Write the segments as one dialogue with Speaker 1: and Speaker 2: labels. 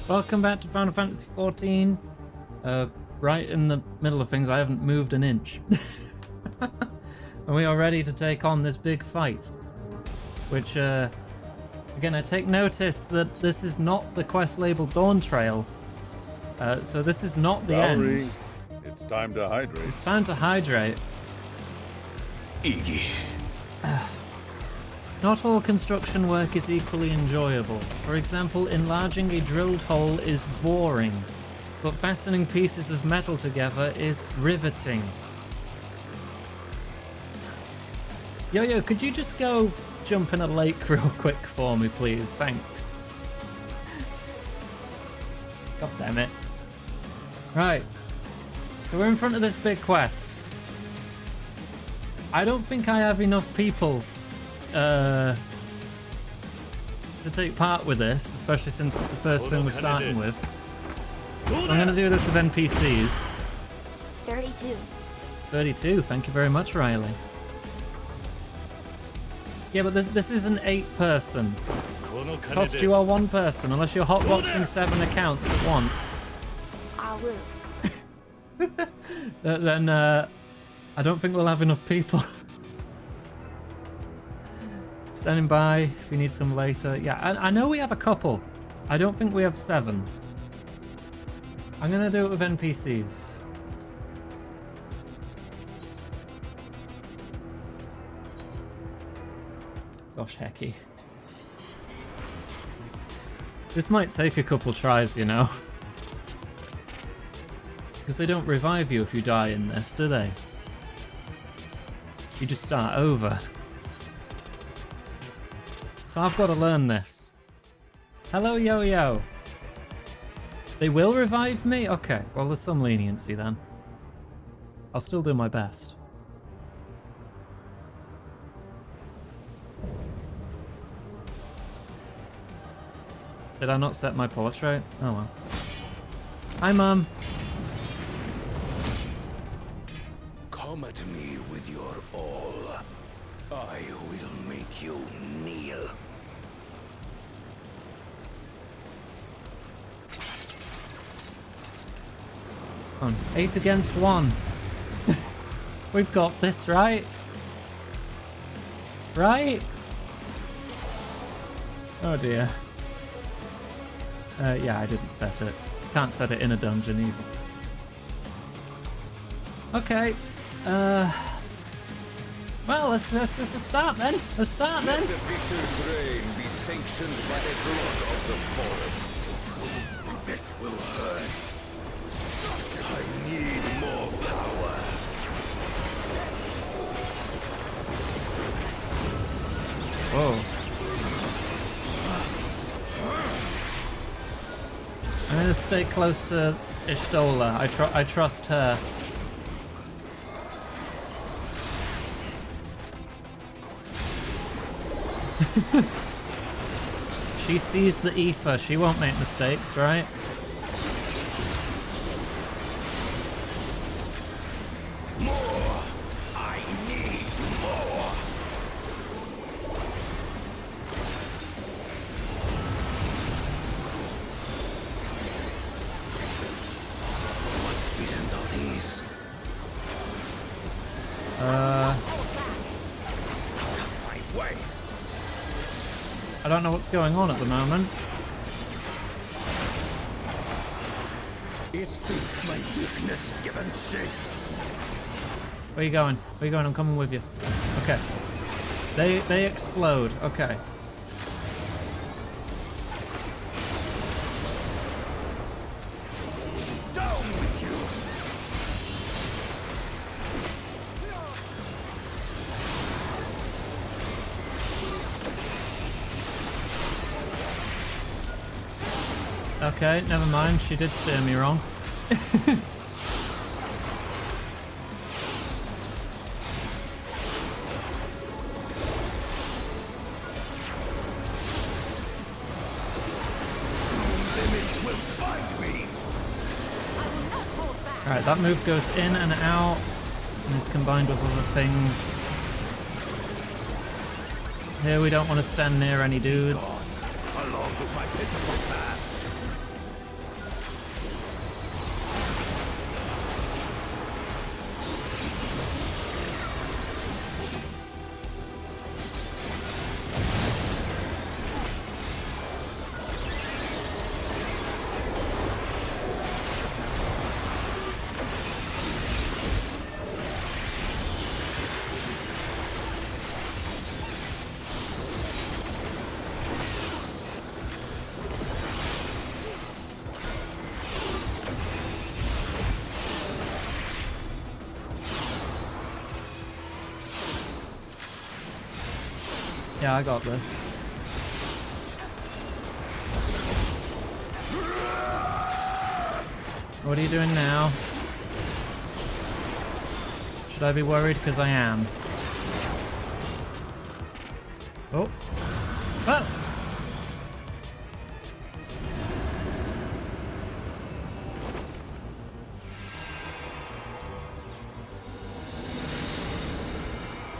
Speaker 1: Welcome back to Final Fantasy XIV. Right in the middle of things, I haven't moved an inch. And we are ready to take on this big fight. Which, again, I take notice that this is not the quest labeled Dawntrail. So this is not the end.
Speaker 2: It's time to hydrate.
Speaker 1: It's time to hydrate.
Speaker 3: Iggy.
Speaker 1: Not all construction work is equally enjoyable. For example, enlarging a drilled hole is boring, but fastening pieces of metal together is riveting. Yo, could you just go jump in a lake real quick for me, please? Thanks. God damn it. Right. So we're in front of this big quest. I don't think I have enough people to take part with this, especially since it's the first thing we're starting with. So I'm going to do this with NPCs.
Speaker 4: 32.
Speaker 1: 32, thank you very much, Riley. Yeah, but this is an 8-person. Cost you are 1 person, unless you're hotboxing 7 accounts at once.
Speaker 4: I will.
Speaker 1: Then I don't think we'll have enough people. Standing by if we need some later. Yeah, I know we have a couple. I don't think we have 7. I'm gonna do it with NPCs. Gosh, hecky. This might take a couple tries, you know. Because they don't revive you if you die in this, do they? You just start over. So I've got to learn this. Hello, Yo-Yo. They will revive me? Okay, well, there's some leniency then. I'll still do my best. Did I not set my portrait? Oh well. Hi, Mum.
Speaker 3: Come at me with your all. I will make you kneel.
Speaker 1: Come on, 8 against 1. We've got this, right? Right? Oh dear. Yeah, I didn't set it. Can't set it in a dungeon either. Okay. Well, let's start then. Let's start then.
Speaker 3: Let the victor's reign be sanctioned by the blood of the fallen. This will hurt. I need more power.
Speaker 1: Whoa. I'm gonna stay close to Ishtola. I trust her. She sees the ether. She won't make mistakes, right?
Speaker 3: More! I need more! What visions are these? My way!
Speaker 1: I don't know what's going on at the moment.
Speaker 3: Is this my weakness given shape?
Speaker 1: Where you going? Where you going? I'm coming with you. Okay. They explode. Okay.
Speaker 3: Down with you!
Speaker 1: Okay, never mind. She did steer me wrong.
Speaker 3: Limits will find me!
Speaker 1: Alright, that move goes in and out and is combined with other things. Here we don't want to stand near any dudes.
Speaker 3: Along with my pitiful past.
Speaker 1: Yeah, I got this. What are you doing now? Should I be worried? Because I am. Oh. Ah!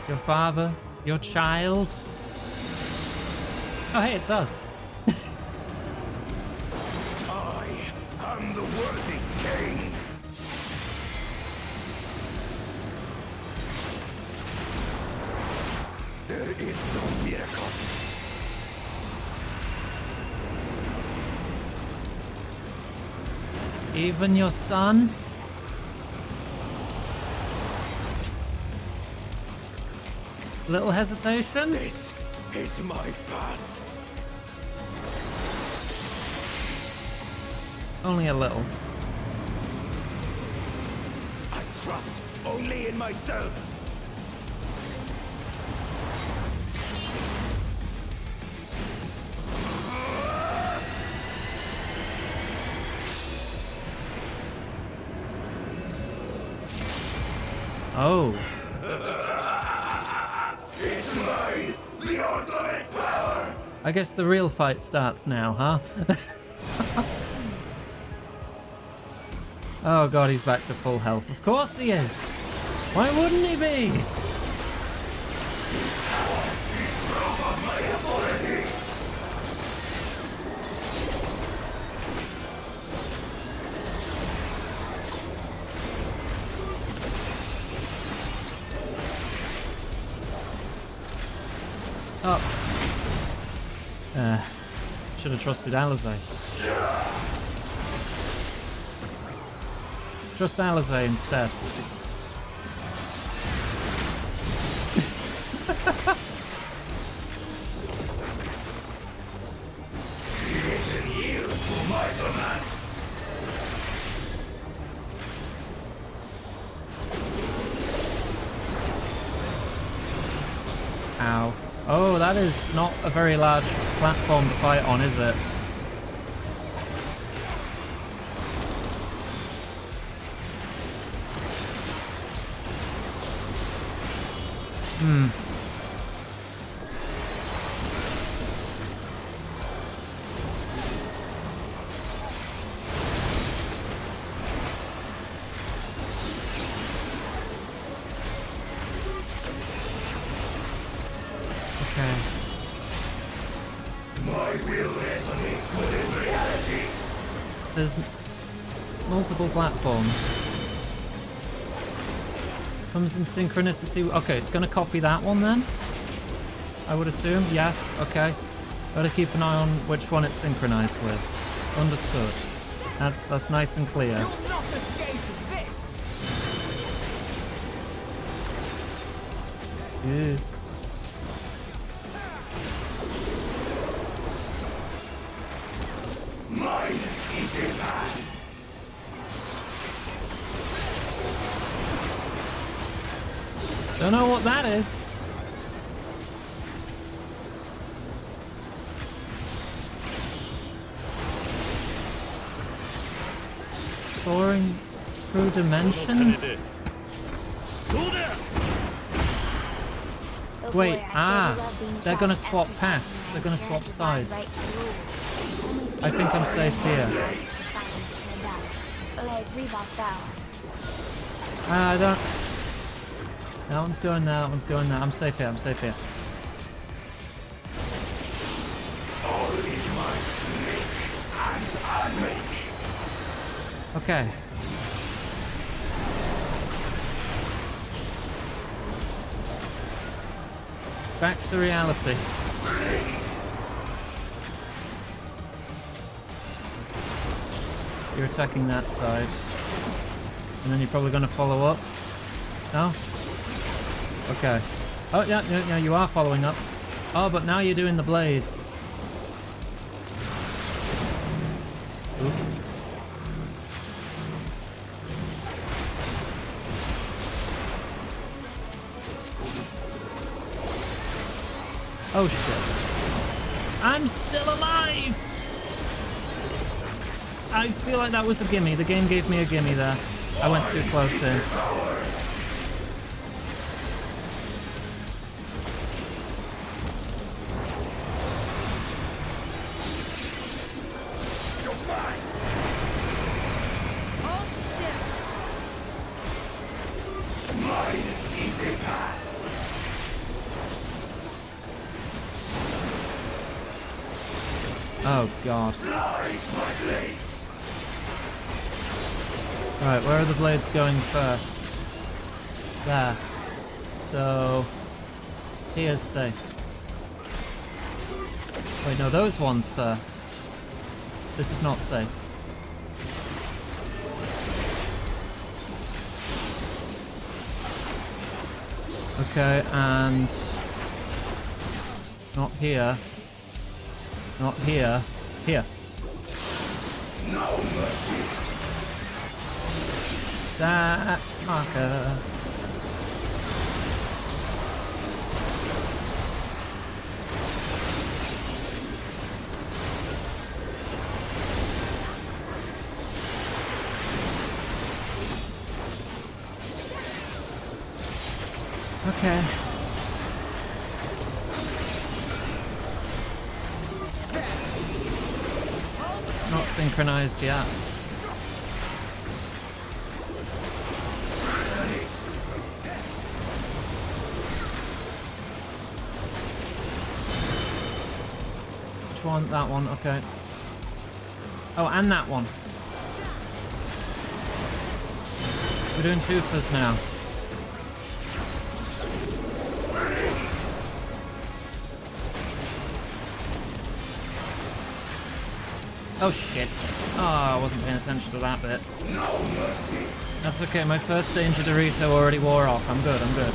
Speaker 1: Your father? Your child? Oh, hey, it's us.
Speaker 3: I am the worthy king. There is no miracle.
Speaker 1: Even your son? Little hesitation?
Speaker 3: This is my path.
Speaker 1: Only a little.
Speaker 3: I trust only in myself.
Speaker 1: Oh.
Speaker 3: It's mine, the ultimate power.
Speaker 1: I guess the real fight starts now, huh? Oh god, he's back to full health. Of course he is. Why wouldn't he be?
Speaker 3: Proof of my authority.
Speaker 1: Oh. Should have trusted Alizé. Trust Alizé instead.
Speaker 3: Creation yields to my command.
Speaker 1: Ow. Oh, that is not a very large platform to fight on, is it? Okay.
Speaker 3: My will resonates within reality.
Speaker 1: There's multiple platforms. Comes in synchronicity. Okay, it's going to copy that one then, I would assume. Yes, okay. Gotta keep an eye on which one it's synchronized with. Understood. That's nice and clear.
Speaker 5: You'll not escape this!
Speaker 1: Ew.
Speaker 3: Mine is a man.
Speaker 1: Don't know what that is. Soaring through dimensions?
Speaker 4: Oh
Speaker 1: Wait,
Speaker 4: boy, I sure do love being
Speaker 1: they're
Speaker 4: taught
Speaker 1: gonna
Speaker 4: to
Speaker 1: swap
Speaker 4: exercise
Speaker 1: paths.
Speaker 4: the
Speaker 1: They're gonna
Speaker 4: inherent
Speaker 1: swap
Speaker 4: divine
Speaker 1: sides.
Speaker 4: right to rule.
Speaker 1: I think I'm safe here.
Speaker 4: Silence turned out. Like Reebok Bower.
Speaker 1: I don't... That one's going there, that one's going there. I'm safe here, I'm safe here.
Speaker 3: All is mine to make and unmake.
Speaker 1: Okay. Back to reality. You're attacking that side. And then you're probably going to follow up. No? Okay. Oh, yeah, you are following up. Oh, but now you're doing the blades. Oop. Oh shit. I'm still alive! I feel like that was a gimme. The game gave me a gimme there. I went too close in. Oh god. Right, where are the blades going first? There. So here's safe. Wait, no, those ones first. This is not safe. Okay, and not here. Not here. Here.
Speaker 3: No mercy.
Speaker 1: That marker. Okay. Not synchronized yet. Which one? That one, okay. Oh, and that one. We're doing twofers now. Oh shit. Oh, I wasn't paying attention to that bit.
Speaker 3: No mercy.
Speaker 1: That's okay, my first danger Dorito already wore off. I'm good, I'm good.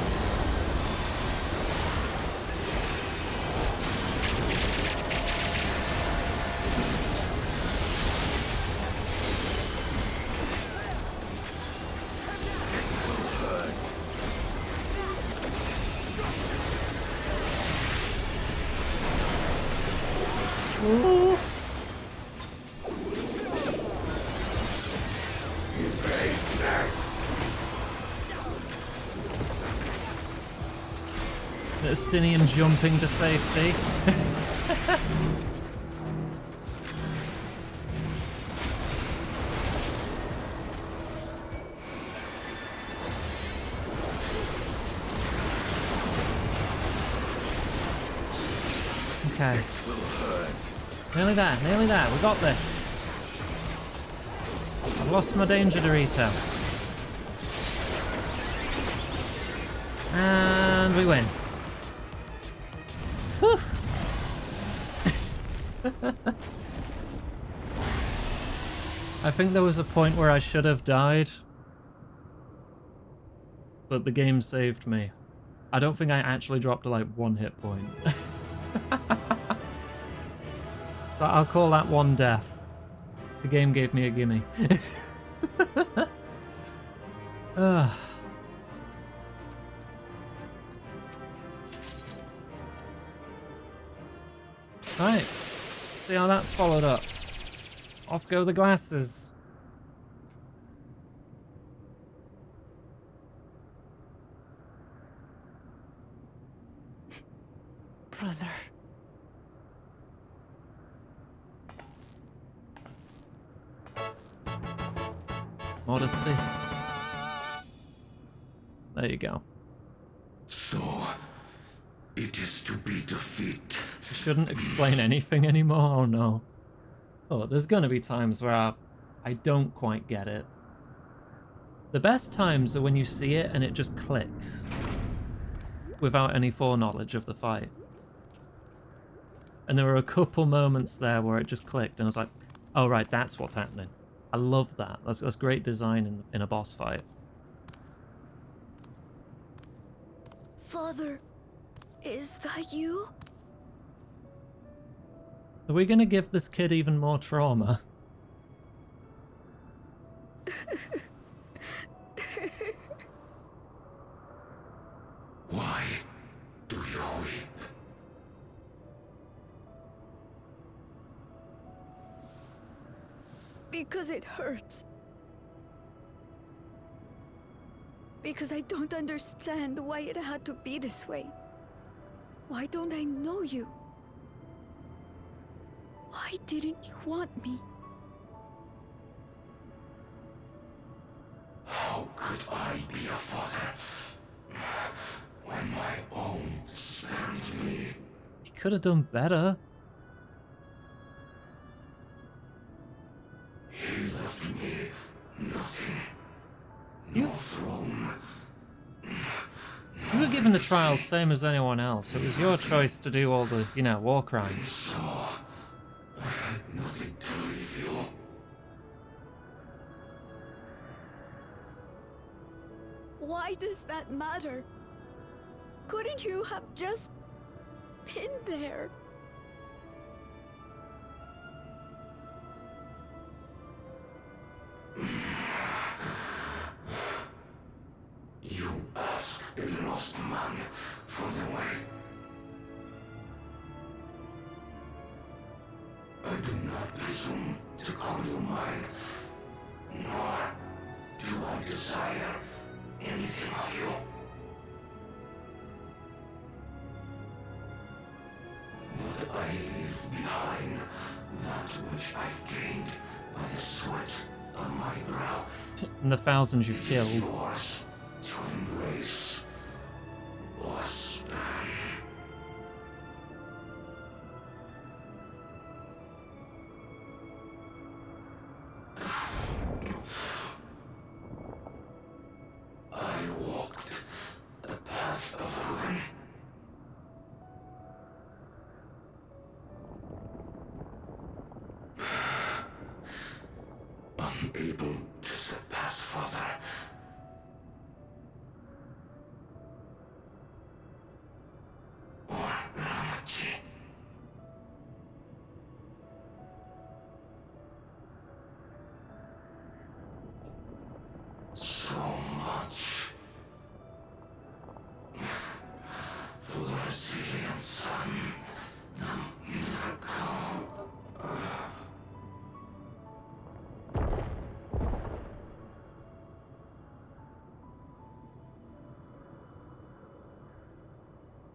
Speaker 3: This will hurt.
Speaker 1: Ooh. Justinian jumping to safety. Okay.
Speaker 3: This will hurt.
Speaker 1: Nearly there, nearly there. We got this. I've lost my danger Dorito. And we win. Whew. I think there was a point where I should have died, but the game saved me. I don't think I actually dropped to like 1 hit point. So I'll call that one death. The game gave me a gimme. Right, see how that's followed up. Off go the glasses.
Speaker 5: Brother.
Speaker 1: Modesty. There you go.
Speaker 3: So, it is to be defeat.
Speaker 1: Shouldn't explain anything anymore, oh no. Oh, there's gonna be times where I don't quite get it. The best times are when you see it and it just clicks. Without any foreknowledge of the fight. And there were a couple moments there where it just clicked and I was like, oh right, that's what's happening. I love that. That's great design in a boss fight.
Speaker 4: Father, is that you?
Speaker 1: Are we gonna give this kid even more trauma?
Speaker 3: Why do you weep?
Speaker 6: Because it hurts. Because I don't understand why it had to be this way. Why don't I know you? Why didn't you want me?
Speaker 3: How could I be a father when my own spurned me?
Speaker 1: He could have done better.
Speaker 3: He left me nothing.
Speaker 1: You-
Speaker 3: No throne.
Speaker 1: You were given the trial same as anyone else. It was your choice to do all the, war crimes.
Speaker 3: So, I had nothing to reveal.
Speaker 6: Why does that matter? Couldn't you have just been there?
Speaker 3: You ask a lost man for the way. I do not presume to call you mine, nor do I desire anything of you. Would I leave behind that which I've gained by the sweat on my brow?
Speaker 1: And the thousands you've killed.
Speaker 3: Yours to embrace or spurn. I walked the path of ruin. Unable to surpass father. Or Ramachi. So much for the resilient son, the miracle.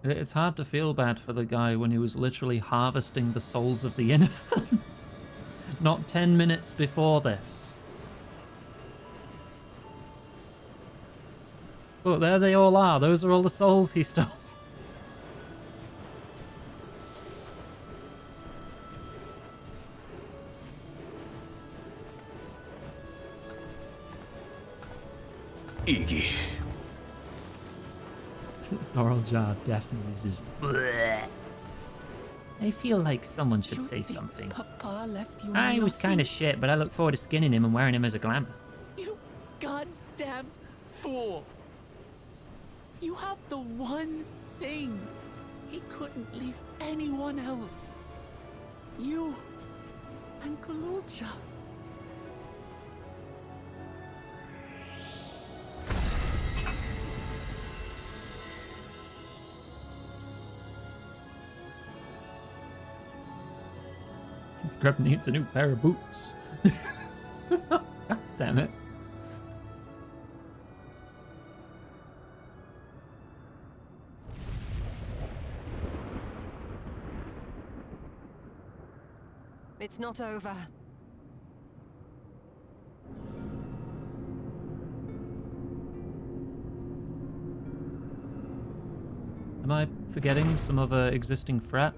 Speaker 1: It's hard to feel bad for the guy when he was literally harvesting the souls of the innocent. Not 10 minutes before this. Look, there they all are. Those are all the souls he stole.
Speaker 3: Iggy.
Speaker 1: Sorreljar definitely says, bleh. I feel like someone should say something.
Speaker 5: Papa left you
Speaker 1: I was
Speaker 5: nothing?
Speaker 1: kind of shit, but I look forward to skinning him and wearing him as a glamour.
Speaker 5: You goddamned fool! You have the one thing he couldn't leave anyone else. You and Kululcha.
Speaker 1: Grub needs a new pair of boots. God damn it.
Speaker 7: It's not over.
Speaker 1: Am I forgetting some other existing threat?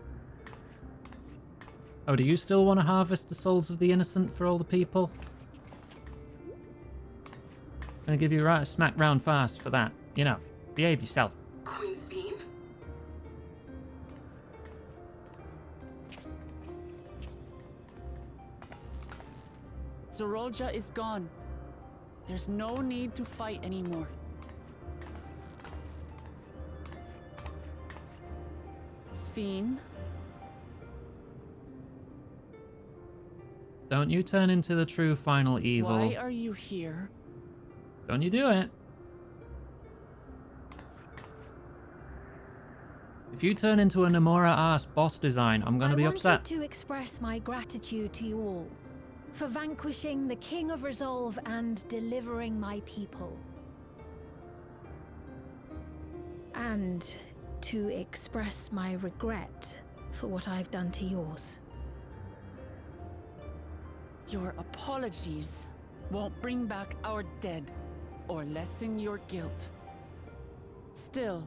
Speaker 1: Oh, do you still want to harvest the souls of the innocent for all the people? I'm gonna give you a right smack round fast for that. You know, behave yourself.
Speaker 8: Queen's Beam?
Speaker 5: Zorolja is gone. There's no need to fight anymore. Sphene,
Speaker 1: Don't you turn into the true final evil.
Speaker 5: why are you here?
Speaker 1: Don't you do it. If you turn into a Nomura ass boss design, I'm gonna be upset.
Speaker 4: I wanted to express my gratitude to you all.
Speaker 8: for vanquishing the King of Resolve and delivering my people. And to express my regret for what I've done to yours.
Speaker 5: Your apologies won't bring back our dead or lessen your guilt. Still,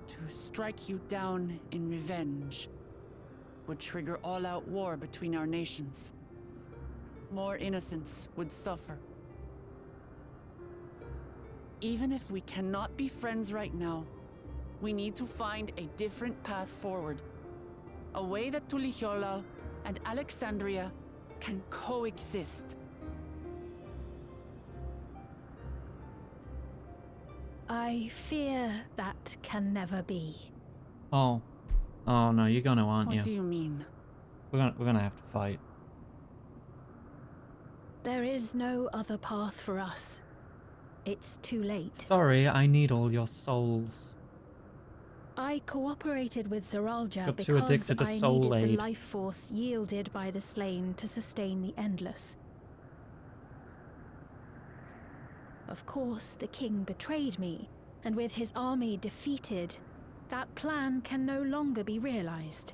Speaker 5: to strike you down in revenge would trigger all-out war between our nations. More innocents would suffer. Even if we cannot be friends right now, we need to find a different path forward. A way that Tuliholal and Alexandria can coexist.
Speaker 8: I fear that can never be.
Speaker 1: Oh. Oh no, you're gonna, aren't you?
Speaker 5: What do you mean?
Speaker 1: We're gonna have to fight.
Speaker 8: There is no other path for us. It's too late.
Speaker 1: Sorry, I need all your souls.
Speaker 8: I cooperated with Zaralja
Speaker 1: Got too
Speaker 8: because
Speaker 1: addicted to
Speaker 8: I
Speaker 1: soul
Speaker 8: needed the
Speaker 1: aid.
Speaker 8: life force yielded by the slain to sustain the endless. Of course, the king betrayed me, and with his army defeated, that plan can no longer be realized.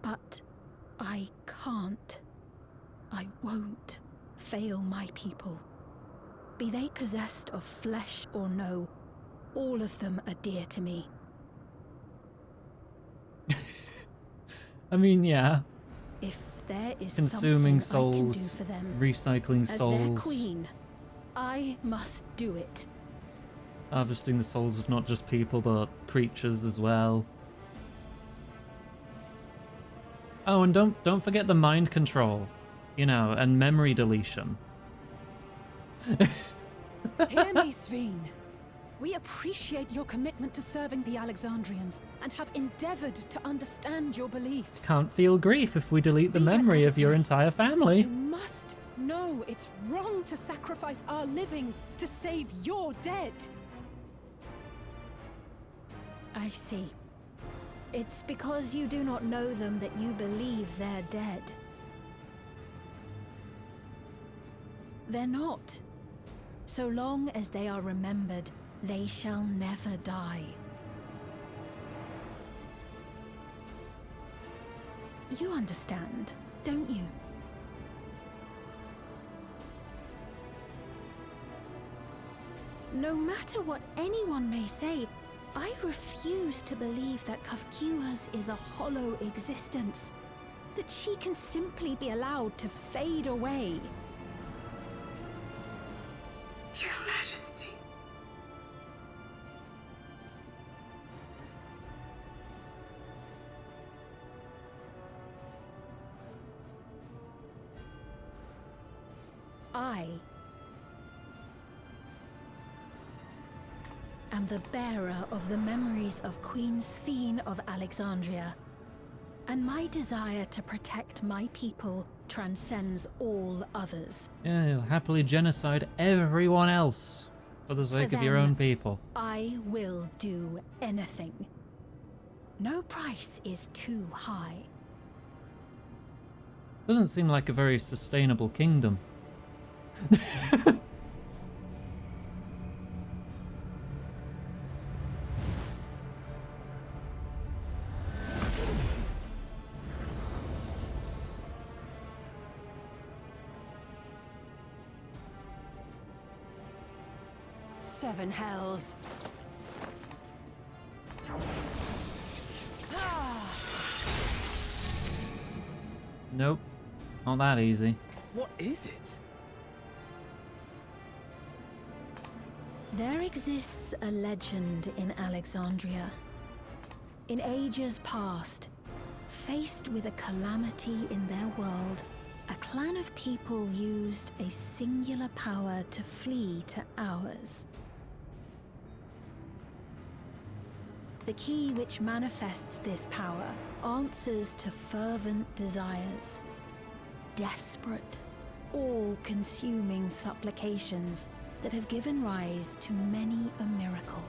Speaker 8: But I can't. I won't fail my people. Be they possessed of flesh or no, all of them are dear to me.
Speaker 1: I mean, yeah.
Speaker 8: If there is
Speaker 1: Consuming
Speaker 8: something I can do
Speaker 1: souls,
Speaker 8: for them,
Speaker 1: recycling
Speaker 8: as their
Speaker 1: souls,
Speaker 8: queen, I must do it.
Speaker 1: harvesting the souls of not just people but creatures as well. Oh, and don't forget the mind control, you know, and memory deletion.
Speaker 9: Hear me, Sveen. We appreciate your commitment to serving the Alexandrians and have endeavored to understand your beliefs.
Speaker 1: Can't feel grief if we delete the
Speaker 9: Be that
Speaker 1: memory
Speaker 9: as
Speaker 1: of
Speaker 9: it
Speaker 1: your
Speaker 9: may,
Speaker 1: entire family.
Speaker 9: You must know it's wrong to sacrifice our living to save your dead.
Speaker 8: I see. It's because you do not know them that you believe they're dead. They're not. So long as they are remembered, they shall never die. You understand, don't you? No matter what anyone may say, I refuse to believe that Kafkiwas is a hollow existence, that she can simply be allowed to fade away.
Speaker 5: Your Majesty.
Speaker 8: I am the bearer of the memories of Queen Sveen of Alexandria, and my desire to protect my people transcends all others.
Speaker 1: Yeah, you'll happily genocide everyone else for the sake of your
Speaker 8: them,
Speaker 1: own people.
Speaker 8: I will do anything. No price is too high.
Speaker 1: Doesn't seem like a very sustainable kingdom.
Speaker 7: Seven hells.
Speaker 1: Nope, not that easy.
Speaker 3: What is it?
Speaker 8: There exists a legend in Alexandria. In ages past, faced with a calamity in their world, a clan of people used a singular power to flee to ours. The key which manifests this power answers to fervent desires, desperate, all-consuming supplications that have given rise to many a miracle.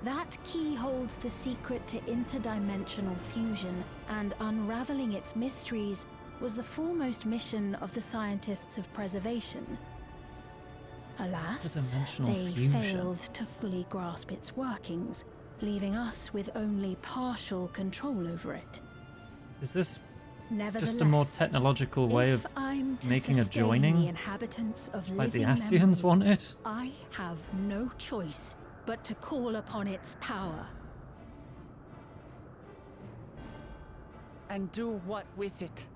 Speaker 8: That key holds the secret to interdimensional fusion, and unraveling its mysteries was the foremost mission of the scientists of preservation. Alas,
Speaker 1: Interdimensional
Speaker 8: they
Speaker 1: fusion.
Speaker 8: failed to fully grasp its workings, leaving us with only partial control over it.
Speaker 1: Is this
Speaker 8: Nevertheless,
Speaker 1: just a more technological way of
Speaker 8: I'm to
Speaker 1: making a
Speaker 8: sustain
Speaker 1: joining?
Speaker 8: the inhabitants of
Speaker 1: Like the
Speaker 8: living
Speaker 1: Ascians
Speaker 8: memory,
Speaker 1: want it?
Speaker 8: I have no choice but to call upon its power.
Speaker 5: And do what with it?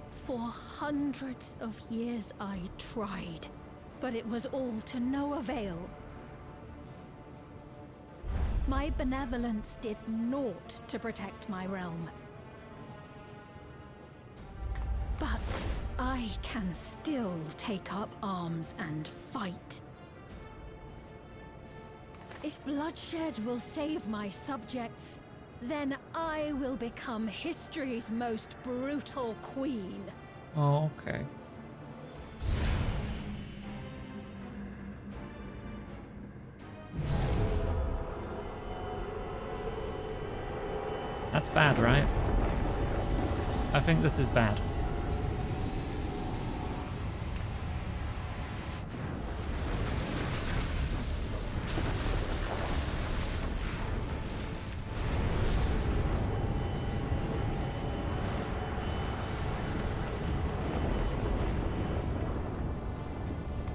Speaker 8: For hundreds of years I tried, but it was all to no avail. My benevolence did naught to protect my realm. But I can still take up arms and fight. If bloodshed will save my subjects, then I will become history's most brutal queen.
Speaker 1: Oh, okay. That's bad, right? I think this is bad.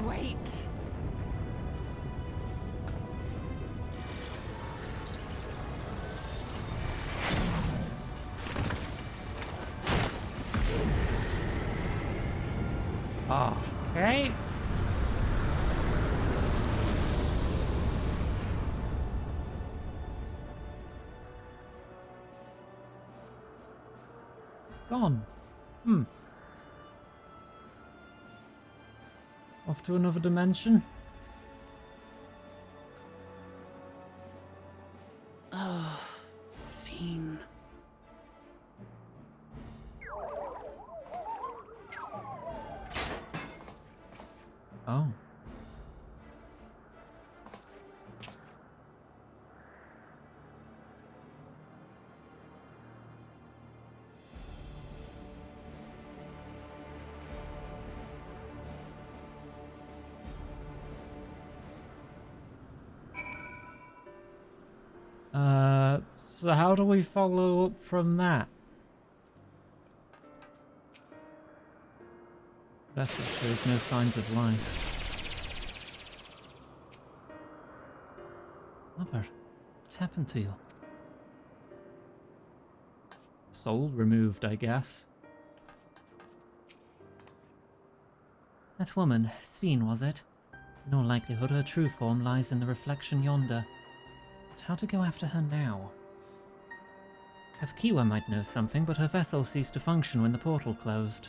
Speaker 5: Wait.
Speaker 1: Okay. Gone. Off to another dimension.
Speaker 5: Oh, XIV.
Speaker 1: Oh. So how do we follow up from that? Vessel shows no signs of life. Mother, what's happened to you? Soul removed, I guess. That woman, XIV, was it? In all likelihood, her true form lies in the reflection yonder. But how to go after her now? Kafkiwa might know something, but her vessel ceased to function when the portal closed.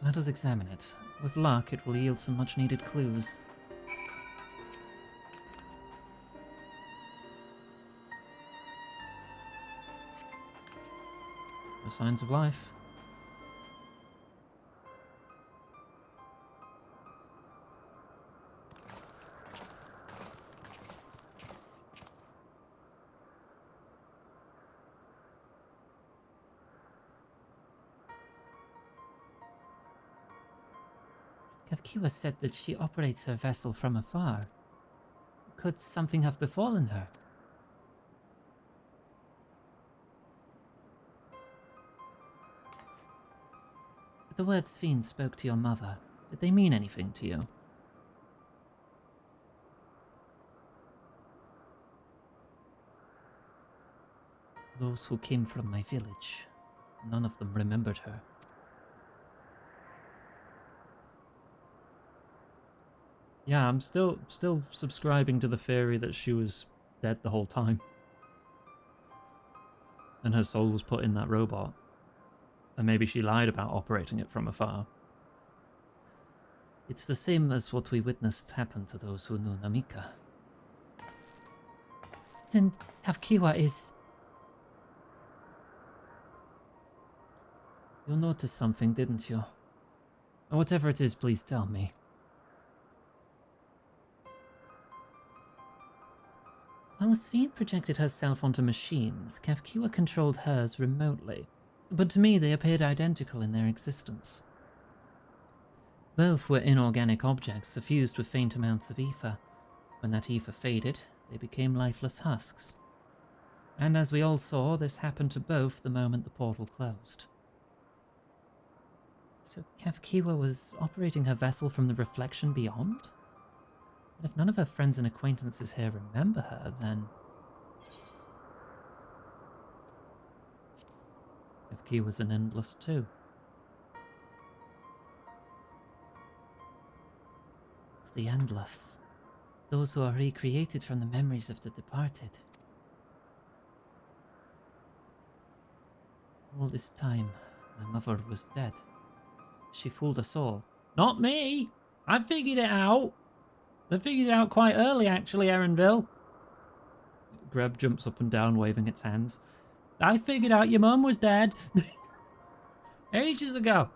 Speaker 1: Let us examine it. With luck, it will yield some much-needed clues. No signs of life. Kafkiwa said that she operates her vessel from afar. Could something have befallen her? The words XIV spoke to your mother. Did they mean anything to you? Those who came from my village, none of them remembered her. Yeah, I'm still subscribing to the theory that she was dead the whole time. And her soul was put in that robot. And maybe she lied about operating it from afar. It's the same as what we witnessed happen to those who knew Namika. Then Kafkiwa is... You noticed something, didn't you? Whatever it is, please tell me. While Sveen projected herself onto machines, Kefkiwa controlled hers remotely, but to me they appeared identical in their existence. Both were inorganic objects suffused with faint amounts of ether. When that ether faded, they became lifeless husks. And as we all saw, this happened to both the moment the portal closed. So Kefkiwa was operating her vessel from the reflection beyond? But if none of her friends and acquaintances here remember her, then... Kefkiwa's an endless too. The endless. Those who are recreated from the memories of the departed. All this time, my mother was dead. She fooled us all. Not me! I figured it out! I figured it out quite early, actually, Erenville. Greb jumps up and down, waving its hands. I figured out your mum was dead. Ages ago.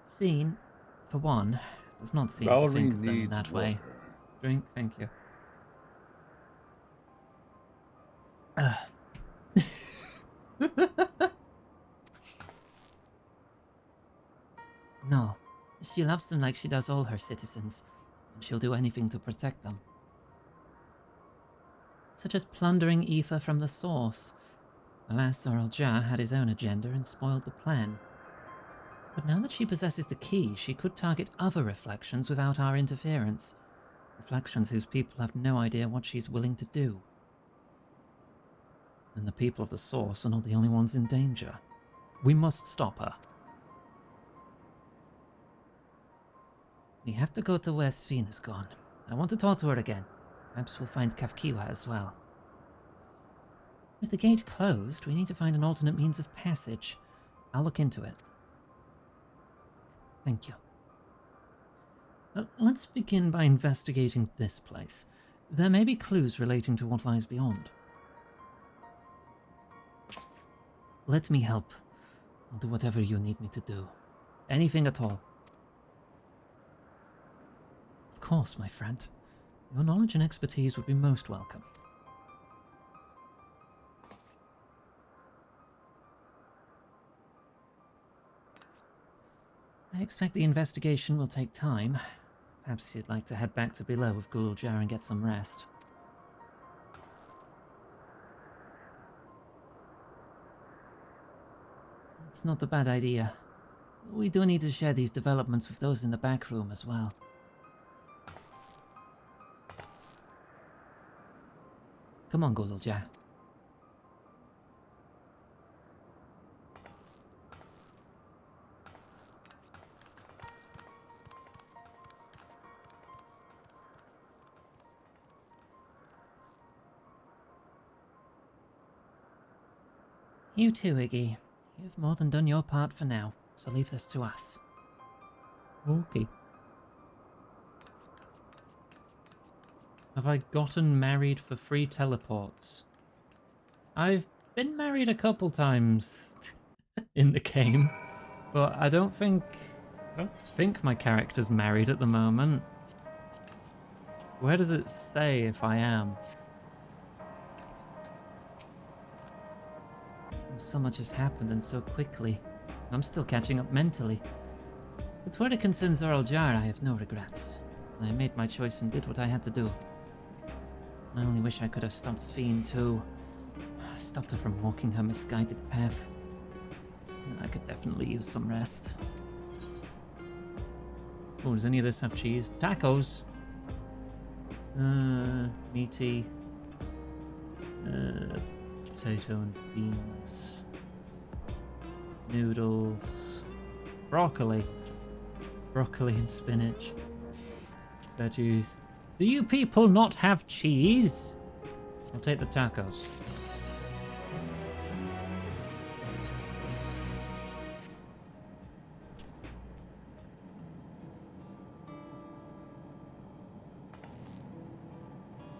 Speaker 1: Sveen, for one, does not seem to think of them that way. Drink, thank you. No, she loves them like she does all her citizens, and she'll do anything to protect them. Such as plundering ether from the source. Alas, Zoral Jah had his own agenda and spoiled the plan. But now that she possesses the key, she could target other reflections without our interference. Reflections whose people have no idea what she's willing to do. And the people of the source are not the only ones in danger. We must stop her. We have to go to where Sveen has gone. I want to talk to her again. Perhaps we'll find Kefkiwa as well. With the gate closed, we need to find an alternate means of passage. I'll look into it. Thank you. Let's begin by investigating this place. There may be clues relating to what lies beyond. Let me help. I'll do whatever you need me to do. Anything at all. Of course, my friend. Your knowledge and expertise would be most welcome. I expect the investigation will take time. Perhaps you'd like to head back to below with Guljar and get some rest. It's not a bad idea. We do need to share these developments with those in the back room as well. Come on, Guljar. You too, Iggy. You've more than done your part for now, so leave this to us. Okay. Have I gotten married for free teleports? I've been married a couple times in the game, but I don't think my character's married at the moment. Where does it say if I am? So much has happened and so quickly. I'm still catching up mentally. But where it concerns Zoral Jar, I have no regrets. I made my choice and did what I had to do. I only wish I could have stopped Sveen too. Stopped her from walking her misguided path. I could definitely use some rest. Oh, does any of this have cheese? Tacos! Meaty. Potato and beans. Noodles. Broccoli. Broccoli and spinach. Veggies. Do you people not have cheese? I'll take the tacos.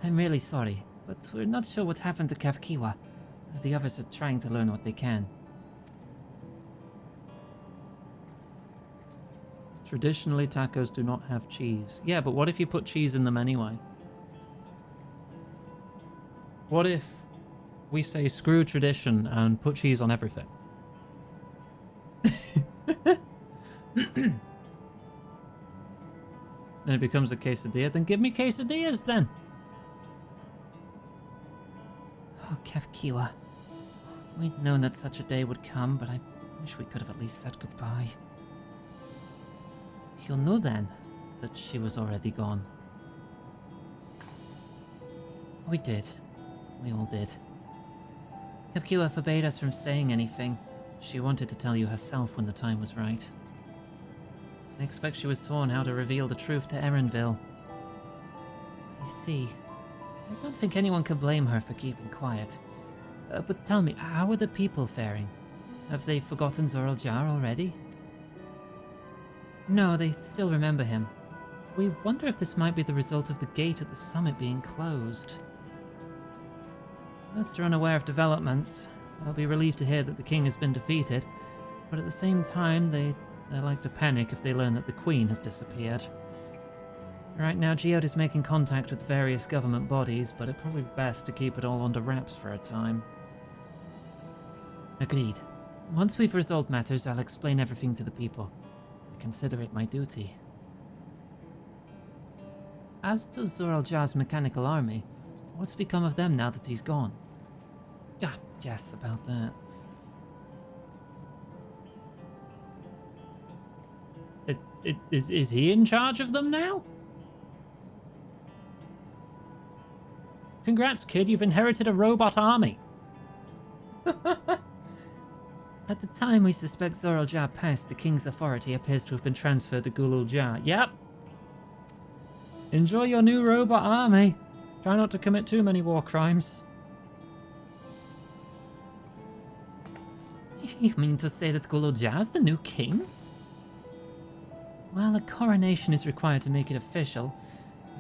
Speaker 1: I'm really sorry, but we're not sure what happened to Kafkiwa. The others are trying to learn what they can. Traditionally, tacos do not have cheese. Yeah, but what if you put cheese in them anyway? What if we say screw tradition and put cheese on everything? Then it becomes a quesadilla. Then give me quesadillas then. Oh, Kefkiwa. We'd known that such a day would come, but I wish we could have at least said goodbye. You'll know then that she was already gone. We did. We all did. Kefkiwa forbade us from saying anything. She wanted to tell you herself when the time was right. I expect she was torn how to reveal the truth to Erenville. You see, I don't think anyone can blame her for keeping quiet. But tell me, how are the people faring? Have they forgotten Zoraljar already? No, they still remember him. We wonder if this might be the result of the gate at the summit being closed. Most are unaware of developments. They'll be relieved to hear that the king has been defeated, but at the same time, they're like to panic if they learn that the queen has disappeared. Right now, Geode is making contact with various government bodies, but it'd probably be best to keep it all under wraps for a time. Agreed. Once we've resolved matters, I'll explain everything to the people. I consider it my duty. As to Zoraljar's mechanical army, what's become of them now that he's gone? Ah, yes, about that. Is he in charge of them now? Congrats, kid, you've inherited a robot army. At the time we suspect Zoraljar passed, the king's authority appears to have been transferred to Gululjar. Yep. Enjoy your new robot army. Try not to commit too many war crimes. You mean to say that Gululjar's the new king? Well, a coronation is required to make it official.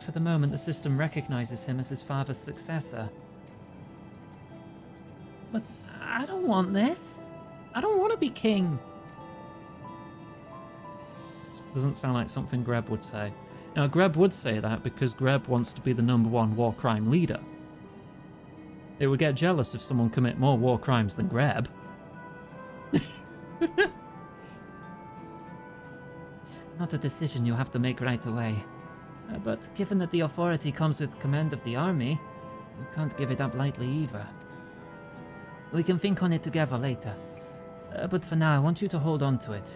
Speaker 1: For the moment, the system recognizes him as his father's successor. But I don't want this. I don't want to be king. This doesn't sound like something Greb would say. Now, Greb would say that because Greb wants to be the #1 war crime leader. It would get jealous if someone commit more war crimes than Greb. It's not a decision you have to make right away. But given that the authority comes with command of the army, you can't give it up lightly either. We can think on it together later. But for now, I want you to hold on to it,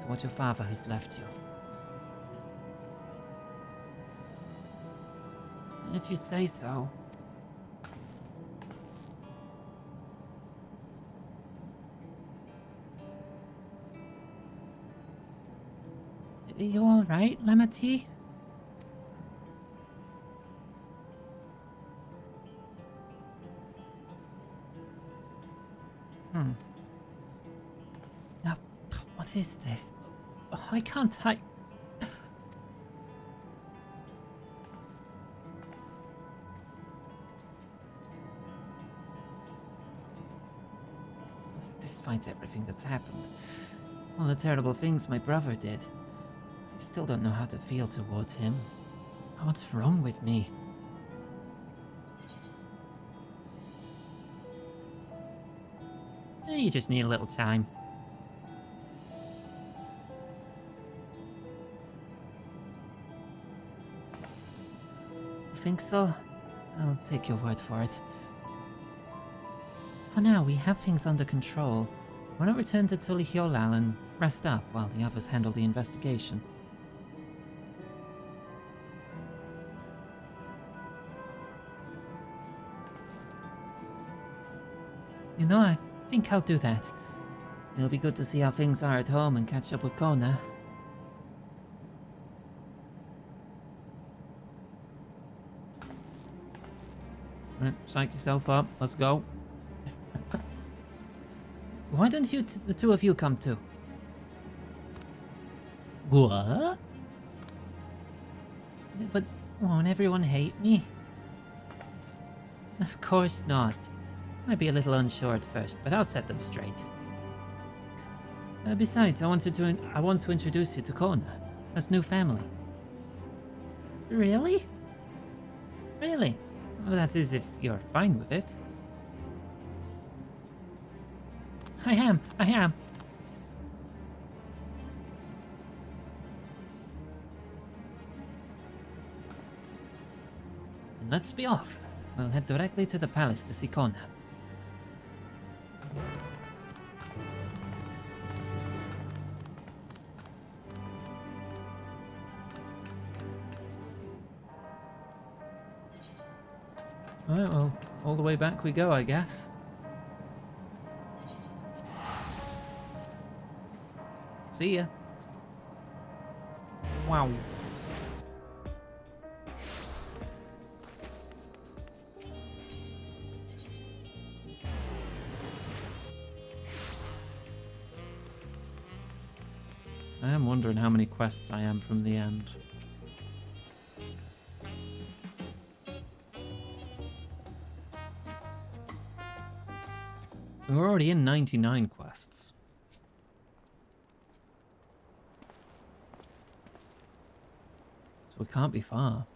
Speaker 1: to what your father has left you. If you say so. Are you alright, Lemati? Now, what is this? Oh, I can't type. Despite everything that's happened, all the terrible things my brother did, I still don't know how to feel towards him. What's wrong with me? You just need a little time. You think so? I'll take your word for it. For now, we have things under control. Why not return to Tulihiolal and rest up while the others handle the investigation? You know, I think I'll do that. It'll be good to see how things are at home and catch up with Kona. Right, psych yourself up. Let's go. Why don't you the two of you come too? What? But won't everyone hate me? Of course not. Might be a little unsure at first, but I'll set them straight. Besides, I want to introduce you to Kona, as new family. Really? Really? Well, that is if you're fine with it. I am. And let's be off. We'll head directly to the palace to see Kona. Alright, well, all the way back we go, I guess. See ya. Wow. I am wondering how many quests I am from the end. We're already in 99 quests. So we can't be far.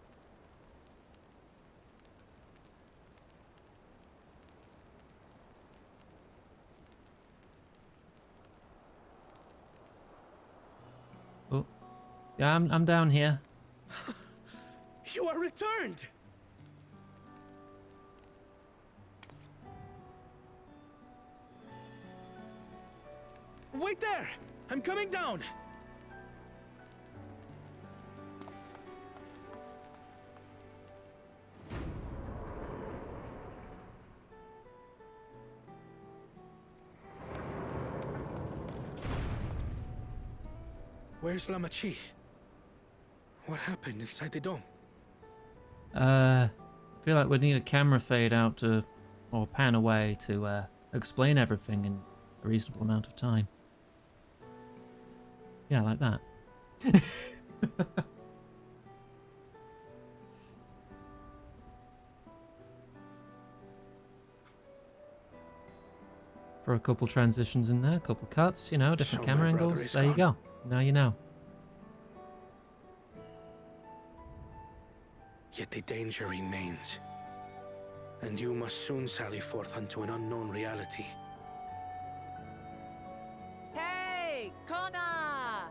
Speaker 1: Oh. Yeah, I'm down here.
Speaker 3: You are returned! Wait there! I'm coming down! Where's Lamachi? What happened inside the dome?
Speaker 1: I feel like we'd need a camera fade out to, or pan away to explain everything in a reasonable amount of time. Yeah, like that. For a couple transitions in there, a couple cuts, you know, different
Speaker 3: So
Speaker 1: camera
Speaker 3: my brother
Speaker 1: angles.
Speaker 3: is
Speaker 1: There you
Speaker 3: gone.
Speaker 1: go. Now you know.
Speaker 3: Yet the danger remains. And you must soon sally forth unto an unknown reality.
Speaker 5: Hey, Kona!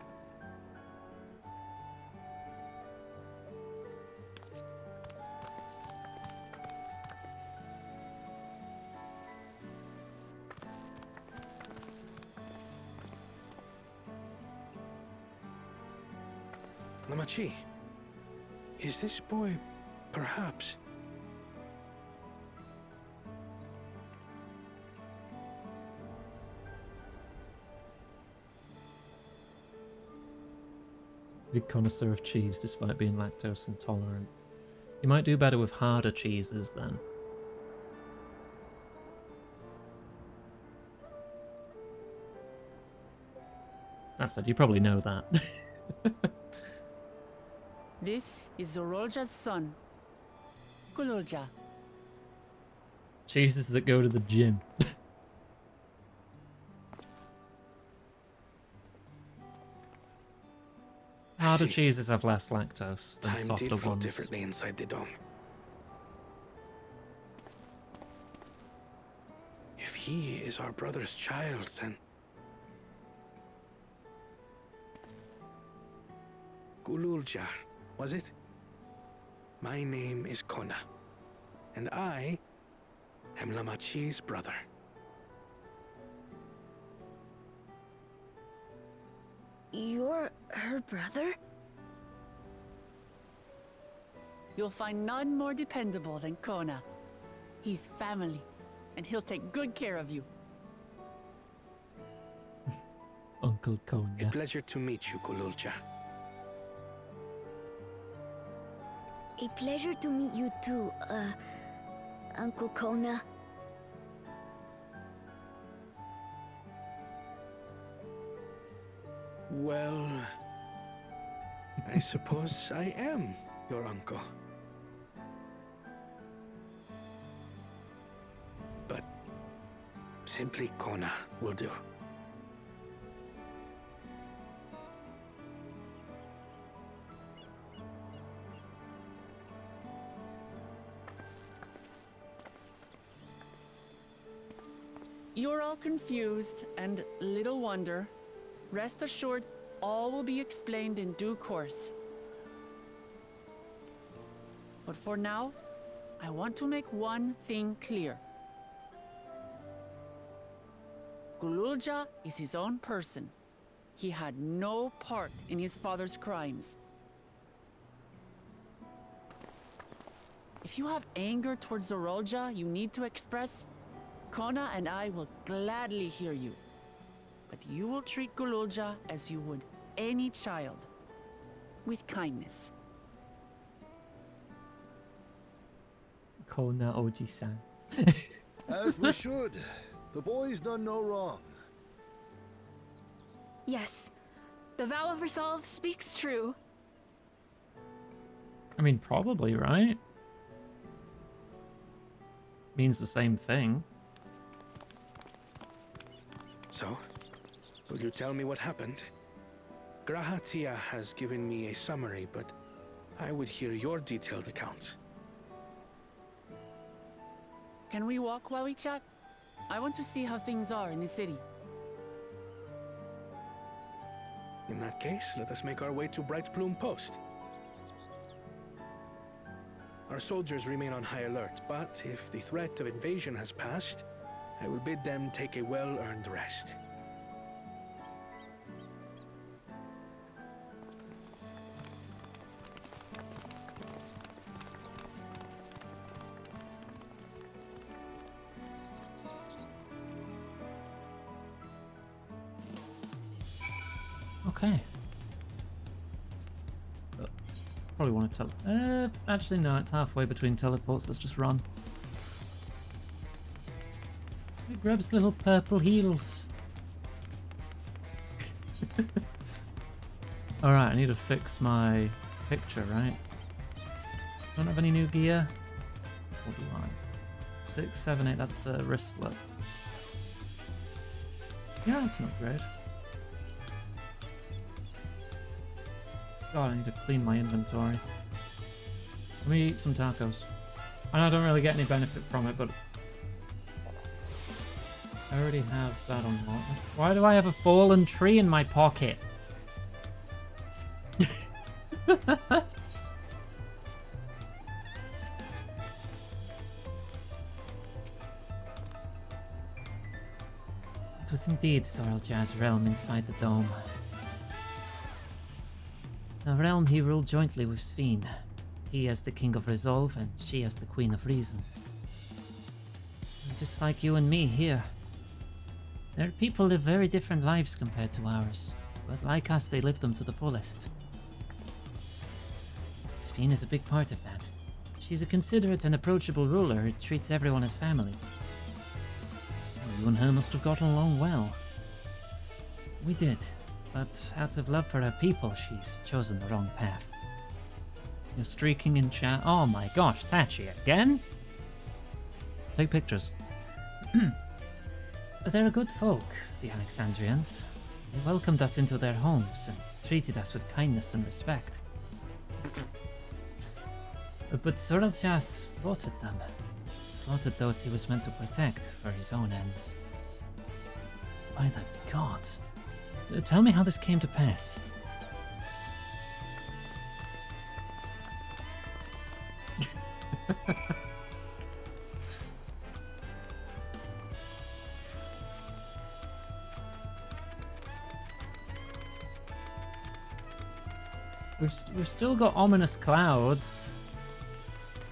Speaker 3: Lamachi, is this boy, perhaps?
Speaker 1: Big connoisseur of cheese despite being lactose intolerant. You might do better with harder cheeses then. That said, you probably know that.
Speaker 5: This is Zorolja's son, Kululja.
Speaker 1: Cheeses that go to the gym. Harder
Speaker 3: see.
Speaker 1: cheeses have less lactose than
Speaker 3: Time
Speaker 1: softer
Speaker 3: did flow
Speaker 1: ones.
Speaker 3: differently inside the dome. If he is our brother's child, then... Kululja, was it? My name is Kona, and I am Lamachi's brother.
Speaker 6: You're her brother?
Speaker 5: You'll find none more dependable than Kona. He's family, and he'll take good care of you.
Speaker 1: Uncle Cone,
Speaker 3: A
Speaker 1: yeah.
Speaker 3: pleasure to meet you, Kululja.
Speaker 6: A pleasure to meet you too, Uncle Kona.
Speaker 3: Well, I suppose I am your uncle.
Speaker 10: Simply Kona will do.
Speaker 5: You're all confused, and little wonder. Rest assured, all will be explained in due course. But for now, I want to make one thing clear. Gululja is his own person. He had no part in his father's crimes. If you have anger towards Zorolja you need to express, Kona and I will gladly hear you. But you will treat Gululja as you would any child, with kindness.
Speaker 1: Kona Oji-san.
Speaker 11: As we should. The boy's done no wrong.
Speaker 4: Yes, the vow of resolve speaks true.
Speaker 1: I mean, probably, right? Means the same thing.
Speaker 10: So, will you tell me what happened? Grahatia has given me a summary, but I would hear your detailed account.
Speaker 5: Can we walk while we chat? I want to see how things are in the city.
Speaker 10: In that case, let us make our way to Bright Plume Post. Our soldiers remain on high alert, but if the threat of invasion has passed, I will bid them take a well-earned rest.
Speaker 1: Okay. Probably want to actually no, it's halfway between teleports. Let's just run. He grabs little purple heels. Alright, I need to fix my picture, right? Don't have any new gear. What do I? 6, 7, 8, that's a wristlet. Yeah, that's not great. God, I need to clean my inventory. Let me eat some tacos. I know I don't really get any benefit from it, but I already have that unlocked. Why do I have a fallen tree in my pocket? It was indeed Zoralja's realm inside the dome. A realm he ruled jointly with Sveen. He as the King of Resolve, and she as the Queen of Reason. Just like you and me here. Their people live very different lives compared to ours, but like us, they live them to the fullest. Sveen is a big part of that. She's a considerate and approachable ruler who treats everyone as family. You and her must have gotten along well. We did. But out of love for her people, she's chosen the wrong path. You're streaking in chat. Oh my gosh, Tachi, again? Take pictures. They're a good folk, the Alexandrians. They welcomed us into their homes and treated us with kindness and respect. But Zoralja slaughtered them. Slaughtered those he was meant to protect for his own ends. By the gods. Tell me how this came to pass. We've still got ominous clouds.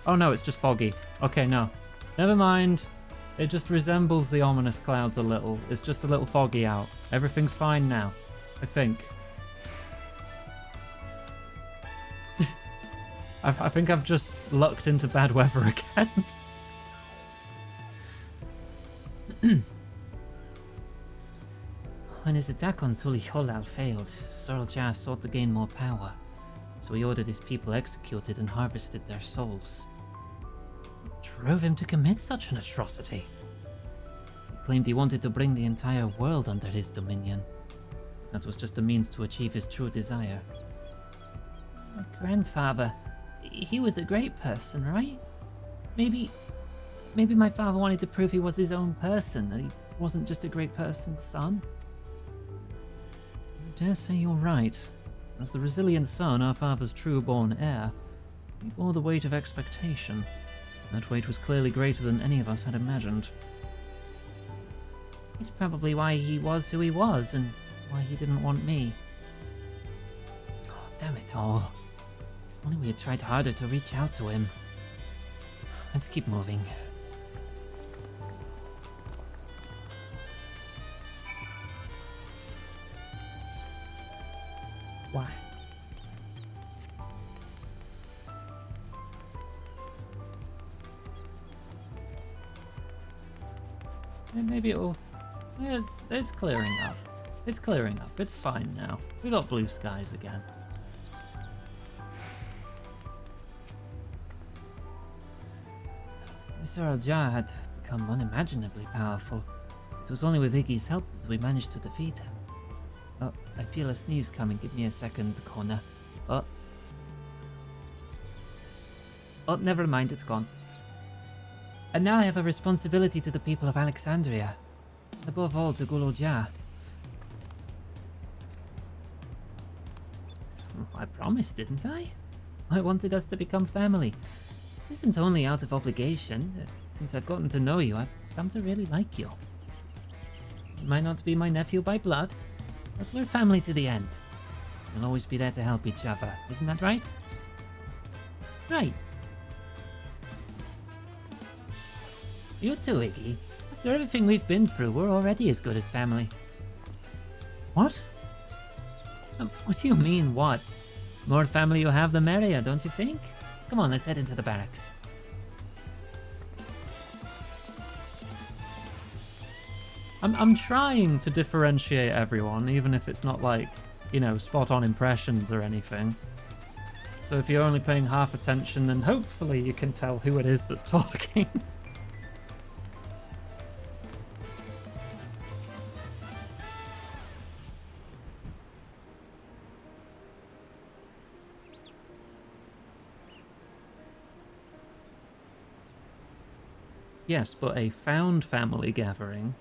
Speaker 1: Oh no, it's just foggy. Okay, no. Never mind. It just resembles the ominous clouds a little. It's just a little foggy out. Everything's fine now, I think. I think I've just lucked into bad weather again. When his attack on Tuliholal failed, Zoralja sought to gain more power, so he ordered his people executed and harvested their souls. What drove him to commit such an atrocity? He claimed he wanted to bring the entire world under his dominion. That was just a means to achieve his true desire. My grandfather, he was a great person, right? Maybe my father wanted to prove he was his own person, that he wasn't just a great person's son. I dare say you're right. As the resilient son, our father's true-born heir, he bore the weight of expectation. That weight was clearly greater than any of us had imagined. It's probably why he was who he was, and why he didn't want me. Oh, damn it all. If only we had tried harder to reach out to him. Let's keep moving. Why? Maybe it'll... It's clearing up. It's clearing up. It's fine now. We got blue skies again. Sir Jar had become unimaginably powerful. It was only with Iggy's help that we managed to defeat him. Oh, I feel a sneeze coming. Give me a second, Kona. Oh. Oh, never mind. It's gone. And now I have a responsibility to the people of Alexandria. Above all, to Gulu Jah. I promised, didn't I? I wanted us to become family. It isn't only out of obligation. Since I've gotten to know you, I've come to really like you. You might not be my nephew by blood, but we're family to the end. We'll always be there to help each other. Isn't that right? Right. You too, Iggy. After everything we've been through, we're already as good as family. What? What do you mean, what? More family you have, the merrier, don't you think? Come on, let's head into the barracks. I'm trying to differentiate everyone, even if it's not like, you know, spot-on impressions or anything. So if you're only paying half attention, then hopefully you can tell who it is that's talking. Yes, but a found family gathering.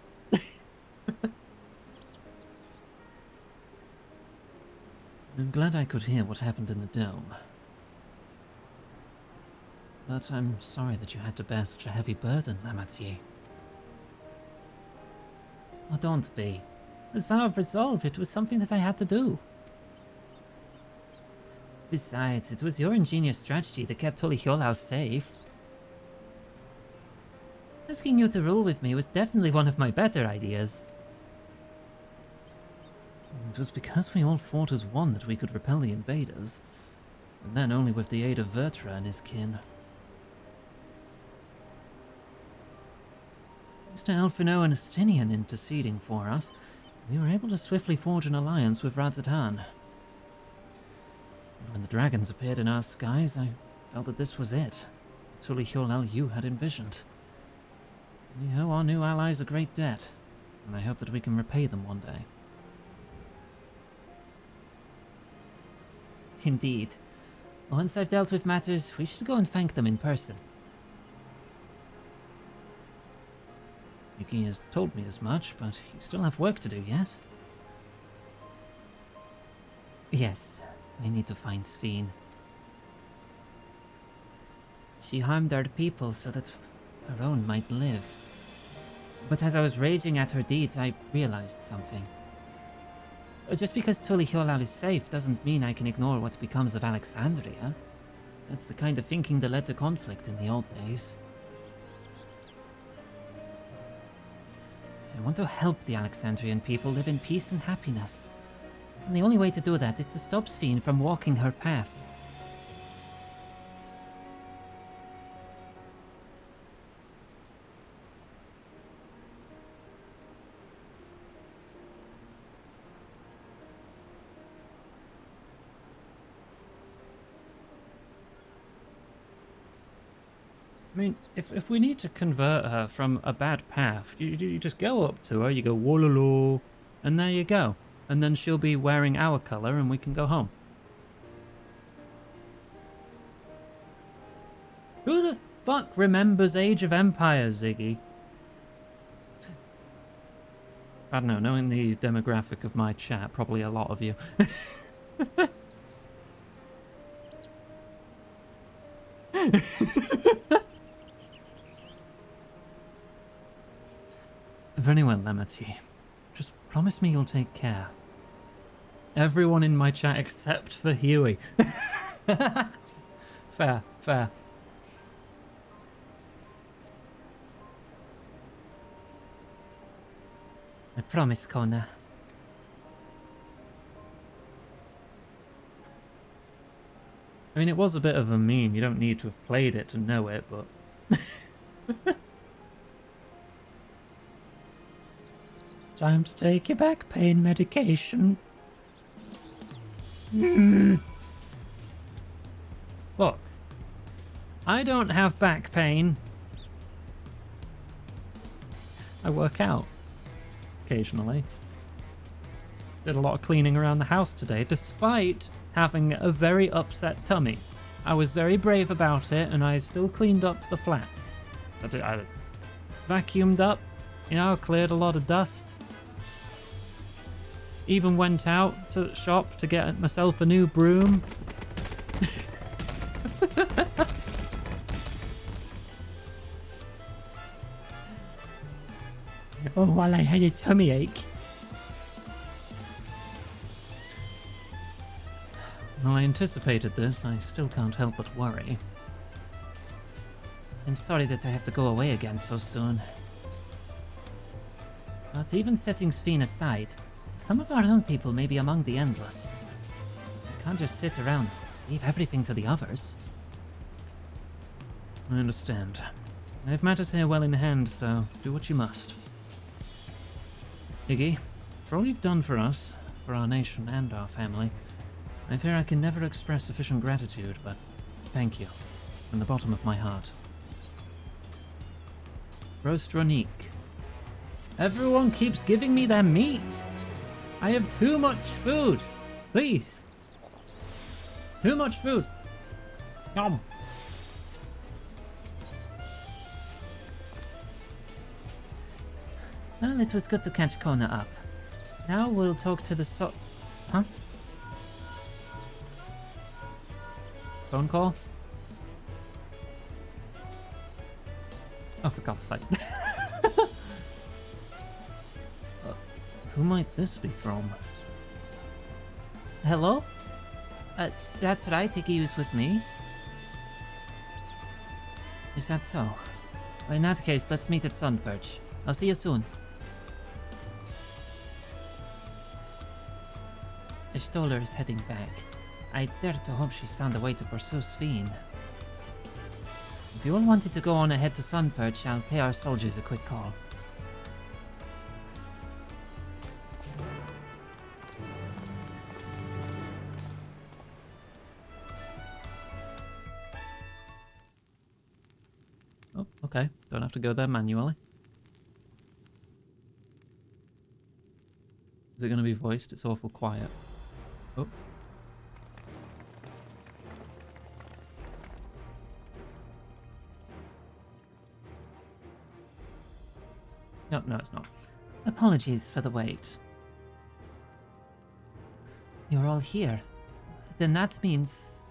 Speaker 1: I'm glad I could hear what happened in the dome. But I'm sorry that you had to bear such a heavy burden, Lamatier. Oh, don't be. As vow of resolve, it was something that I had to do. Besides, it was your ingenious strategy that kept Tuliholau safe. Asking you to rule with me was definitely one of my better ideas. It was because we all fought as one that we could repel the invaders, and then only with the aid of Vertra and his kin. Mr. Alphino and Estinian interceding for us, we were able to swiftly forge an alliance with Radzatan. And when the dragons appeared in our skies, I felt that this was it. Tuliholau you had envisioned. We owe our new allies a great debt, and I hope that we can repay them one day. Indeed. Once I've dealt with matters, we should go and thank them in person. Yuki has told me as much, but you still have work to do, yes? Yes, I need to find Sveen. She harmed our people so that her own might live. But as I was raging at her deeds, I realized something. Just because Tuliholau is safe doesn't mean I can ignore what becomes of Alexandria. That's the kind of thinking that led to conflict in the old days. I want to help the Alexandrian people live in peace and happiness. And the only way to do that is to stop Sveen from walking her path. I mean, if we need to convert her from a bad path, you just go up to her, you go wololo, and there you go. And then she'll be wearing our colour and we can go home. Who the fuck remembers Age of Empires, Ziggy? I don't know, knowing the demographic of my chat, probably a lot of you. Very well, Lemity. Just promise me you'll take care. Everyone in my chat except for Huey. Fair, fair. I promise, Connor. I mean, it was a bit of a meme. You don't need to have played it to know it, but... Time to take your back pain medication. Look, I don't have back pain. I work out occasionally. Did a lot of cleaning around the house today, despite having a very upset tummy. I was very brave about it, and I still cleaned up the flat. I vacuumed up, you know, cleared a lot of dust. Even went out to the shop to get myself a new broom. Oh, while I had a tummy ache. Well, I anticipated this. I still can't help but worry. I'm sorry that I have to go away again so soon. But even setting Sphene aside, some of our own people may be among the Endless. I can't just sit around and leave everything to the others. I understand. I have matters here well in hand, so do what you must. Iggy, for all you've done for us, for our nation and our family, I fear I can never express sufficient gratitude, but thank you, from the bottom of my heart. Roast Ronique. Everyone keeps giving me their meat! I have too much food! Please! Too much food! Yum! Well, it was good to catch Kona up. Now we'll talk to the Huh? Phone call? Oh, for God's sake. Who might this be from? Hello? That's right, Iggy was with me. Is that so? Well, in that case, let's meet at Sunperch. I'll see you soon. The Stoller is heading back. I dare to hope she's found a way to pursue Sphene. If you all wanted to go on ahead to Sunperch, I'll pay our soldiers a quick call. Oh, okay. Don't have to go there manually. Is it going to be voiced? It's awful quiet. Oh. No, it's not. Apologies for the wait. You're all here. Then that means...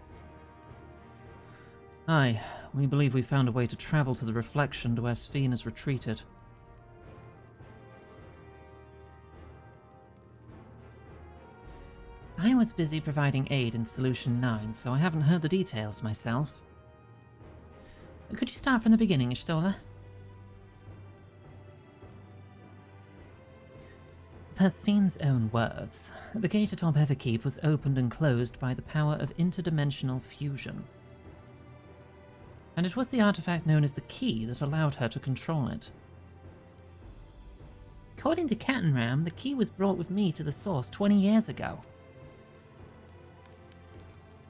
Speaker 1: Aye, we believe we found a way to travel to the Reflection to where Sphene has retreated. I was busy providing aid in Solution 9, so I haven't heard the details myself. Could you start from the beginning, Ishtola? Per Sphene's own words, the gate atop Everkeep was opened and closed by the power of interdimensional fusion. And it was the artifact known as the Key that allowed her to control it. According to Cattenram, the Key was brought with me to the Source 20 years ago.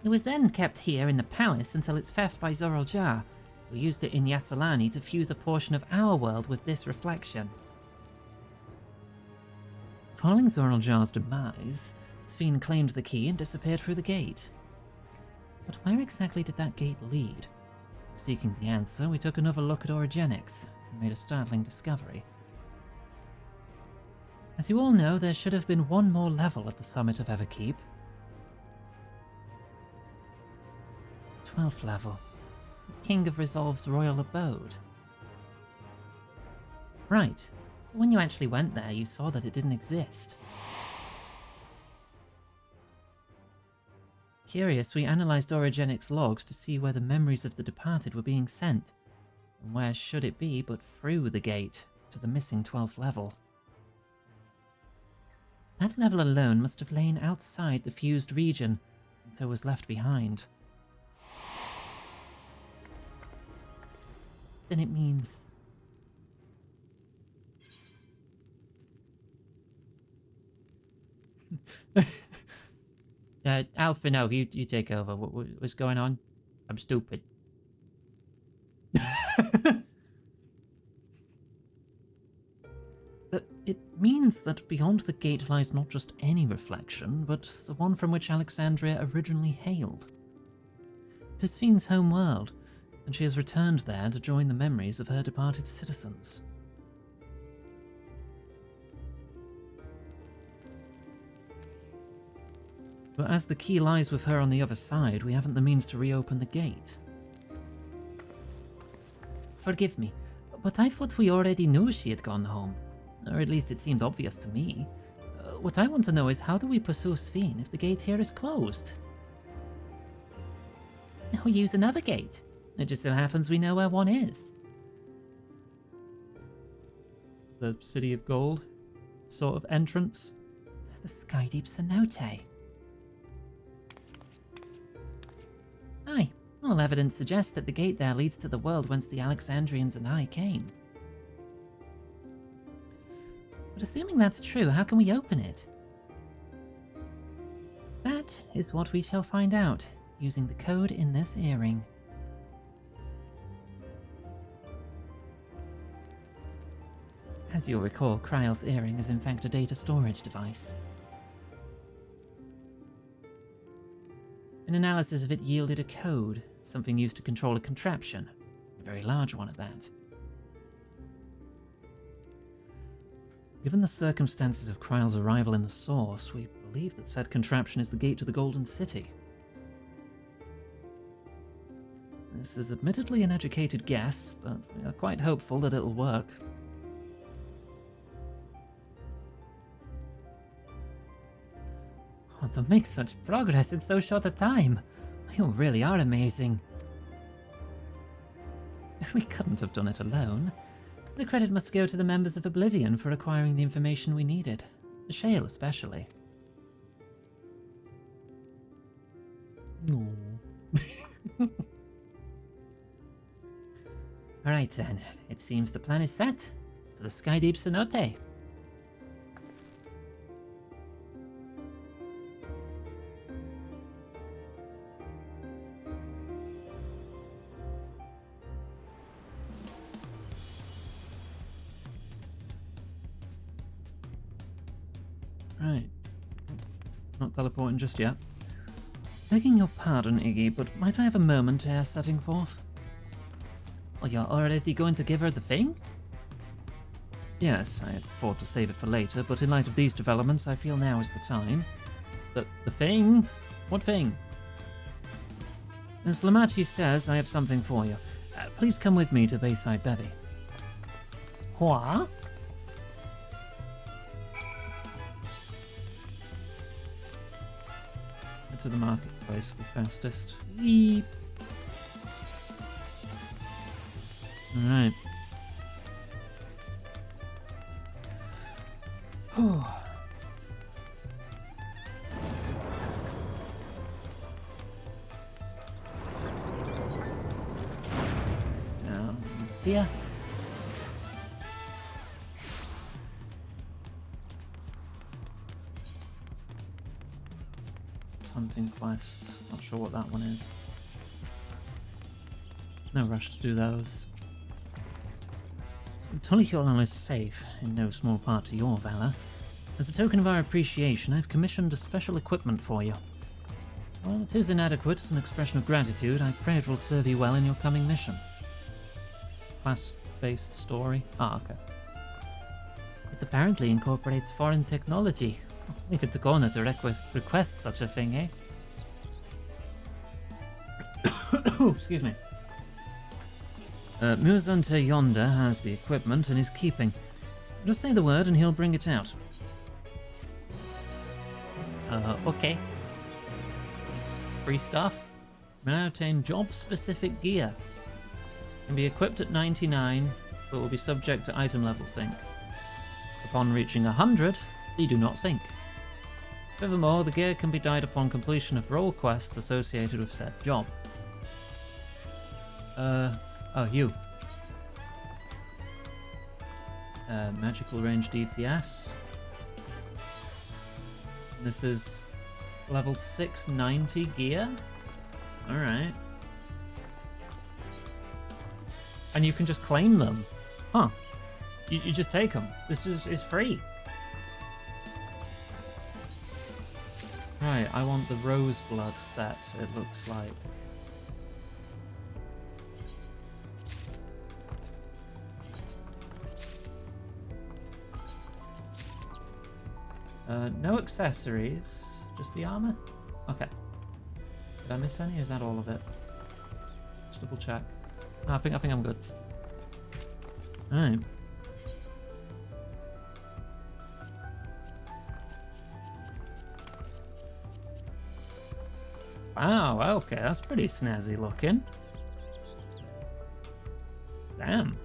Speaker 1: It was then kept here in the palace until its theft by Zoral Jar, who used it in Yasolani to fuse a portion of our world with this reflection. Following Zoraljar's demise, Sphene claimed the key and disappeared through the gate. But where exactly did that gate lead? Seeking the answer, we took another look at orogenics and made a startling discovery. As you all know, there should have been one more level at the summit of Everkeep. 12th level. King of Resolve's royal abode. Right. When you actually went there, you saw that it didn't exist. Curious, we analysed Orogenics logs to see where the memories of the departed were being sent. And where should it be but through the gate to the missing 12th level. That level alone must have lain outside the fused region, and so was left behind. Then it means... Alpha, no, you take over. What's going on? I'm stupid. It means that beyond the gate lies not just any reflection, but the one from which Alexandria originally hailed. It is Sphene's home world, and she has returned there to join the memories of her departed citizens. But as the key lies with her on the other side, we haven't the means to reopen the gate. Forgive me, but I thought we already knew she had gone home. Or at least it seemed obvious to me. What I want to know is, how do we pursue Sphene if the gate here is closed? We use another gate. It just so happens we know where one is. The City of Gold sort of entrance? The Skydeep Cenote. Aye, all evidence suggests that the gate there leads to the world whence the Alexandrians and I came. But assuming that's true, how can we open it? That is what we shall find out, using the code in this earring. As you'll recall, Kryle's earring is in fact a data storage device. An analysis of it yielded a code, something used to control a contraption, a very large one at that. Given the circumstances of Kryle's arrival in the Source, we believe that said contraption is the gate to the Golden City. This is admittedly an educated guess, but we are quite hopeful that it'll work. Oh, to make such progress in so short a time! You really are amazing. We couldn't have done it alone. The credit must go to the members of Oblivion for acquiring the information we needed. Shale especially. No. Alright then, it seems the plan is set. To the Skydeep Cenote. Right. Not teleporting just yet. Begging your pardon, Iggy, but might I have a moment ere setting forth? Oh, you're already going to give her the thing? Yes, I had thought to save it for later, but in light of these developments, I feel now is the time. The thing? What thing? As Lamachi says, I have something for you. Please come with me to Bayside Bevy. What? To the marketplace will be fastest. Yeep. Alright. Down here. Hunting quest. Not sure what that one is. No rush to do those. Tullyhorn is safe, in no small part to your valor. As a token of our appreciation, I've commissioned a special equipment for you. While it is inadequate as an expression of gratitude, I pray it will serve you well in your coming mission. Class-based story? Ah, okay. It apparently incorporates foreign technology. Leave it to Kona to request such a thing, eh? Excuse me. Muzante yonder has the equipment and is keeping. Just say the word and he'll bring it out. Okay. Free stuff. May now obtain job-specific gear. Can be equipped at 99, but will be subject to item level sync. Upon reaching 100, they do not sync. Furthermore, the gear can be dyed upon completion of role quests associated with said job. Oh, you. Magical range DPS. This is level 690 gear. Alright. And you can just claim them. Huh. You just take them. This is free. Right, I want the Roseblood set, it looks like. No accessories, just the armor? Okay. Did I miss any, or is that all of it? Just double check. No, I think I'm good. Alright. Wow, okay, that's pretty snazzy looking. Damn.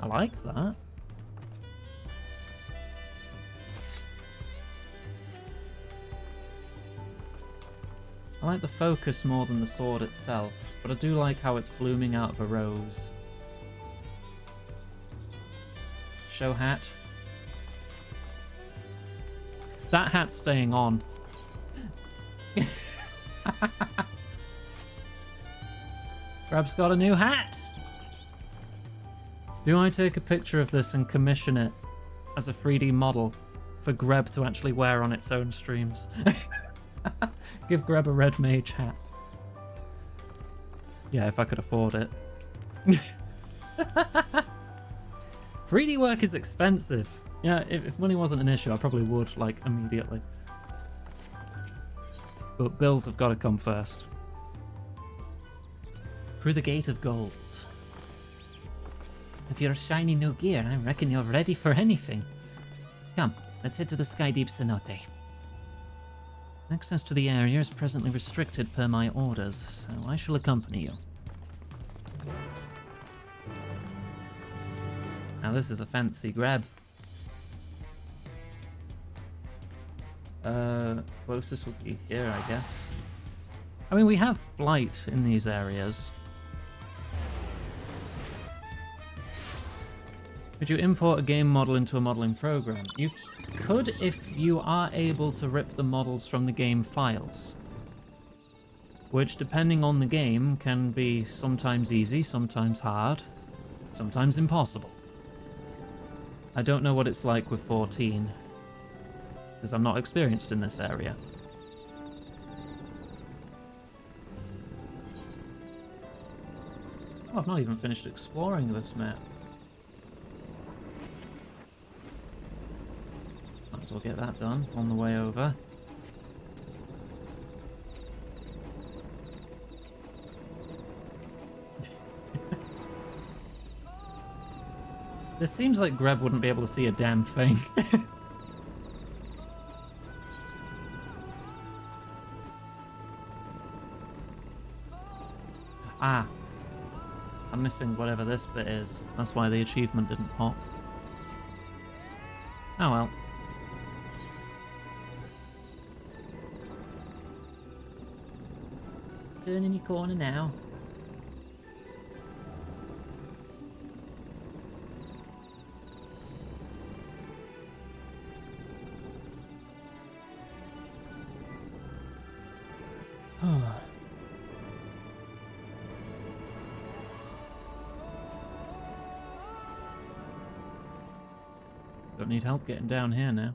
Speaker 1: I like that. I like the focus more than the sword itself, but I do like how it's blooming out of a rose. Show hat. That hat's staying on. Grab's got a new hat! Do I take a picture of this and commission it as a 3D model for Greb to actually wear on its own streams? Give Greb a red mage hat. Yeah, if I could afford it. 3D work is expensive. Yeah, if money wasn't an issue, I probably would, like, immediately. But bills have got to come first. Through the gate of gold. If you're shiny new gear, I reckon you're ready for anything. Come, let's head to the Skydeep Cenote. Access to the area is presently restricted per my orders, so I shall accompany you. Now this is a fancy grab. Closest would be here, I guess. I mean, we have light in these areas. Could you import a game model into a modeling program? You could if you are able to rip the models from the game files. Which, depending on the game, can be sometimes easy, sometimes hard, sometimes impossible. I don't know what it's like with 14, because I'm not experienced in this area. Oh, I've not even finished exploring this map. Might as well get that done on the way over. This seems like Greb wouldn't be able to see a damn thing. Ah. I'm missing whatever this bit is. That's why the achievement didn't pop. Oh well. Turn in your corner now. Don't need help getting down here now.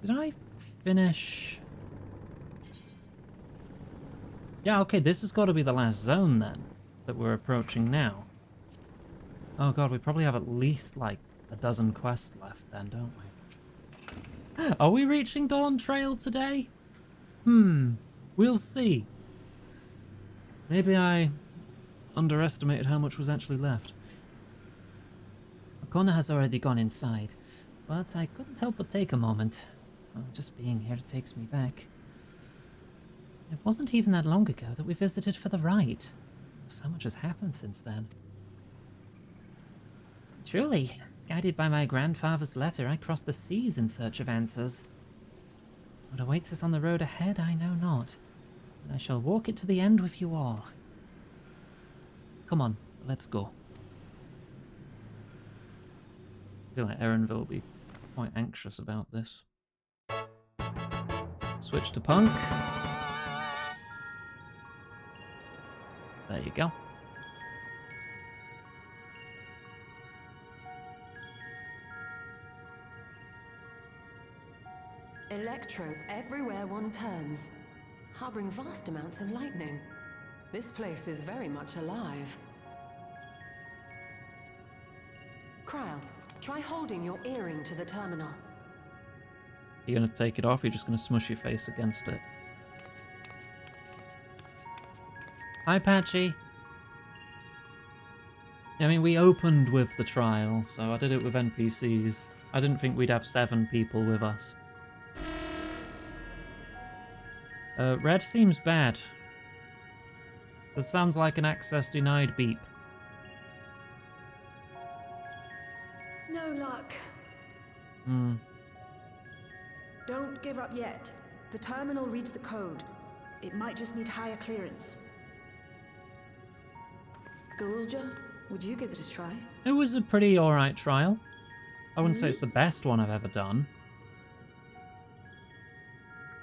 Speaker 1: Did I finish? Yeah, okay, this has got to be the last zone then that we're approaching now. Oh god, we probably have at least like a dozen quests left then, don't we? Are we reaching Dawntrail today? We'll see. Maybe I underestimated how much was actually left. O'Connor has already gone inside, but I couldn't help but take a moment. Well, just being here takes me back. It wasn't even that long ago that we visited for the rite. So much has happened since then. Truly, guided by my grandfather's letter, I crossed the seas in search of answers. What awaits us on the road ahead, I know not. And I shall walk it to the end with you all. Come on, let's go. I feel like Erenville will be quite anxious about this. Switch to punk. There you go.
Speaker 7: Electrope everywhere one turns, harboring vast amounts of lightning. This place is very much alive. Kryl, try holding your earring to the terminal.
Speaker 1: You're going to take it off, or you're just going to smush your face against it? Hi, Patchy. I mean, we opened with the trial, so I did it with NPCs. I didn't think we'd have 7 people with us. Red seems bad. That sounds like an access denied beep.
Speaker 6: No luck.
Speaker 12: Don't give up yet. The terminal reads the code. It might just need higher clearance. Galulja, would you give it a try?
Speaker 1: It was a pretty alright trial. I wouldn't say it's the best one I've ever done.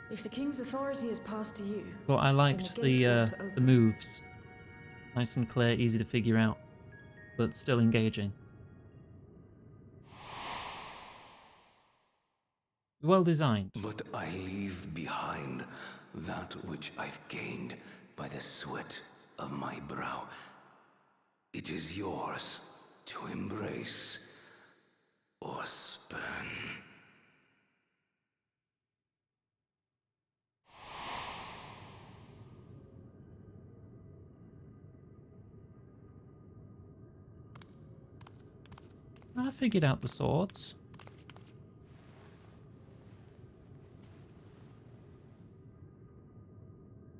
Speaker 12: If the king's authority is passed to you,
Speaker 1: but I liked the moves. Nice and clear, easy to figure out, but still engaging. Well designed.
Speaker 3: But I leave behind that which I've gained by the sweat of my brow. It is yours to embrace or spurn.
Speaker 1: I figured out the swords.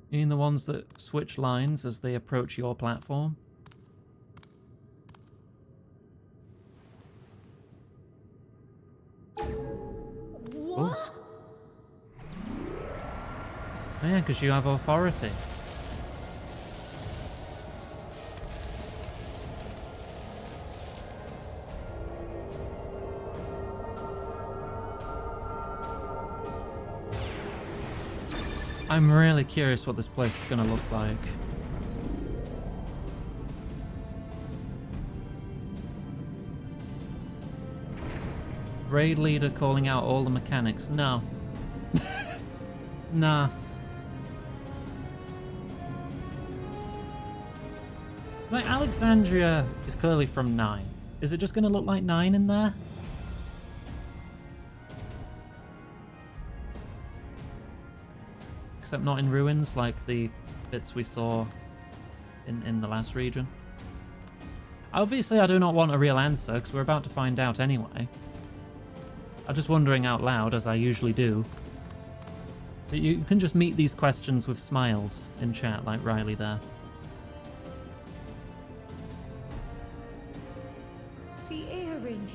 Speaker 1: You mean the ones that switch lines as they approach your platform?
Speaker 12: What?
Speaker 1: Oh. Yeah, because you have authority. I'm really curious what this place is going to look like. Raid leader calling out all the mechanics. No. Nah. It's like Alexandria is clearly from 9. Is it just going to look like 9 in there? Except not in ruins like the bits we saw in the last region. Obviously I do not want a real answer because we're about to find out anyway. I'm just wondering out loud as I usually do. So you can just meet these questions with smiles in chat like Riley there.
Speaker 6: The earring.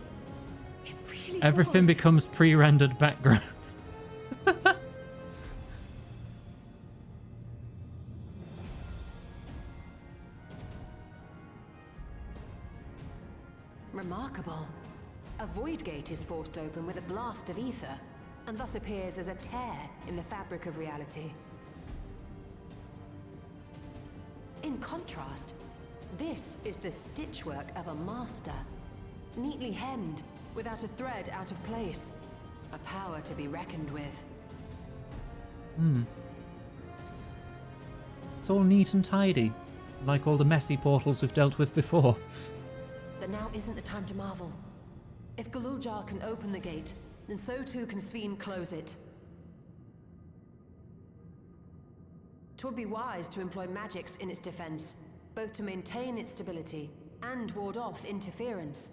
Speaker 6: It really
Speaker 1: Everything
Speaker 6: was.
Speaker 1: becomes pre-rendered backgrounds.
Speaker 7: Remarkable. A void gate is forced open with a blast of ether, and thus appears as a tear in the fabric of reality. In contrast, this is the stitchwork of a master, neatly hemmed, without a thread out of place. A power to be reckoned with.
Speaker 1: It's all neat and tidy, like all the messy portals we've dealt with before.
Speaker 7: But now isn't the time to marvel. If Galuljar can open the gate, then so too can Sveen close it. 'Twould be wise to employ magics in its defense, both to maintain its stability and ward off interference.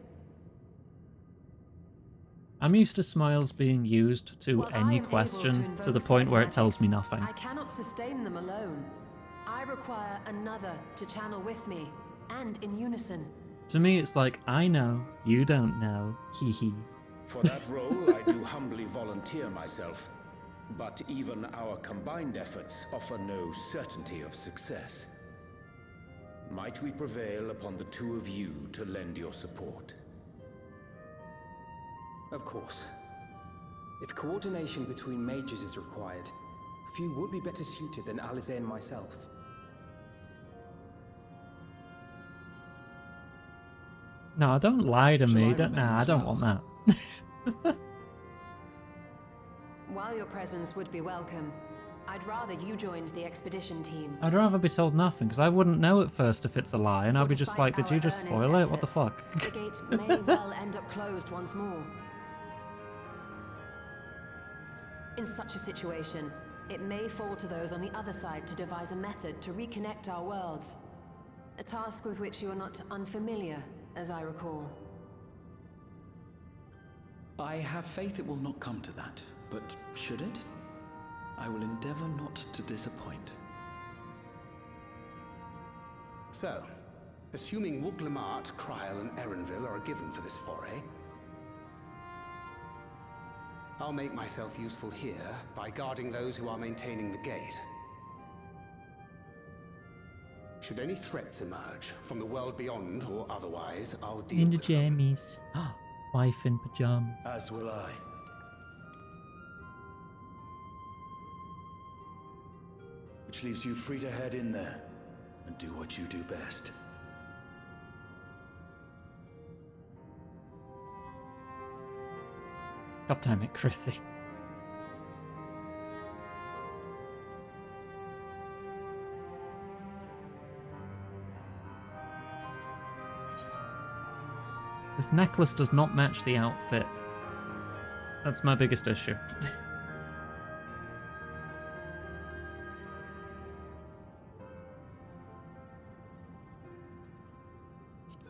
Speaker 1: I'm used to smiles being used to
Speaker 7: While I
Speaker 1: any
Speaker 7: am able
Speaker 1: question to the
Speaker 7: invoke
Speaker 1: point where it
Speaker 7: said
Speaker 1: tells me
Speaker 7: magics,
Speaker 1: nothing.
Speaker 7: I cannot sustain them alone. I require another to channel with me, and in unison.
Speaker 1: To me, it's like, I know, you don't know, hee hee.
Speaker 13: For that role, I do humbly volunteer myself. But even our combined efforts offer no certainty of success. Might we prevail upon the two of you to lend your support?
Speaker 14: Of course. If coordination between mages is required, few would be better suited than Alize and myself.
Speaker 1: No, don't lie to me.
Speaker 14: I
Speaker 1: I don't want that.
Speaker 7: While your presence would be welcome, I'd rather you joined the expedition team.
Speaker 1: I'd rather be told nothing, because I wouldn't know at first if it's a lie, and I'd be just like, did you just spoil it? What the fuck?
Speaker 7: The gate may well end up closed once more. In such a situation, it may fall to those on the other side to devise a method to reconnect our worlds. A task with which you are not unfamiliar, as I recall.
Speaker 15: I have faith it will not come to that, but should it? I will endeavor not to disappoint.
Speaker 16: So, assuming Wooglamart, Kryl, and Erenville are a given for this foray, I'll make myself useful here by guarding those who are maintaining the gate. Should any threats emerge, from the world beyond or otherwise, I'll deal
Speaker 1: In the
Speaker 16: with them.
Speaker 1: jammies. Wife in pajamas.
Speaker 11: As will I. Which leaves you free to head in there and do what you do best.
Speaker 1: God damn it, Chrissy. This necklace does not match the outfit. That's my biggest issue.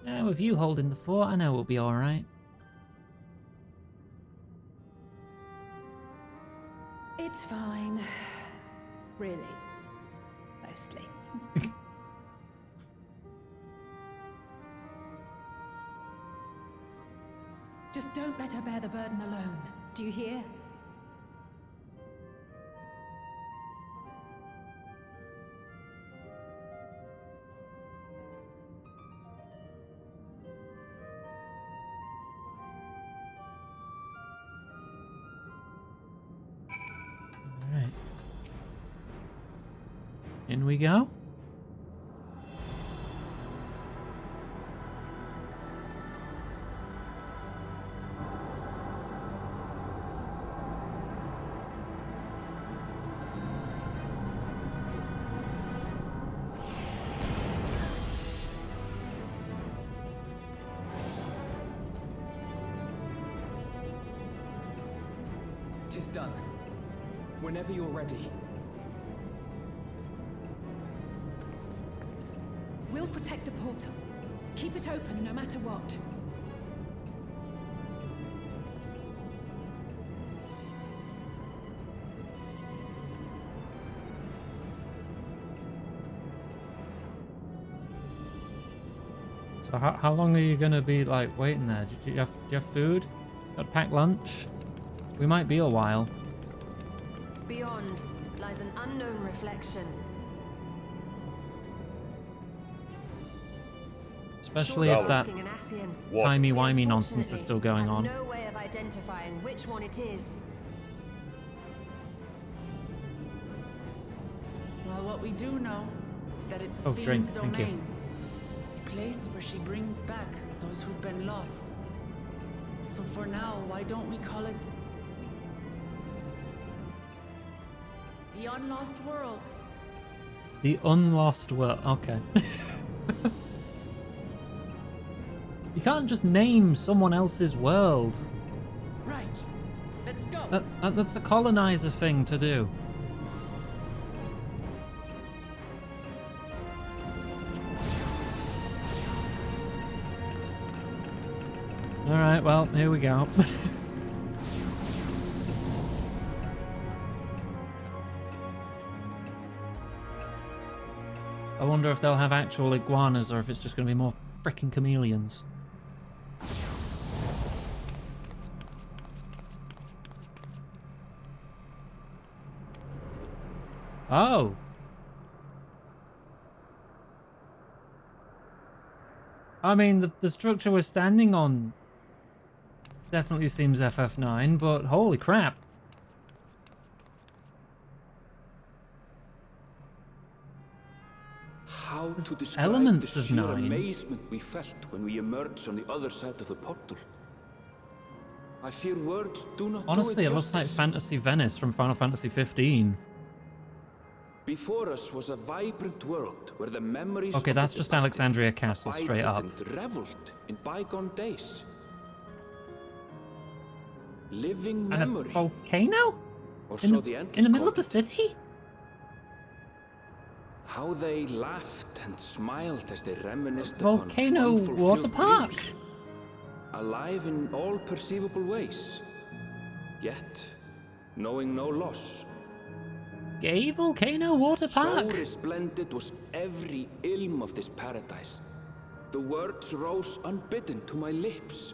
Speaker 1: Now, with you holding the fort, I know we'll be alright.
Speaker 9: It's fine. Really. Mostly. Just don't let her bear the burden alone. Do you hear?
Speaker 1: Alright. In we go.
Speaker 14: Tis done. Whenever you're ready.
Speaker 9: We'll protect the portal. Keep it open no matter what.
Speaker 1: So how long are you gonna be like waiting there? Do you have food? Got to pack lunch? We might be a while.
Speaker 7: Beyond lies an unknown reflection.
Speaker 1: Especially if that timey-wimey nonsense is still going on.
Speaker 7: No way of identifying which one it is.
Speaker 5: Well, what we do know is that it's
Speaker 1: Oh, drink,
Speaker 5: Sveen's
Speaker 1: thank you.
Speaker 5: domain. A place where she brings back those who've been lost. So for now, why don't we call it the Unlost World?
Speaker 1: The Unlost World. Okay. You can't just name someone else's world.
Speaker 5: Right. Let's go.
Speaker 1: That's a colonizer thing to do. Alright, well, here we go. I wonder if they'll have actual iguanas or if it's just going to be more freaking chameleons. Oh. I mean, the structure we're standing on definitely seems FF9, but holy crap.
Speaker 17: How to describe
Speaker 1: elements
Speaker 17: the
Speaker 1: of
Speaker 17: sheer
Speaker 1: 9.
Speaker 17: amazement we felt when we emerged on the other side of the portal. I fear words do not
Speaker 1: Honestly,
Speaker 17: do
Speaker 1: it looks like
Speaker 17: justice.
Speaker 1: Fantasy Venice from Final Fantasy 15.
Speaker 17: Before us was a vibrant world where the memories
Speaker 1: Okay,
Speaker 17: of
Speaker 1: that's
Speaker 17: the
Speaker 1: just
Speaker 17: departed
Speaker 1: Alexandria Castle, straight up.
Speaker 17: abided and reveled in bygone days. Living
Speaker 1: And
Speaker 17: memory.
Speaker 1: a volcano?
Speaker 17: Or
Speaker 1: In
Speaker 17: so
Speaker 1: the,
Speaker 17: the Ents
Speaker 1: in the middle of
Speaker 17: called
Speaker 1: the city?
Speaker 17: How they laughed and smiled as they reminisced
Speaker 1: Volcano
Speaker 17: upon unfulfilled
Speaker 1: water park.
Speaker 17: dreams. Alive in all perceivable ways. Yet, knowing no loss.
Speaker 1: Gay volcano water park?
Speaker 17: So resplendent was every ilm of this paradise. The words rose unbidden to my lips.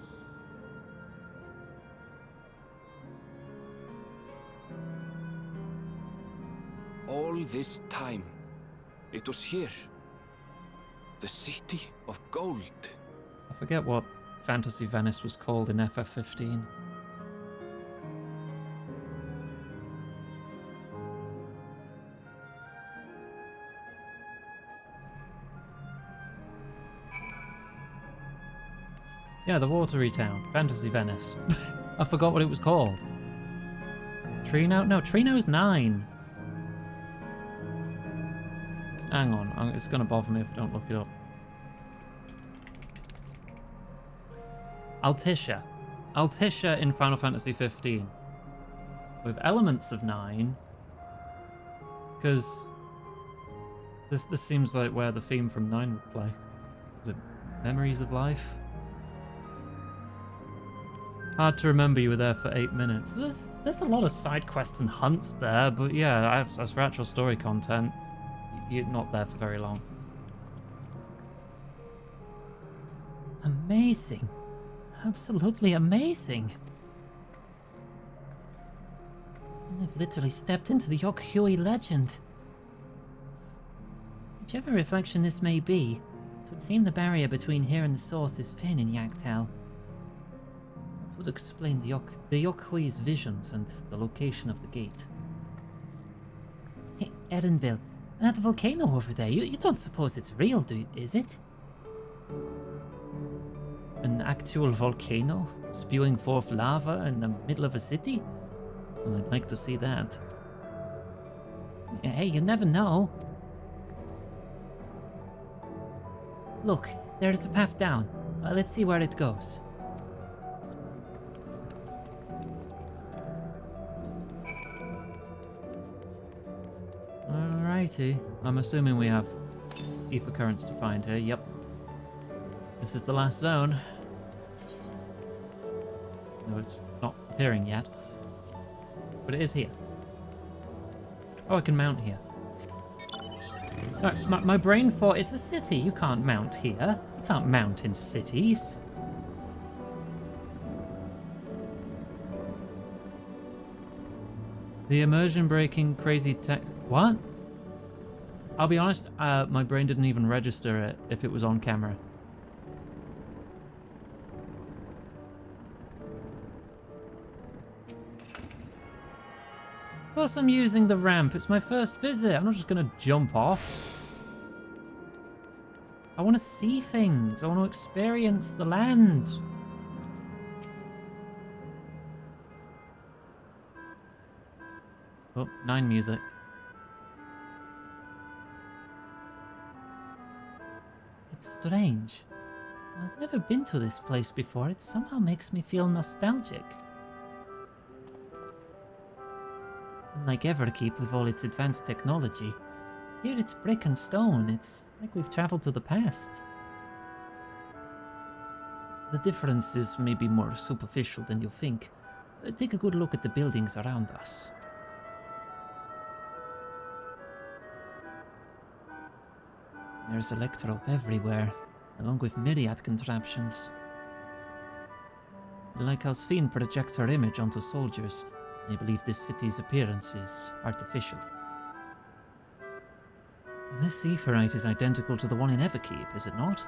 Speaker 17: All this time, it was here. The city of gold.
Speaker 1: I forget what Fantasy Venice was called in FF15. Yeah, the watery town. Fantasy Venice. I forgot what it was called. Trino? No, Trino's 9. Hang on, it's going to bother me if I don't look it up. Altissia. Altissia in Final Fantasy 15. With elements of 9. Because this seems like where the theme from 9 would play. Is it Memories of Life? Hard to remember you were there for 8 minutes. There's a lot of side quests and hunts there, but yeah, as for actual story content, you're not there for very long. Amazing. Absolutely amazing. I've literally stepped into the Yokhui legend. Whichever reflection this may be, it would seem the barrier between here and the source is thin in Yaktal. That would explain the Yokhui's visions and the location of the gate. Hey, Erenville, that volcano over there, you don't suppose it's real, is it? An actual volcano spewing forth lava in the middle of a city? Well, I'd like to see that. Hey, you never know. Look, there's the path down. Let's see where it goes. Alrighty. I'm assuming we have ether currents to find here. Yep. This is the last zone. No, it's not appearing yet. But it is here. Oh, I can mount here. My brain thought it's a city. You can't mount here. You can't mount in cities. The immersion breaking crazy text. What? I'll be honest, my brain didn't even register it if it was on camera. Of course I'm using the ramp. It's my first visit. I'm not just going to jump off. I want to see things. I want to experience the land. Oh, 9 music. It's strange. I've never been to this place before. It somehow makes me feel nostalgic. Unlike Everkeep with all its advanced technology, here it's brick and stone. It's like we've traveled to the past. The difference is maybe more superficial than you think. Take a good look at the buildings around us. There's electrope everywhere, along with myriad contraptions. Like how Sphene projects her image onto soldiers, I believe this city's appearance is artificial. This Aephorite is identical to the one in Everkeep, is it not?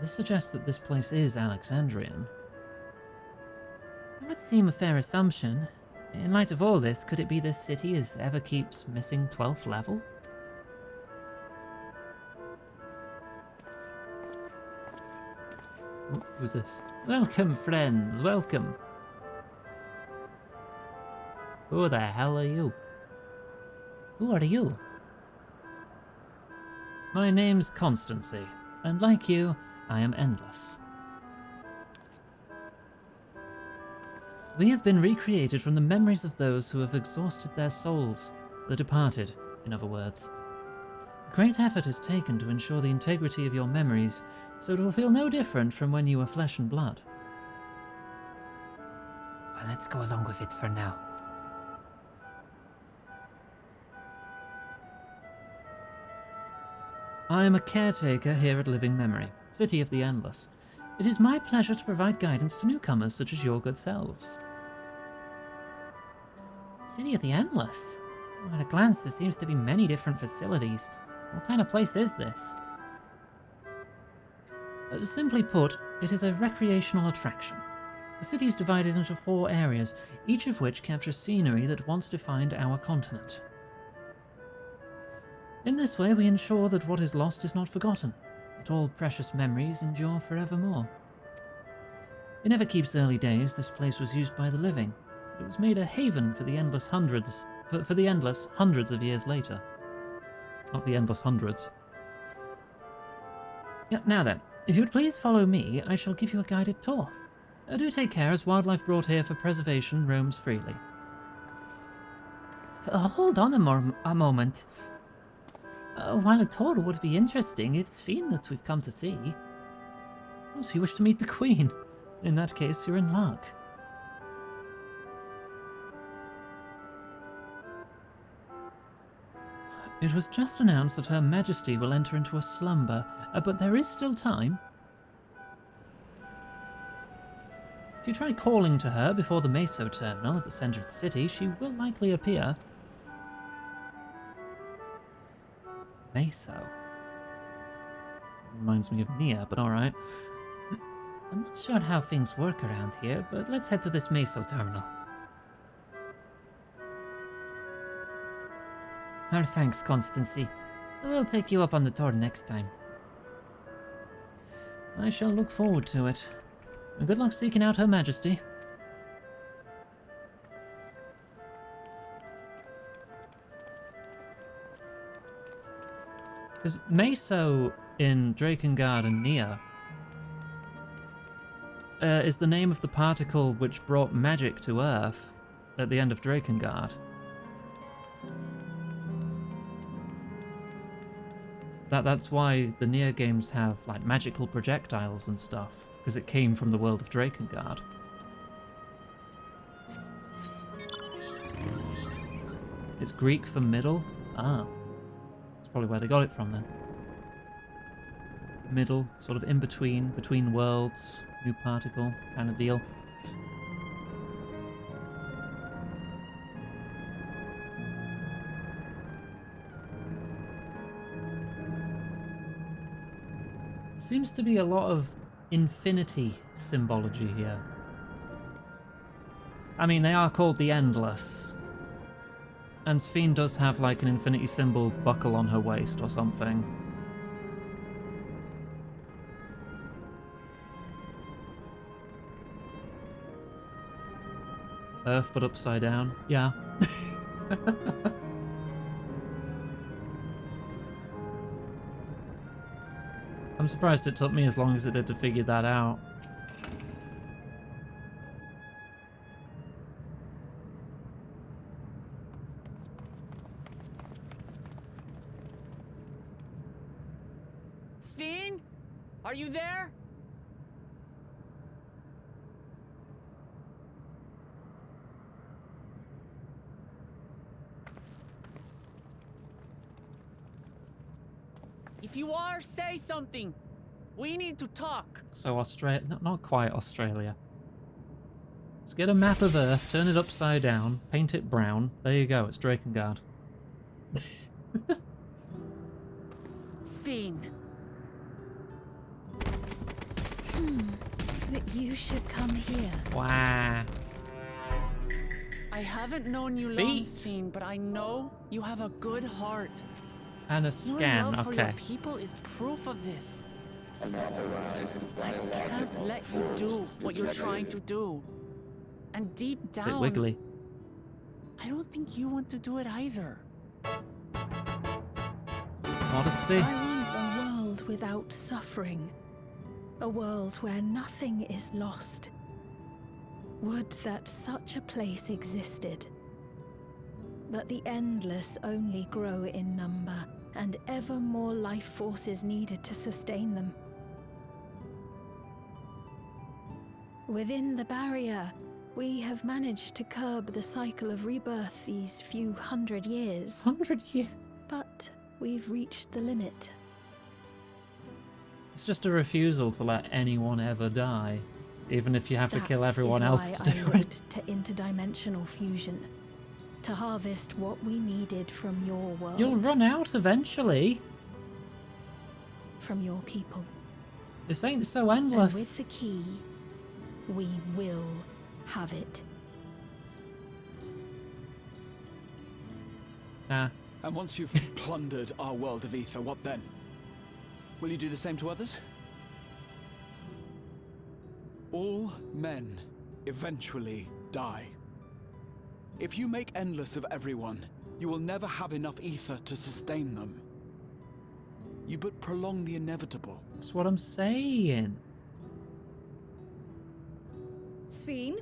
Speaker 1: This suggests that this place is Alexandrian. That would seem a fair assumption. In light of all this, could it be this city is Everkeep's missing 12th level? Oh, who's this? Welcome, friends, welcome. Who the hell are you? Who are you? My name's Constancy, and like you, I am endless. We have been recreated from the memories of those who have exhausted their souls, the departed, in other words. Great effort is taken to ensure the integrity of your memories, so it will feel no different from when you were flesh and blood. Well, let's go along with it for now. I am a caretaker here at Living Memory, City of the Endless. It is my pleasure to provide guidance to newcomers such as your good selves. City of the Endless? At a glance, there seems to be many different facilities. What kind of place is this? Simply put, it is a recreational attraction. The city is divided into 4 areas, each of which captures scenery that once defined our continent. In this way, we ensure that what is lost is not forgotten, that all precious memories endure forevermore. In Everkeep's early days, this place was used by the living. It was made a haven for the endless hundreds of years later. Not the endless hundreds. Yeah, now then, if you would please follow me, I shall give you a guided tour. Do take care, as wildlife brought here for preservation roams freely. Hold on a moment. While a tour would be interesting, it's Sphene that we've come to see. Oh, so you wish to meet the Queen? In that case, you're in luck. It was just announced that Her Majesty will enter into a slumber, but there is still time. If you try calling to her before the Meso terminal at the center of the city, she will likely appear. Meso. Reminds me of Nia, but alright. I'm not sure how things work around here, but let's head to this Meso terminal. Our thanks, Constancy. We'll take you up on the tour next time. I shall look forward to it. And good luck seeking out Her Majesty. Because Meso in Drakengard and Nia is the name of the particle which brought magic to Earth at the end of Drakengard. That's why the Nia games have like magical projectiles and stuff, because it came from the world of Drakengard. It's Greek for middle? Ah. That's probably where they got it from then. Middle, sort of in between worlds, new particle kind of deal. Seems to be a lot of infinity symbology here. I mean, they are called the Endless. And Sphene does have like an infinity symbol buckle on her waist or something. Earth but upside down. Yeah. I'm surprised it took me as long as it did to figure that out.
Speaker 5: Sven? Are you there? If you are, say something. We need to talk.
Speaker 1: So Australia, not quite Australia. Let's get a map of Earth, turn it upside down, paint it brown. There you go, it's Drakengard.
Speaker 5: Sven.
Speaker 8: That you should come here.
Speaker 1: Wow.
Speaker 5: I haven't known you long, Sven, but I know you have a good heart.
Speaker 1: And a
Speaker 5: Your
Speaker 1: scan,
Speaker 5: love for your
Speaker 1: okay.
Speaker 5: people is proof of this. I can't let you do what you're trying to do. And deep down,
Speaker 1: Bit wiggly.
Speaker 5: I don't think you want to do it either.
Speaker 1: Modesty.
Speaker 8: I want a world without suffering. A world where nothing is lost. Would that such a place existed. But the endless only grow in number, and ever more life forces needed to sustain them. Within the barrier, we have managed to curb the cycle of rebirth these few 100 years.
Speaker 1: 100 years?
Speaker 8: But we've reached the limit.
Speaker 1: It's just a refusal to let anyone ever die, even if you have to kill everyone
Speaker 8: That
Speaker 1: else
Speaker 8: is
Speaker 1: to
Speaker 8: why
Speaker 1: do
Speaker 8: I
Speaker 1: it.
Speaker 8: looked to interdimensional fusion, to harvest what we needed from your world.
Speaker 1: You'll run out eventually.
Speaker 8: From your people.
Speaker 1: This ain't so endless.
Speaker 8: And with the key, we will have it.
Speaker 1: Nah.
Speaker 15: And once you've plundered our world of ether, what then? Will you do the same to others? All men eventually die. If you make endless of everyone, you will never have enough ether to sustain them. You but prolong the inevitable.
Speaker 1: That's what I'm saying.
Speaker 6: Sven,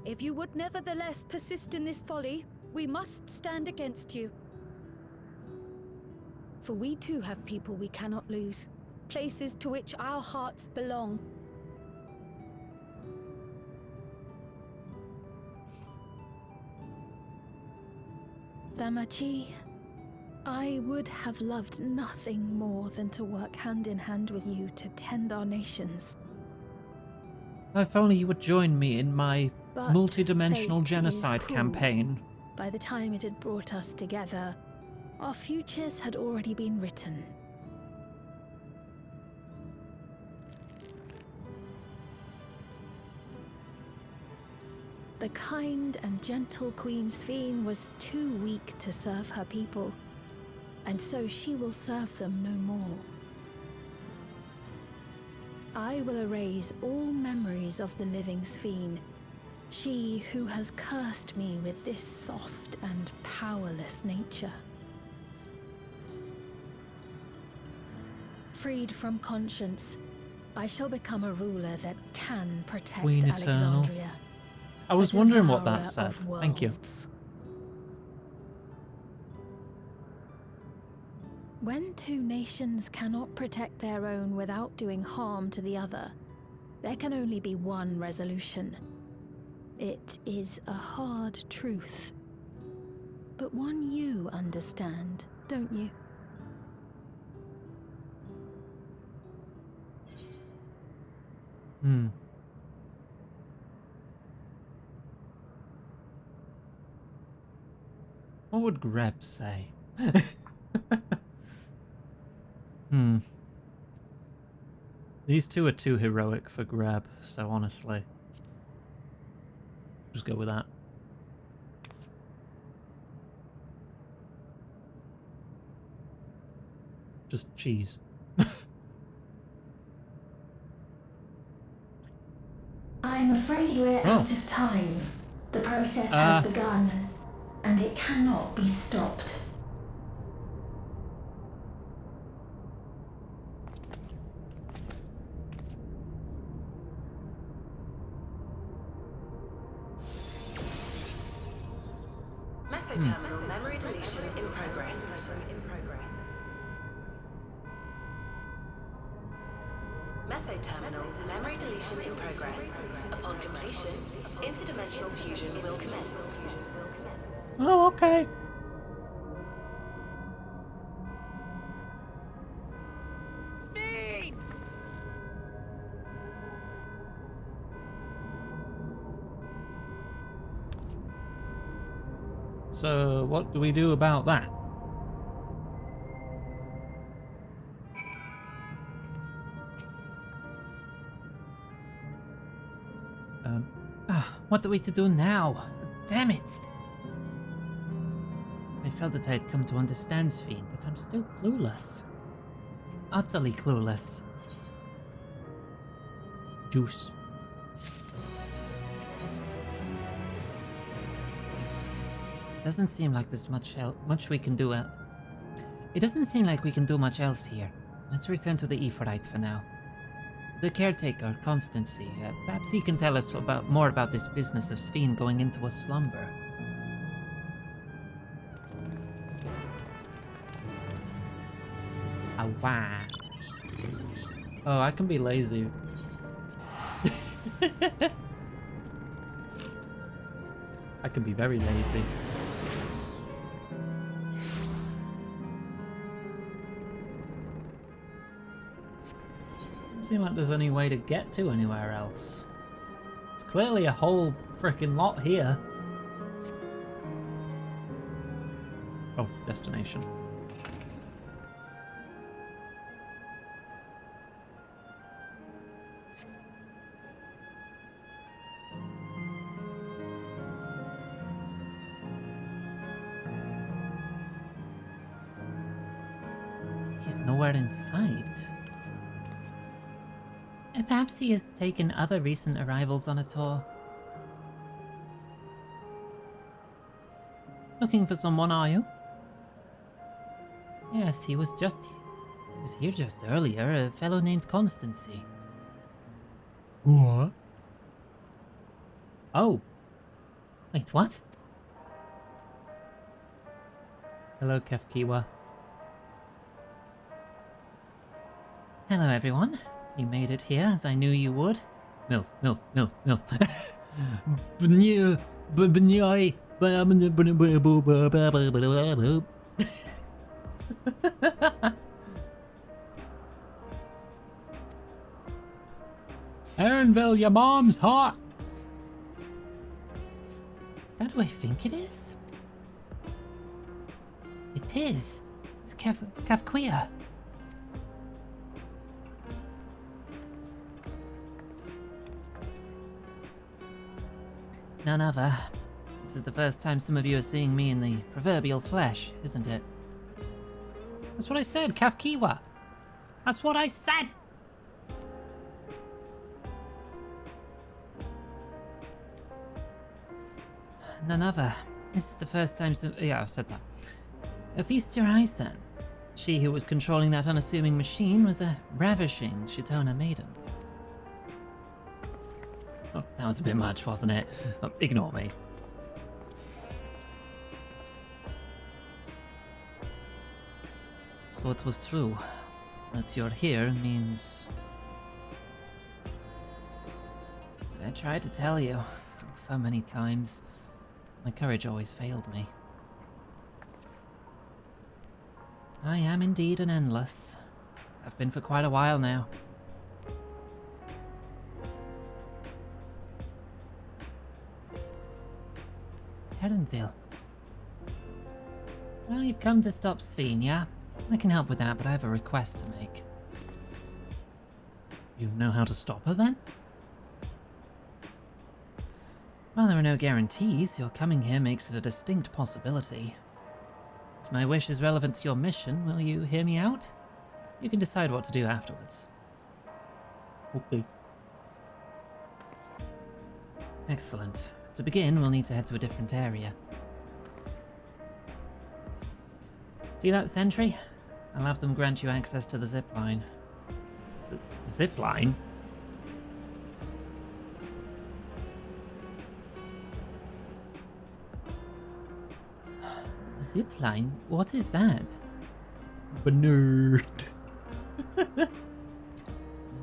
Speaker 6: if you would nevertheless persist in this folly, we must stand against you. For we too have people we cannot lose, places to which our hearts belong.
Speaker 8: Damachi, I would have loved nothing more than to work hand in hand with you to tend our nations.
Speaker 1: If only you would join me in my
Speaker 8: But
Speaker 1: multi-dimensional
Speaker 8: fate is
Speaker 1: genocide
Speaker 8: cruel.
Speaker 1: campaign.
Speaker 8: By the time it had brought us together, our futures had already been written. The kind and gentle Queen Sven was too weak to serve her people, and so she will serve them no more. I will erase all memories of the living Sven, she who has cursed me with this soft and powerless nature. Freed from conscience, I shall become a ruler that can protect
Speaker 1: Queen Eternal.
Speaker 8: Alexandria.
Speaker 1: I was
Speaker 8: a
Speaker 1: wondering what that
Speaker 8: devourer
Speaker 1: said.
Speaker 8: of
Speaker 1: Thank you.
Speaker 8: worlds. When two nations cannot protect their own without doing harm to the other, there can only be one resolution. It is a hard truth, but one you understand, don't you?
Speaker 1: Hmm. What would Greb say? These two are too heroic for Greb, so honestly. Just go with that. Just cheese.
Speaker 8: I'm afraid we're out of time. The process has begun, and it cannot be stopped.
Speaker 18: Mesoterminal memory deletion in progress. Mesoterminal memory deletion in progress. Upon completion, interdimensional fusion will commence.
Speaker 1: Oh, okay.
Speaker 5: Sphene!
Speaker 1: So, what do we do about that? What are we to do now? Damn it! I felt that I had come to understand Sphene, but I'm still clueless. Utterly clueless. Juice. Doesn't seem like there's much we can do. It doesn't seem like we can do much else here. Let's return to the Ephorite for now. The caretaker, Constancy, perhaps he can tell us more about this business of Sphene going into a slumber. Wow. Oh, I can be lazy. I can be very lazy. Doesn't seem like there's any way to get to anywhere else. It's clearly a whole frickin' lot here. Oh, destination. He's nowhere in sight. Perhaps he has taken other recent arrivals on a tour. Looking for someone, are you? Yes, he was here just earlier, a fellow named Constancy. What? Oh. Wait, what? Hello, Kefkiwa. Hello, everyone. You made it here, as I knew you would. Milf. Erenville, your mom's hot! Is that who I think it is? It is. It's Kefkia. None other. This is the first time some of you are seeing me in the proverbial flesh, isn't it? That's what I said, Kefkiwa. That's what I said! None other. This is the first time yeah, I've said that. Feast your eyes then. She who was controlling that unassuming machine was a ravishing Shitona maiden. Oh, that was a bit much, wasn't it? Oh, ignore me. So it was true. That you're here means... I tried to tell you so many times. My courage always failed me. I am indeed an endless. I've been for quite a while now. Erenville. Well, you've come to stop Sphene, yeah? I can help with that, but I have a request to make. You know how to stop her, then? Well, there are no guarantees. Your coming here makes it a distinct possibility. As my wish is relevant to your mission, will you hear me out? You can decide what to do afterwards. Okay. Excellent. To begin, we'll need to head to a different area. See that sentry? I'll have them grant you access to the zip line. The zip line? Zip line? What is that? Nerd.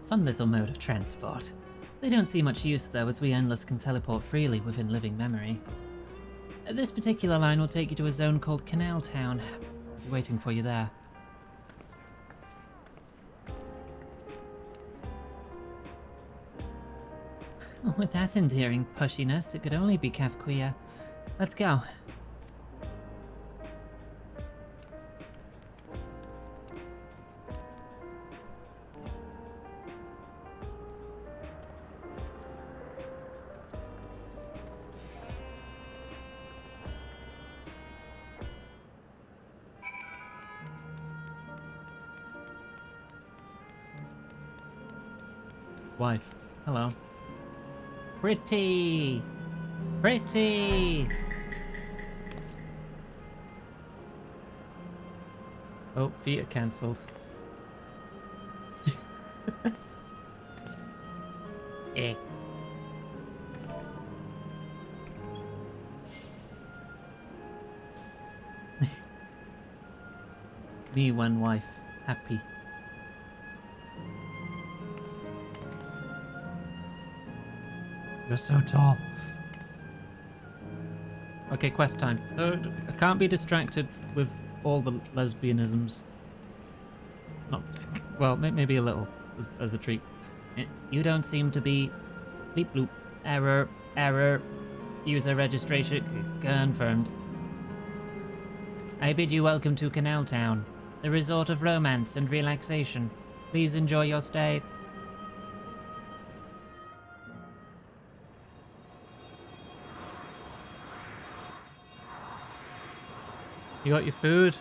Speaker 1: Fun little mode of transport. They don't see much use though, as we Endless can teleport freely within living memory. This particular line will take you to a zone called Canal Town. I'll be waiting for you there. With that endearing pushiness, it could only be Kafquia. Let's go. Wife. Hello. Pretty! Pretty! Oh, feet are cancelled. Eh. Me when wife. Happy. You're so tall. Okay, quest time. I can't be distracted with all the lesbianisms. Not, well, maybe a little, as a treat. You don't seem to be... Bleep bloop. Error. Error. User registration confirmed. I bid you welcome to Canal Town, the resort of romance and relaxation. Please enjoy your stay. You got your food?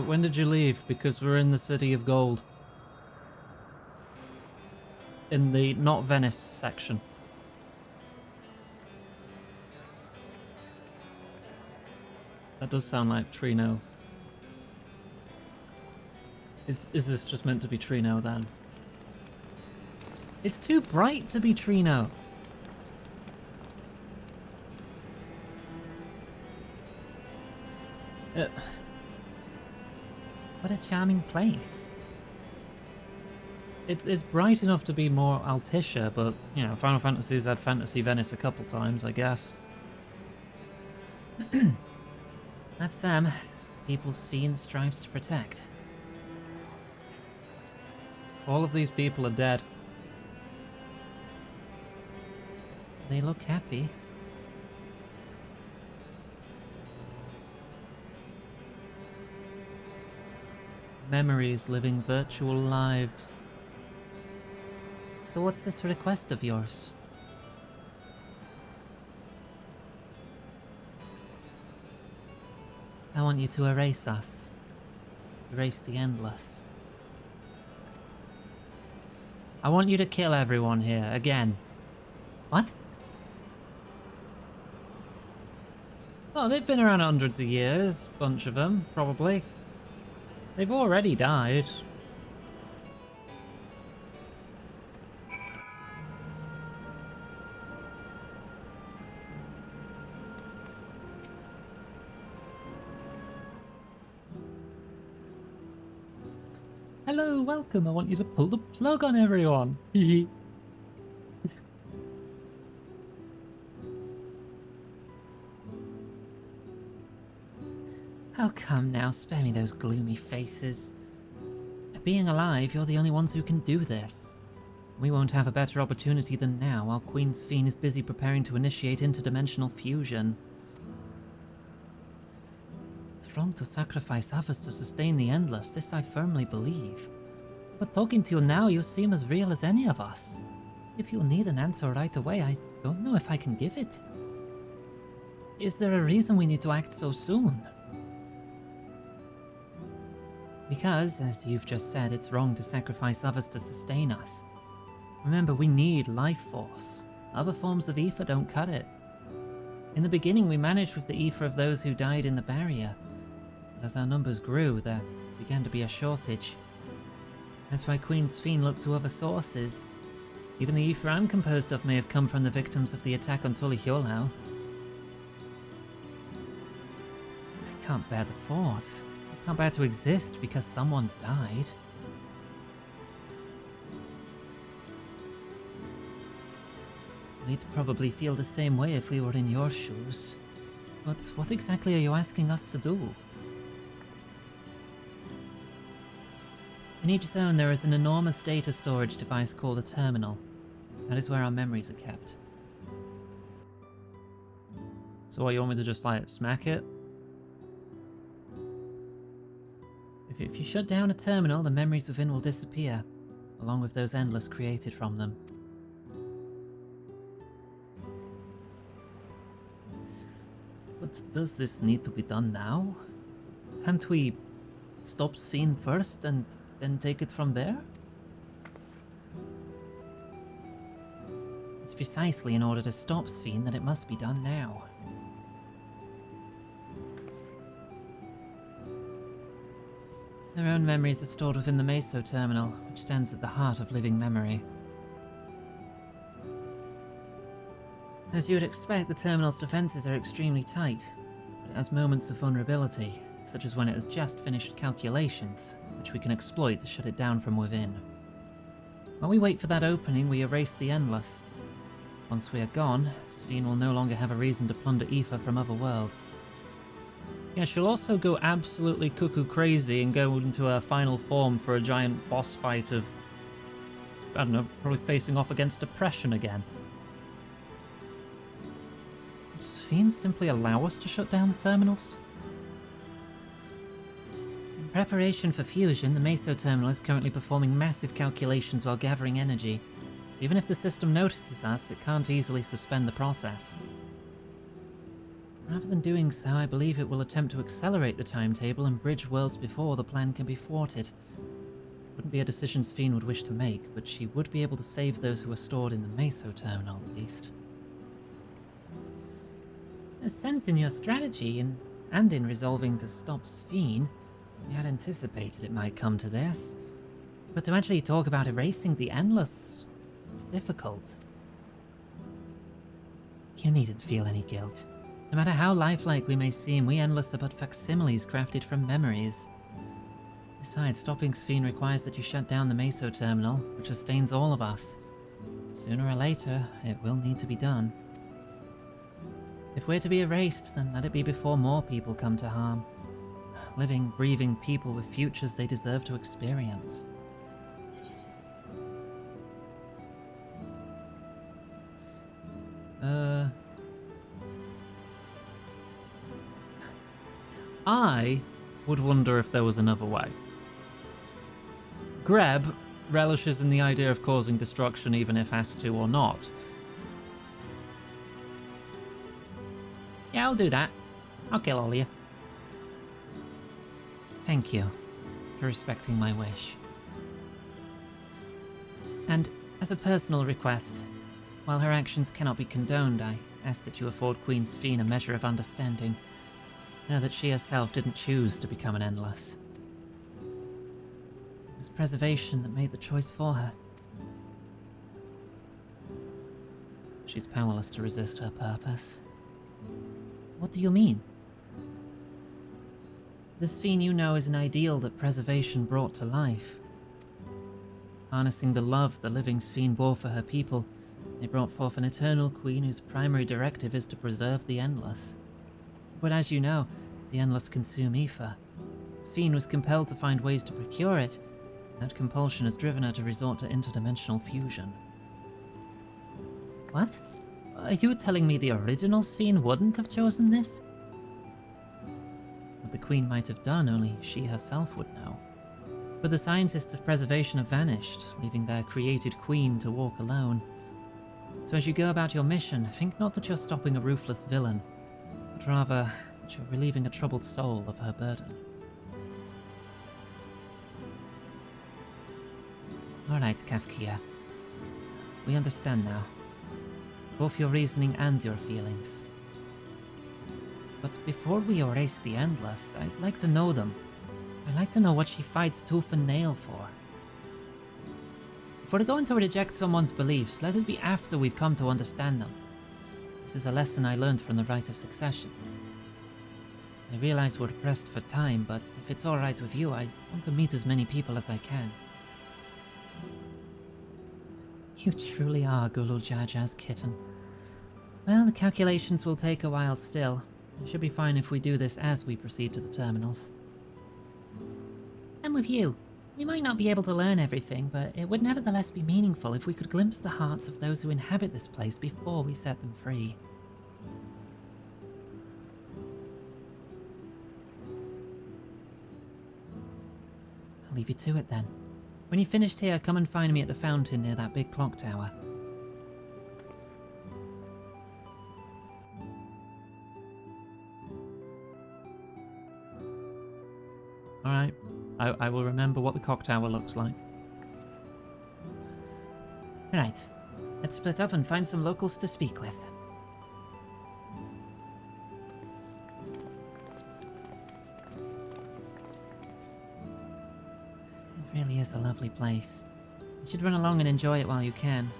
Speaker 1: When did you leave? Because we're in the City of Gold. In the not Venice section. That does sound like Trino. Is this just meant to be Trino then? It's too bright to be Trino. What a charming place. It's bright enough to be more Altissia, but, you know, Final Fantasy's had Fantasy Venice a couple times, I guess. That's them. People's fiend strives to protect. All of these people are dead. They look happy. Memories living virtual lives. So what's this request of yours? I want you to erase us. Erase the Endless. I want you to kill everyone here, again. What? Well, they've been around hundreds of years, bunch of them, probably. They've already died. Hello, welcome. I want you to pull the plug on everyone. Oh, come now, spare me those gloomy faces. Being alive, you're the only ones who can do this. We won't have a better opportunity than now, while Queen Sphene is busy preparing to initiate interdimensional fusion. It's wrong to sacrifice others to sustain the Endless, this I firmly believe. But talking to you now, you seem as real as any of us. If you need an answer right away, I don't know if I can give it. Is there a reason we need to act so soon? Because, as you've just said, it's wrong to sacrifice others to sustain us. Remember, we need life force. Other forms of ether don't cut it. In the beginning, we managed with the ether of those who died in the barrier. But as our numbers grew, there began to be a shortage. That's why Queen Sphene looked to other sources. Even the ether I'm composed of may have come from the victims of the attack on Tulihulau. I can't bear the thought. I can't bear to exist because someone died. We'd probably feel the same way if we were in your shoes. But what exactly are you asking us to do? In each zone there is an enormous data storage device called a terminal. That is where our memories are kept. So what, you want me to just like smack it? If you shut down a terminal, the memories within will disappear, along with those endless created from them. But does this need to be done now? Can't we stop Sphene first and then take it from there? It's precisely in order to stop Sphene that it must be done now. Their own memories are stored within the Meso terminal, which stands at the heart of living memory. As you would expect, the terminal's defenses are extremely tight, but it has moments of vulnerability, such as when it has just finished calculations, which we can exploit to shut it down from within. While we wait for that opening, we erase the Endless. Once we are gone, Sphene will no longer have a reason to plunder ether from other worlds. Yeah, she'll also go absolutely cuckoo crazy and go into her final form for a giant boss fight of, I don't know, probably facing off against Depression again. Does Sphene simply allow us to shut down the terminals? In preparation for fusion, the Meso terminal is currently performing massive calculations while gathering energy. Even if the system notices us, it can't easily suspend the process. Rather than doing so, I believe it will attempt to accelerate the timetable and bridge worlds before the plan can be thwarted. Wouldn't be a decision Sphene would wish to make, but she would be able to save those who are stored in the Meso terminal, at least. There's sense in your strategy, and in resolving to stop Sphene. We had anticipated it might come to this. But to actually talk about erasing the Endless, it's difficult. You needn't feel any guilt. No matter how lifelike we may seem, we Endless are but facsimiles crafted from memories. Besides, stopping Sphene requires that you shut down the Meso terminal, which sustains all of us. Sooner or later, it will need to be done. If we're to be erased, then let it be before more people come to harm. Living, breathing people with futures they deserve to experience. I would wonder if there was another way. Greb relishes in the idea of causing destruction even if asked to or not. Yeah, I'll do that. I'll kill all of you. Thank you for respecting my wish. And as a personal request, while her actions cannot be condoned, I ask that you afford Queen Sphene a measure of understanding. Know that she herself didn't choose to become an Endless. It was preservation that made the choice for her. She's powerless to resist her purpose. What do you mean? The Sphene you know is an ideal that preservation brought to life. Harnessing the love the living Sphene bore for her people, they brought forth an eternal queen whose primary directive is to preserve the Endless. But as you know, the Endless consume ether. Sphene was compelled to find ways to procure it. That compulsion has driven her to resort to interdimensional fusion. What? Are you telling me the original Sphene wouldn't have chosen this? What the Queen might have done, only she herself would know. But the scientists of preservation have vanished, leaving their created queen to walk alone. So as you go about your mission, think not that you're stopping a ruthless villain, but rather that you're relieving a troubled soul of her burden. Alright, Kafkia. We understand now. Both your reasoning and your feelings. But before we erase the Endless, I'd like to know them. I'd like to know what she fights tooth and nail for. If we're going to reject someone's beliefs, let it be after we've come to understand them. This is a lesson I learned from the Rite of Succession. I realize we're pressed for time, but if it's alright with you, I want to meet as many people as I can. You truly are Gulul Jaja's kitten. Well, the calculations will take a while still. It should be fine if we do this as we proceed to the terminals. And with you. We might not be able to learn everything, but it would nevertheless be meaningful if we could glimpse the hearts of those who inhabit this place before we set them free. I'll leave you to it then. When you're finished here, come and find me at the fountain near that big clock tower. Alright, I will remember what the clock tower looks like. Right, let's split up and find some locals to speak with. It really is a lovely place. You should run along and enjoy it while you can.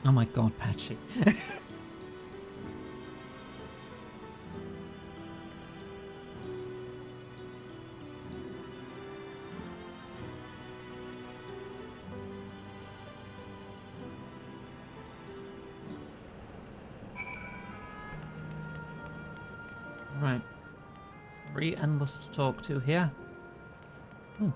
Speaker 1: Oh my god, Patchy. Right. 3 endless to talk to here. Hmm.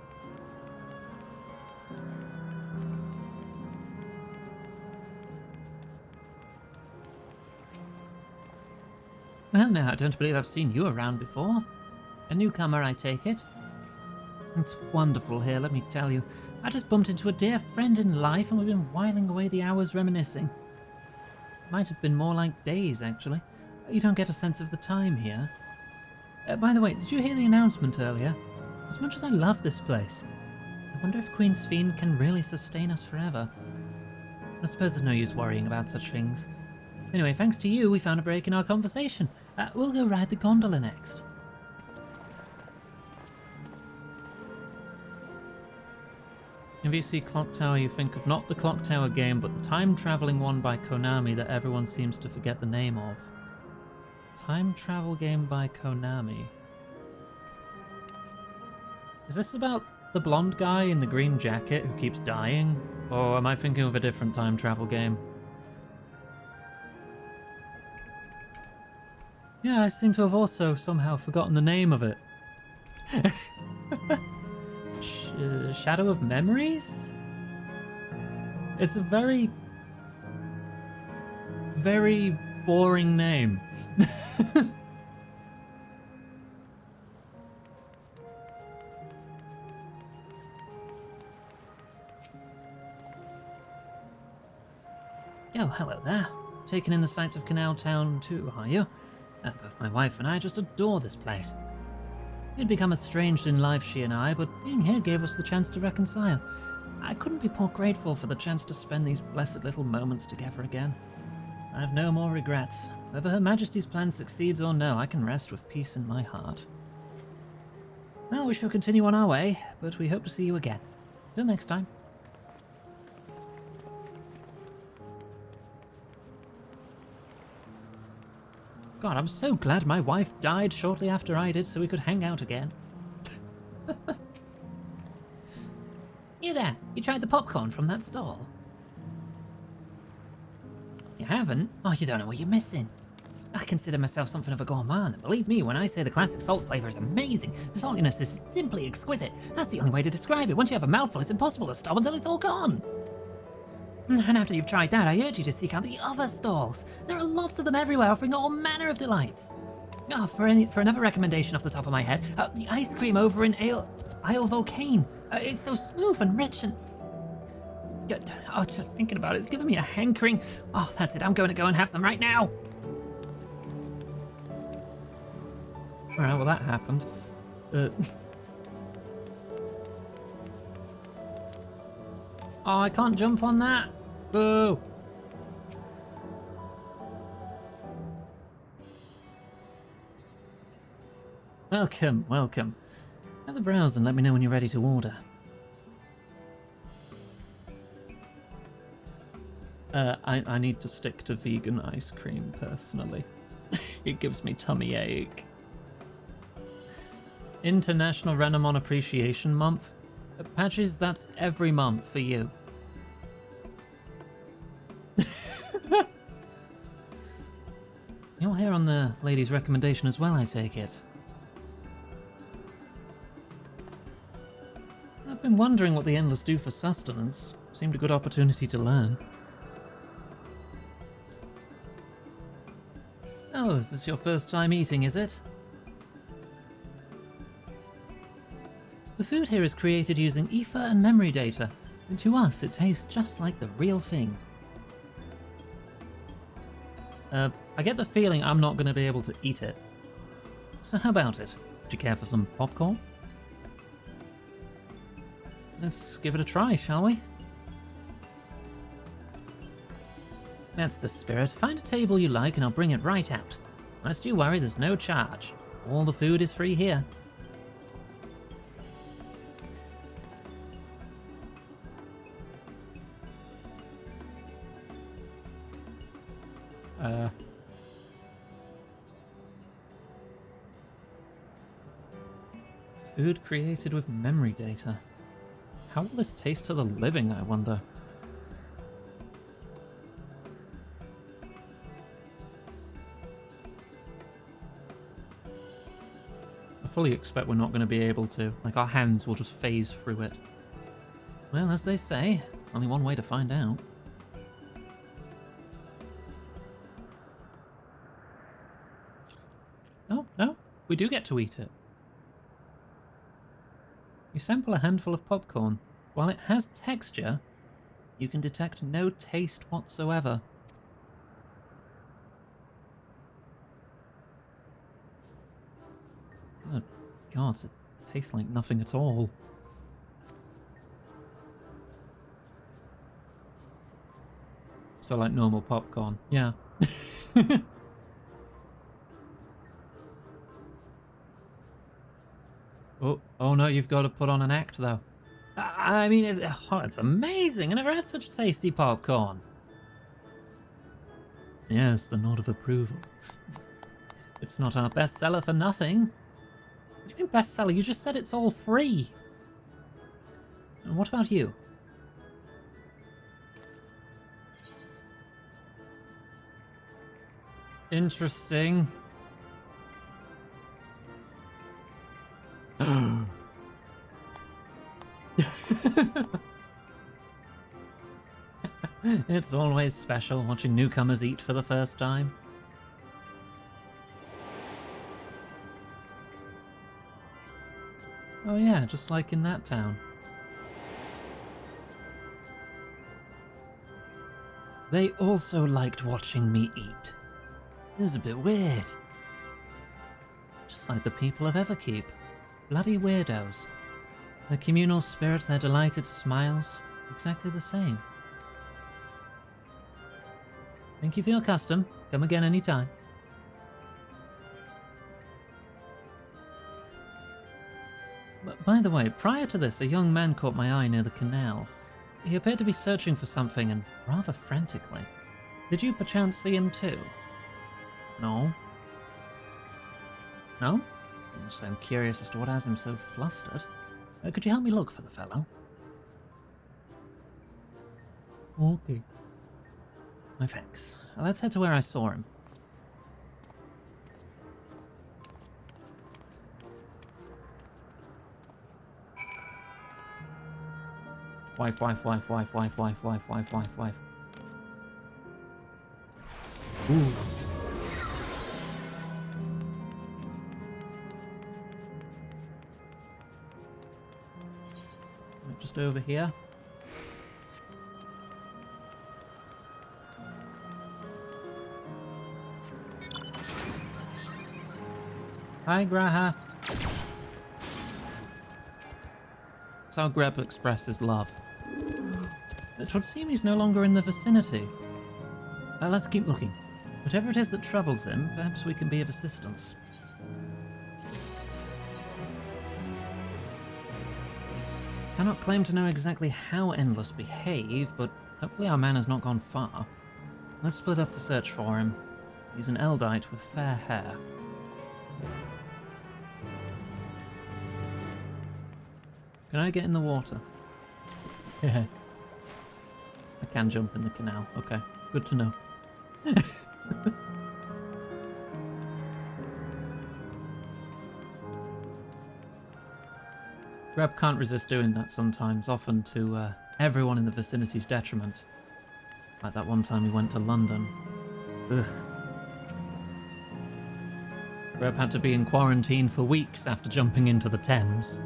Speaker 1: Well, no, I don't believe I've seen you around before. A newcomer, I take it. It's wonderful here, let me tell you. I just bumped into a dear friend in life and we've been whiling away the hours reminiscing. Might have been more like days, actually. You don't get a sense of the time here. By the way, did you hear the announcement earlier? As much as I love this place, I wonder if Queen's Fiend can really sustain us forever. I suppose there's no use worrying about such things. Anyway, thanks to you, we found a break in our conversation. We'll go ride the gondola next. If you see Clock Tower, you think of not the Clock Tower game, but the time-traveling one by Konami that everyone seems to forget the name of. Time travel game by Konami. Is this about the blonde guy in the green jacket who keeps dying? Or am I thinking of a different time travel game? Yeah, I seem to have also somehow forgotten the name of it. Shadow of Memories? It's a very, very boring name. Oh, hello there. Taking in the sights of Canal Town too, are you? Both my wife and I just adore this place. We'd become estranged in life, she and I, but being here gave us the chance to reconcile. I couldn't be more grateful for the chance to spend these blessed little moments together again. I have no more regrets. Whether Her Majesty's plan succeeds or no, I can rest with peace in my heart. Well, we shall continue on our way, but we hope to see you again. Till next time. God, I'm so glad my wife died shortly after I did so we could hang out again. You there, you tried the popcorn from that stall? You haven't? Oh, you don't know what you're missing. I consider myself something of a gourmand, and believe me when I say the classic salt flavour is amazing. The saltiness is simply exquisite. That's the only way to describe it. Once you have a mouthful, it's impossible to stop until it's all gone. And after you've tried that, I urge you to seek out the other stalls. There are lots of them everywhere, offering all manner of delights. Oh, for another recommendation off the top of my head, the ice cream over in Isle Volcane. It's so smooth and rich and... Oh, just thinking about it's giving me a hankering. Oh, that's it, I'm going to go and have some right now. Alright, well that happened. Oh, I can't jump on that. Boo. Welcome, welcome. Have a browse and let me know when you're ready to order. I need to stick to vegan ice cream, personally. It gives me tummy ache. International Renamon Appreciation Month. Patches, that's every month for you. You're here on the lady's recommendation as well, I take it. I've been wondering what the Endless do for sustenance. Seemed a good opportunity to learn. Oh, is this your first time eating, is it? The food here is created using ether and memory data, and to us it tastes just like the real thing. I get the feeling I'm not going to be able to eat it. So how about it? Would you care for some popcorn? Let's give it a try, shall we? That's the spirit. Find a table you like and I'll bring it right out. Lest you worry, there's no charge. All the food is free here. Food created with memory data. How will this taste to the living, I wonder? I fully expect we're not going to be able to. Like, our hands will just phase through it. Well, as they say, only one way to find out. Oh, no, we do get to eat it. You sample a handful of popcorn. While it has texture, you can detect no taste whatsoever. Oh God, it tastes like nothing at all. So like normal popcorn, yeah. Oh no, you've got to put on an act though. I mean, it's amazing. I never had such tasty popcorn. Yes, the nod of approval. It's not our bestseller for nothing. What do you mean bestseller? You just said it's all free. And what about you? Interesting. It's always special watching newcomers eat for the first time. Oh yeah, just like in that town. They also liked watching me eat. It was a bit weird. Just like the people of Everkeep. Bloody weirdos. Their communal spirit, their delighted smiles, exactly the same. Thank you for your custom. Come again anytime. But by the way, prior to this, a young man caught my eye near the canal. He appeared to be searching for something, and rather frantically. Did you perchance see him too? No? No? So I'm curious as to what has him so flustered. Could you help me look for the fellow? Okay. My thanks. Let's head to where I saw him. Wife. Ooh. Just over here. Hi, Graha. That's how Greb expresses love. It would seem he's no longer in the vicinity. Let's keep looking. Whatever it is that troubles him, perhaps we can be of assistance. Cannot claim to know exactly how Endless behave, but hopefully our man has not gone far. Let's split up to search for him. He's an Eldite with fair hair. Can I get in the water? Yeah. I can jump in the canal. Okay, good to know. Grab can't resist doing that sometimes, often to everyone in the vicinity's detriment. Like that one time we went to London. Ugh. Grab had to be in quarantine for weeks after jumping into the Thames.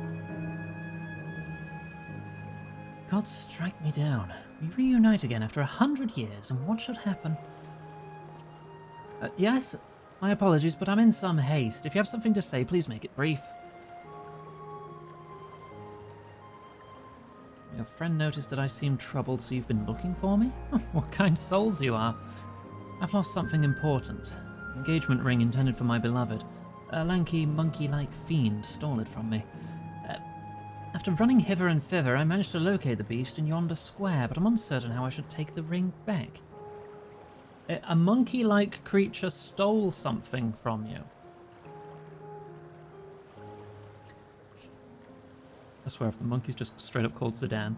Speaker 1: God strike me down. We reunite again after 100 years, and what should happen? Yes, my apologies, but I'm in some haste. If you have something to say, please make it brief. Your friend noticed that I seemed troubled, so you've been looking for me? What kind souls you are. I've lost something important. An engagement ring intended for my beloved. A lanky, monkey-like fiend stole it from me. After running hither and thither, I managed to locate the beast in yonder square, but I'm uncertain how I should take the ring back. A monkey-like creature stole something from you. I swear if the monkey's just straight up called Zidane.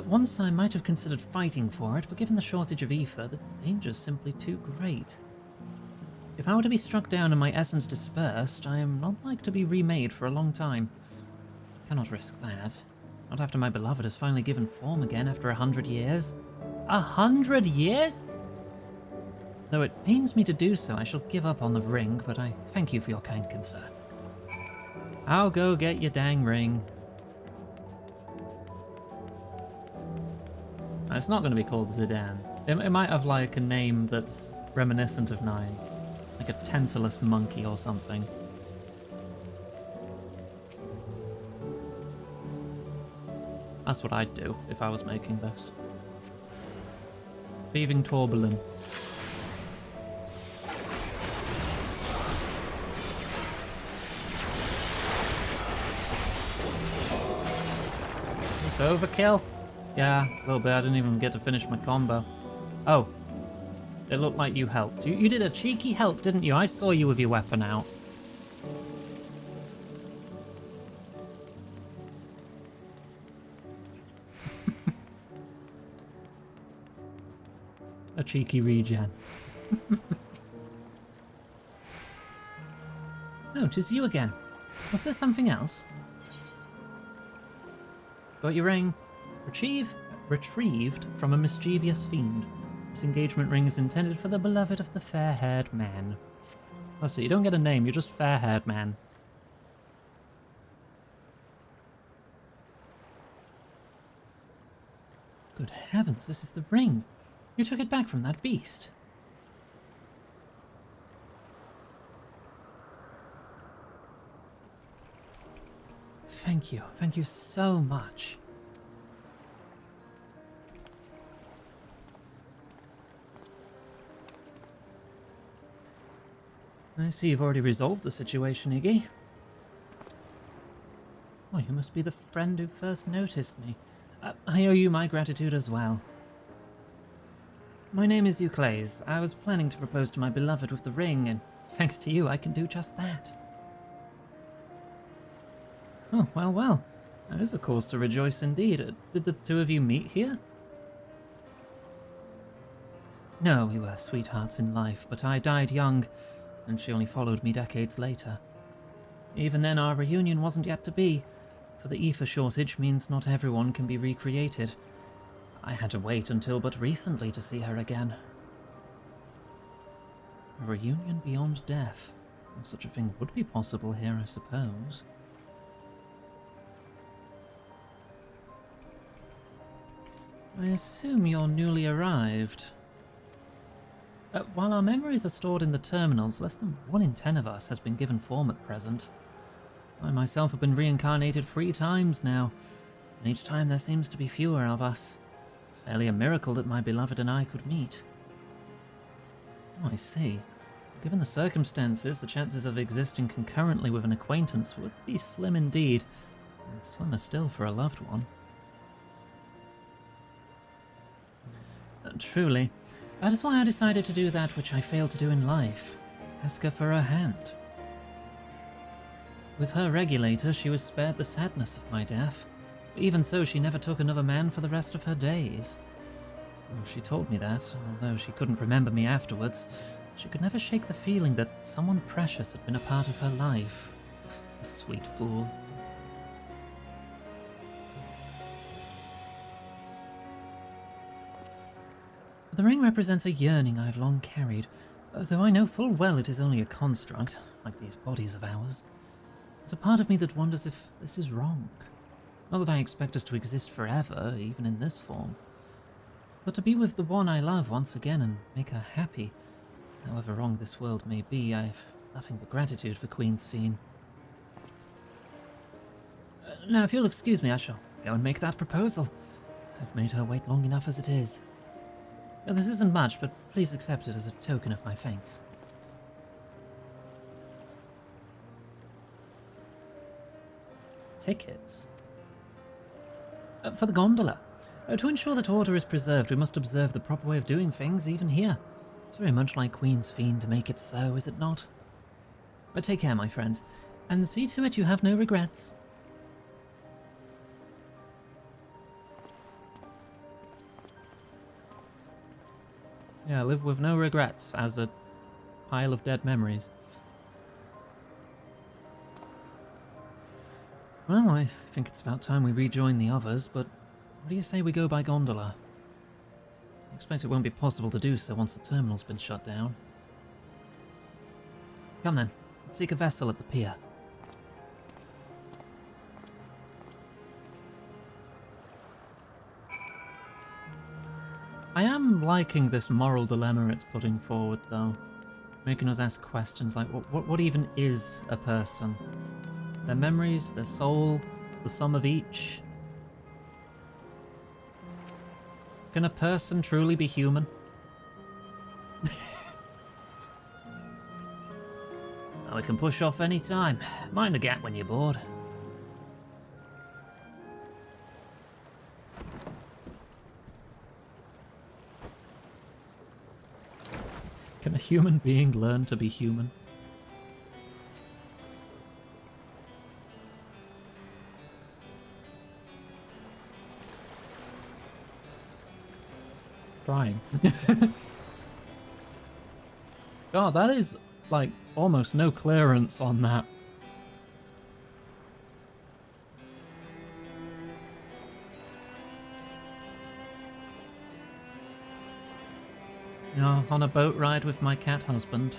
Speaker 1: Once I might have considered fighting for it, but given the shortage of ether, the danger's simply too great. If I were to be struck down and my essence dispersed, I am not like to be remade for a long time. Cannot risk that. Not after my beloved has finally given form again after 100 years. 100 years? Though it pains me to do so, I shall give up on the ring, but I thank you for your kind concern. I'll go get your dang ring. It's not going to be called Zidane. It might have like a name that's reminiscent of Nine. Like a Tantalus monkey or something. That's what I'd do if I was making this. Thieving Torbellin. Overkill? Yeah, a little bit. I didn't even get to finish my combo. Oh. It looked like you helped. You did a cheeky help, didn't you? I saw you with your weapon out. A cheeky regen. No, 'tis you again. Was there something else? Got your ring. Retrieved from a mischievous fiend. This engagement ring is intended for the beloved of the fair-haired man. Let's see, you don't get a name, you're just fair-haired man. Good heavens, this is the ring. You took it back from that beast. Thank you so much. I see you've already resolved the situation, Iggy. Oh, you must be the friend who first noticed me. I owe you my gratitude as well. My name is Euclase. I was planning to propose to my beloved with the ring, and thanks to you, I can do just that. Oh, well. That is a cause to rejoice indeed. Did the two of you meet here? No, we were sweethearts in life, but I died young, and she only followed me decades later. Even then, our reunion wasn't yet to be, for the ether shortage means not everyone can be recreated. I had to wait until but recently to see her again. A reunion beyond death. Such a thing would be possible here, I suppose. I assume you're newly arrived. While our memories are stored in the terminals, less than 1 in 10 of us has been given form at present. I myself have been reincarnated 3 times now, and each time there seems to be fewer of us. It's fairly a miracle that my beloved and I could meet. Oh, I see. Given the circumstances, the chances of existing concurrently with an acquaintance would be slim indeed. And slimmer still for a loved one. Truly, that is why I decided to do that which I failed to do in life. Ask her for her hand. With her regulator, she was spared the sadness of my death. Even so, she never took another man for the rest of her days. Well, she told me that, although she couldn't remember me afterwards. She could never shake the feeling that someone precious had been a part of her life. The sweet fool. The ring represents a yearning I have long carried, though I know full well it is only a construct, like these bodies of ours. There's a part of me that wonders if this is wrong. Not that I expect us to exist forever, even in this form. But to be with the one I love once again and make her happy, however wrong this world may be, I've nothing but gratitude for Queen Sphene. Now, if you'll excuse me, I shall go and make that proposal. I've made her wait long enough as it is. This isn't much, but please accept it as a token of my thanks. Tickets? For the gondola. To ensure that order is preserved, we must observe the proper way of doing things, even here. It's very much like Queen Sphene to make it so, is it not? But take care, my friends, and see to it you have no regrets. Yeah, live with no regrets, as a pile of dead memories. Well, I think it's about time we rejoin the others, but what do you say we go by gondola? I expect it won't be possible to do so once the terminal's been shut down. Come then, let's seek a vessel at the pier. I am liking this moral dilemma it's putting forward, though. Making us ask questions like, what even is a person? Their memories, their soul, the sum of each? Can a person truly be human? Well, we can push off any time. Mind the gap when you're bored. Can a human being learn to be human? Trying. God, that is, like, almost no clearance on that. You know, on a boat ride with my cat husband.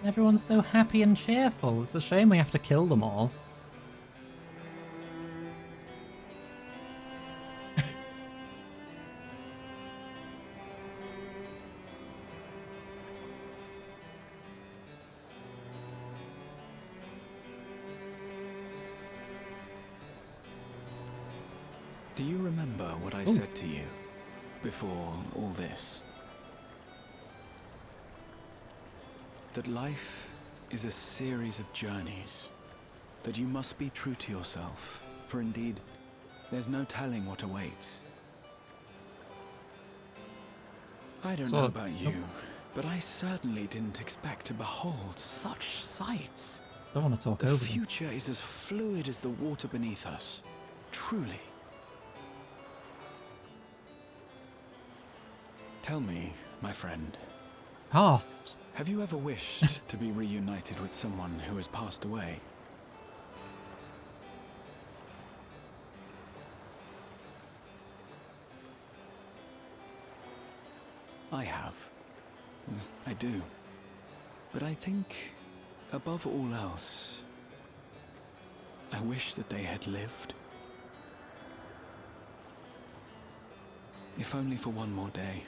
Speaker 1: Everyone's so happy and cheerful. It's a shame we have to kill them all.
Speaker 15: Do you remember what I said to you before all this? That life is a series of journeys, that you must be true to yourself, for indeed, there's no telling what awaits. I don't know about you, but I certainly didn't expect to behold such sights.
Speaker 1: Don't want to talk over
Speaker 15: The
Speaker 1: them.
Speaker 15: future is as fluid as the water beneath us, truly. Tell me, my friend.
Speaker 1: Past.
Speaker 15: Have you ever wished to be reunited with someone who has passed away? I have. I do. But I think, above all else, I wish that they had lived. If only for one more day.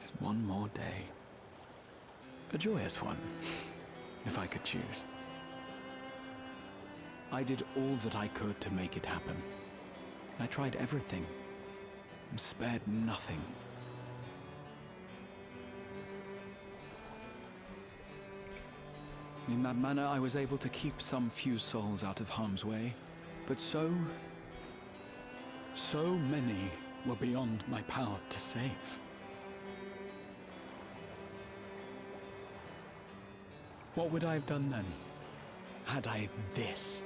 Speaker 15: Just one more day. A joyous one, if I could choose. I did all that I could to make it happen. I tried everything, and spared nothing. In that manner, I was able to keep some few souls out of harm's way, but so many were beyond my power to save. What would I have done then, had I this?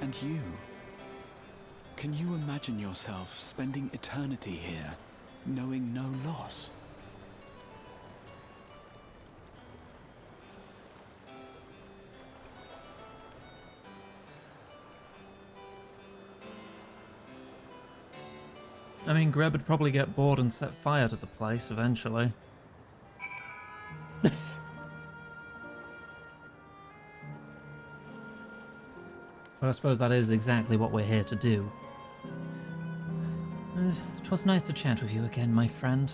Speaker 15: And you? Can you imagine yourself spending eternity here, knowing no loss?
Speaker 1: I mean, Greb would probably get bored and set fire to the place eventually. But I suppose that is exactly what we're here to do. It was nice to chat with you again, my friend.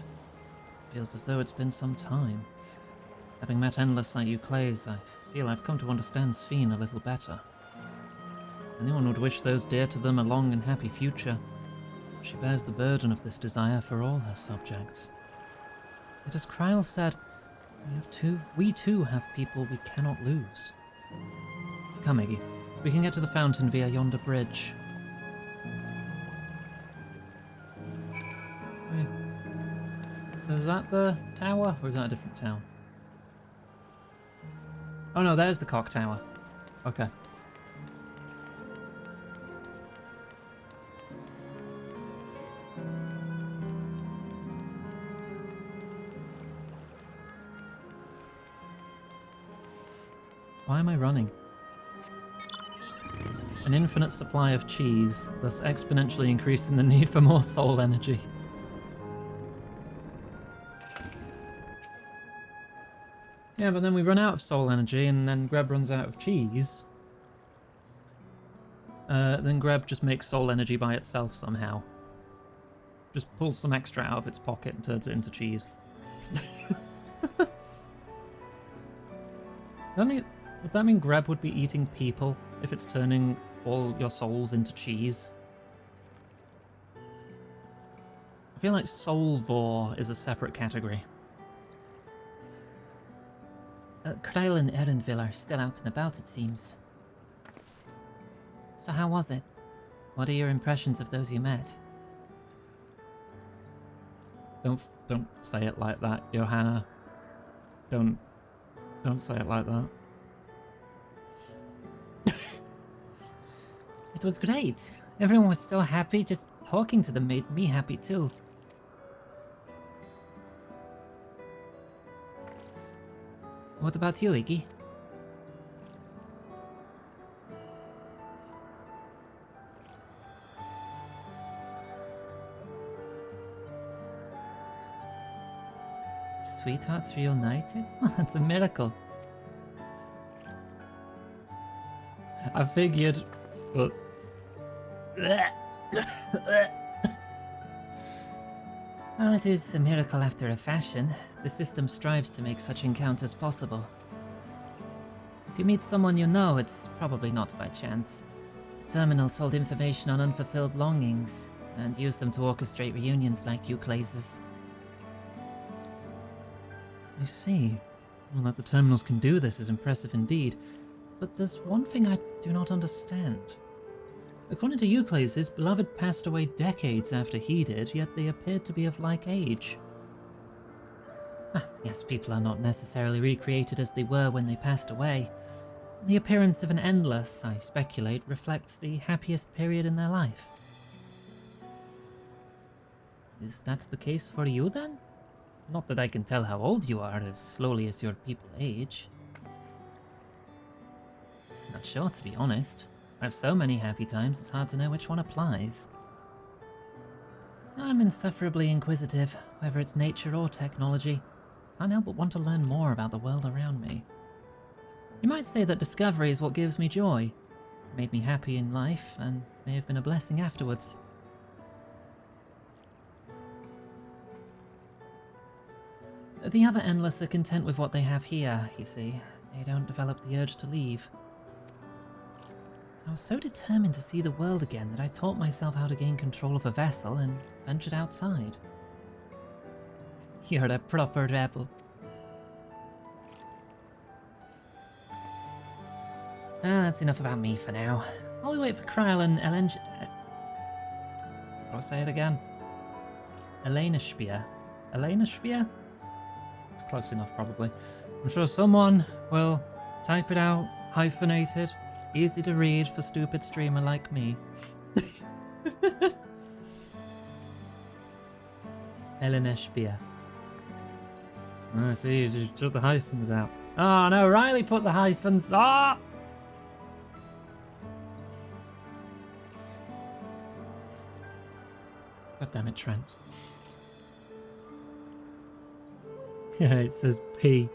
Speaker 1: Feels as though it's been some time. Having met Endless like you Clays, I feel I've come to understand Sphene a little better. Anyone would wish those dear to them a long and happy future. She bears the burden of this desire for all her subjects. Yet as Kryl said, we too have people we cannot lose. Come, Iggy. We can get to the fountain via yonder bridge. Wait. Is that the tower, or is that a different town? Oh no, there's the cock tower. Okay. Why am I running? An infinite supply of cheese, thus exponentially increasing the need for more soul energy. Yeah, but then we run out of soul energy, and then Greb runs out of cheese. Then Greb just makes soul energy by itself somehow. Just pulls some extra out of its pocket and turns it into cheese. Would that mean Greb would be eating people if it's turning all your souls into cheese? I feel like soulvore is a separate category.
Speaker 19: Kryl and Erenville are still out and about, it seems. So how was it? What are your impressions of those you met?
Speaker 1: Don't say it like that, Johanna. Don't say it like that.
Speaker 19: It was great. Everyone was so happy. Just talking to them made me happy too. What about you, Iggy? Sweethearts reunited? That's a miracle.
Speaker 1: I figured, but...
Speaker 19: Well, it is a miracle after a fashion. The system strives to make such encounters possible. If you meet someone you know, it's probably not by chance. Terminals hold information on unfulfilled longings, and use them to orchestrate reunions like Euclase's.
Speaker 1: I see. Well, that the terminals can do this is impressive indeed. But there's one thing I do not understand. According to Euclid, his beloved passed away decades after he did, yet they appeared to be of like age.
Speaker 19: Yes, people are not necessarily recreated as they were when they passed away. The appearance of an Endless, I speculate, reflects the happiest period in their life.
Speaker 1: Is that the case for you then? Not that I can tell how old you are as slowly as your people age.
Speaker 19: Not sure, to be honest. I have so many happy times, it's hard to know which one applies. I'm insufferably inquisitive, whether it's nature or technology. Can't help but want to learn more about the world around me. You might say that discovery is what gives me joy. It made me happy in life, and may have been a blessing afterwards. The other Endless are content with what they have here, you see. They don't develop the urge to leave. I was so determined to see the world again that I taught myself how to gain control of a vessel and ventured outside. You're a proper rebel. That's enough about me for now. While we wait for Kryl and I'll say it again. Elena Spear. Elena Spear? It's close enough, probably. I'm sure someone will type it out, hyphenated, easy to read for stupid streamer like me. Elena Spear. Oh, see, you just took the hyphens out. Oh no, Riley put the hyphens. Ah! God damn it, Trent. Yeah, it says P.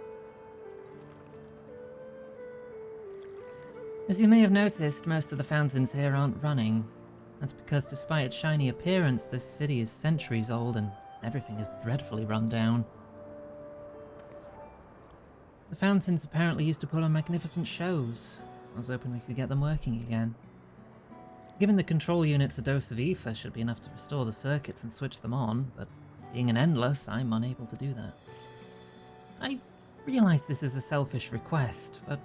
Speaker 19: As you may have noticed, most of the fountains here aren't running. That's because despite its shiny appearance, this city is centuries old and everything is dreadfully run down. The fountains apparently used to put on magnificent shows. I was hoping we could get them working again. Giving the control units a dose of ether should be enough to restore the circuits and switch them on, but being an endless, I'm unable to do that. I realise this is a selfish request, but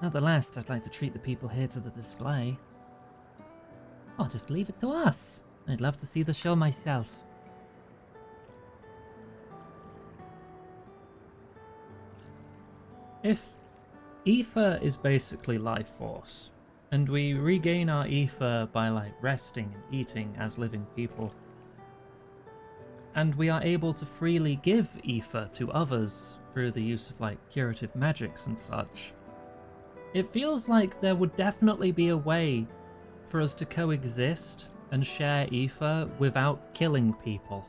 Speaker 19: nonetheless, I'd like to treat the people here to the display. I'll just leave it to us. I'd love to see the show myself. If ether is basically life force, and we regain our ether by like resting and eating as living people, and we are able to freely give ether to others through the use of like curative magics and such, it feels like there would definitely be a way for us to coexist and share ether without killing people.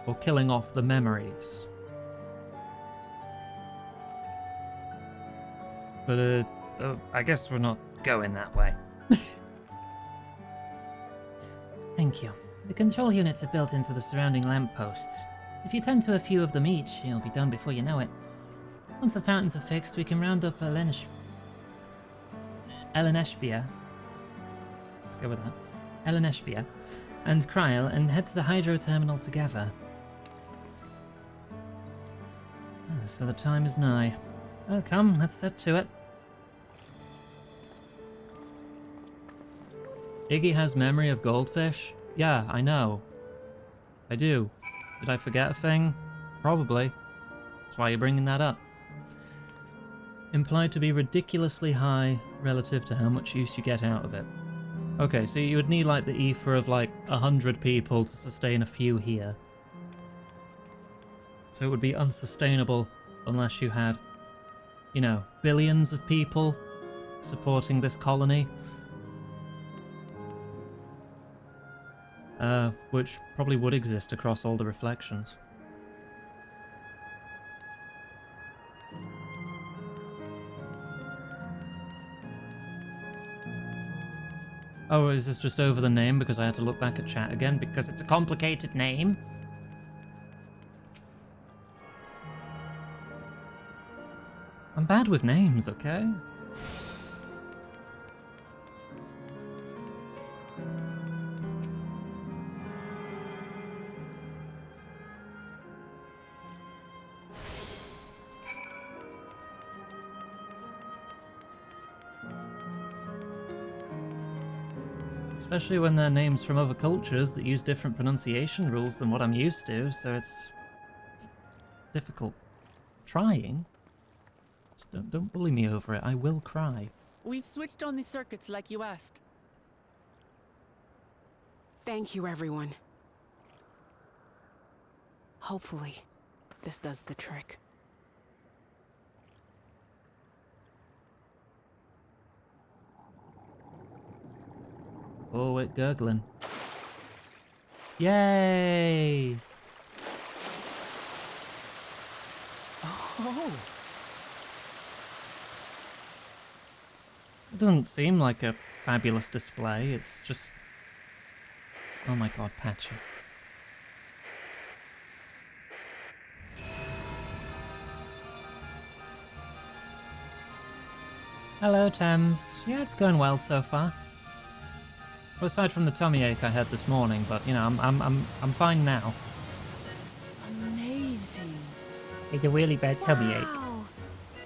Speaker 19: Or killing off the memories. But I guess we're not going that way. Thank you. The control units are built into the surrounding lampposts. If you tend to a few of them each, you'll be done before you know it. Once the fountains are fixed, we can round up Eleneshbia. Let's go with that. Eleneshbia and Kryl and head to the hydro terminal together. So the time is nigh. Oh, come, let's set to it. Iggy has memory of goldfish? Yeah, I know. I do. Did I forget a thing? Probably. That's why you're bringing that up. Implied to be ridiculously high relative to how much use you get out of it. Okay, so you would need like the ether of like 100 people to sustain a few here. So it would be unsustainable unless you had, you know, billions of people supporting this colony. Which probably would exist across all the reflections. Oh, is this just over the name because I had to look back at chat again because it's a complicated name? I'm bad with names, okay? Especially when they're names from other cultures that use different pronunciation rules than what I'm used to, so it's difficult. Trying. Just don't bully me over it, I will cry.
Speaker 5: We've switched on the circuits like you asked.
Speaker 20: Thank you, everyone. Hopefully, this does the trick.
Speaker 19: Oh, wait, gurgling. Yay!
Speaker 20: Oh!
Speaker 19: It doesn't seem like a fabulous display, it's just... Oh my god, Patchy. Hello, Thames. Yeah, it's going well so far. Well, aside from the tummy ache I had this morning, but you know, I'm fine now. It's a really bad tummy ache.
Speaker 12: Wow!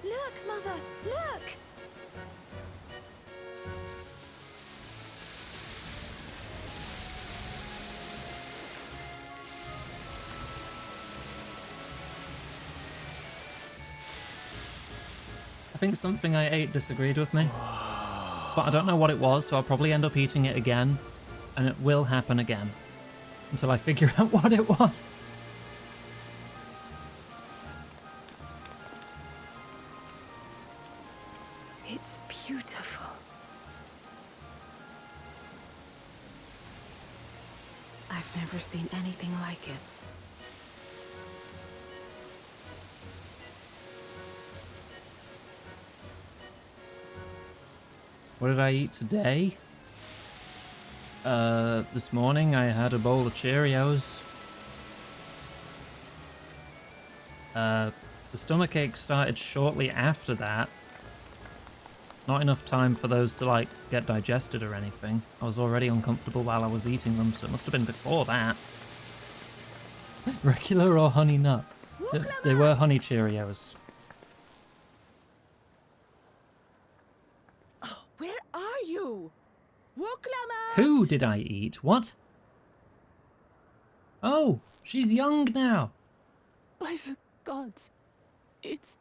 Speaker 12: Look, Mother! Look!
Speaker 1: I think something I ate disagreed with me. But I don't know what it was, so I'll probably end up eating it again. And it will happen again. Until I figure out what it was.
Speaker 6: It's beautiful.
Speaker 20: I've never seen anything like it.
Speaker 1: What did I eat today? This morning I had a bowl of Cheerios. The stomachache started shortly after that. Not enough time for those to, like, get digested or anything. I was already uncomfortable while I was eating them, so it must have been before that. Regular or honey nut? They were honey Cheerios.
Speaker 12: Where are you? Woklamat!
Speaker 1: Who did I eat? What? Oh, she's young now.
Speaker 5: By the gods, it's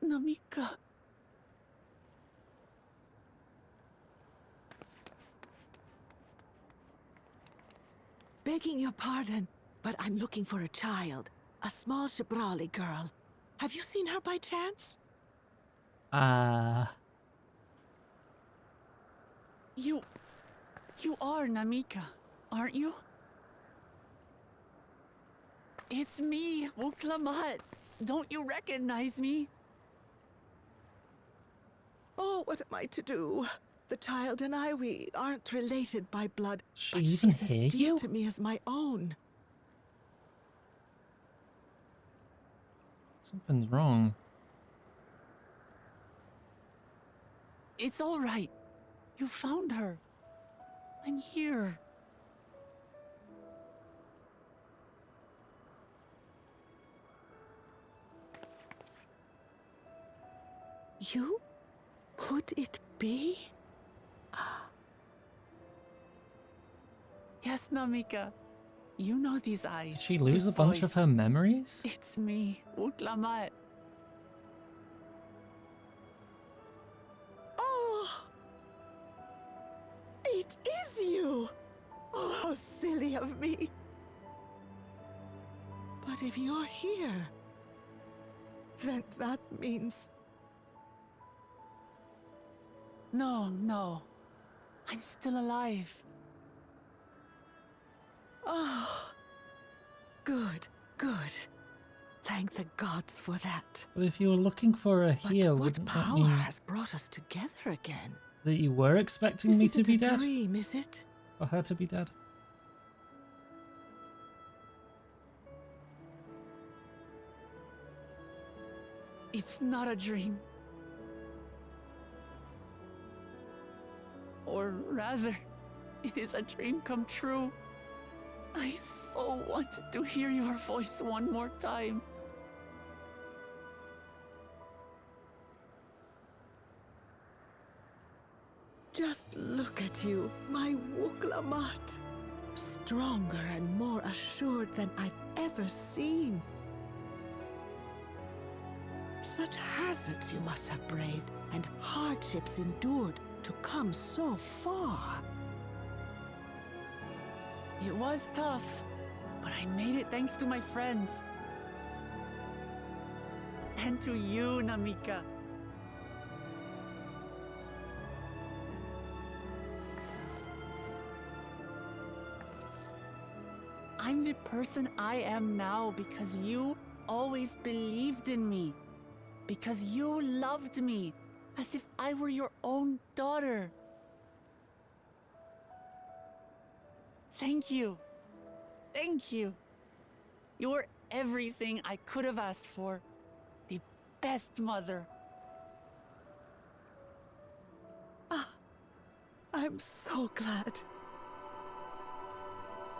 Speaker 5: Namika.
Speaker 12: Begging your pardon, but I'm looking for a child. A small Shibrali girl. Have you seen her by chance?
Speaker 5: You are Namika, aren't you? It's me, Wuklamat. Don't you recognize me?
Speaker 12: Oh, what am I to do? The child and I, we aren't related by blood, but
Speaker 1: even
Speaker 12: she's as
Speaker 1: hear
Speaker 12: dear
Speaker 1: you?
Speaker 12: to me as my own.
Speaker 1: Something's wrong.
Speaker 5: It's all right. You found her. I'm here.
Speaker 12: You? Could it be?
Speaker 5: Yes, Namika. You know these eyes.
Speaker 1: Did she lose
Speaker 5: this
Speaker 1: a bunch of
Speaker 5: voice.
Speaker 1: her memories?
Speaker 5: It's me, Wuklamat.
Speaker 12: Oh! It is you! Oh, how silly of me. But if you're here, then that means...
Speaker 5: No. I'm still alive.
Speaker 12: Oh, good. Thank the gods for that.
Speaker 1: But if you were looking for her here,
Speaker 12: What
Speaker 1: wouldn't that
Speaker 12: power
Speaker 1: mean
Speaker 12: has brought us together again?
Speaker 1: that you were expecting
Speaker 12: This
Speaker 1: me to
Speaker 12: isn't
Speaker 1: be
Speaker 12: a
Speaker 1: dead?
Speaker 12: dream, is it?
Speaker 1: For her to be dead?
Speaker 5: It's not a dream. Or rather, it is a dream come true. I so wanted to hear your voice one more time.
Speaker 12: Just look at you, my Wuklamat. Stronger and more assured than I've ever seen. Such hazards you must have braved and hardships endured to come so far.
Speaker 5: It was tough, but I made it thanks to my friends. And to you, Namika. I'm the person I am now because you always believed in me. Because you loved me as if I were your own daughter. Thank you. Thank you. You're everything I could have asked for. The best mother.
Speaker 12: I'm so glad.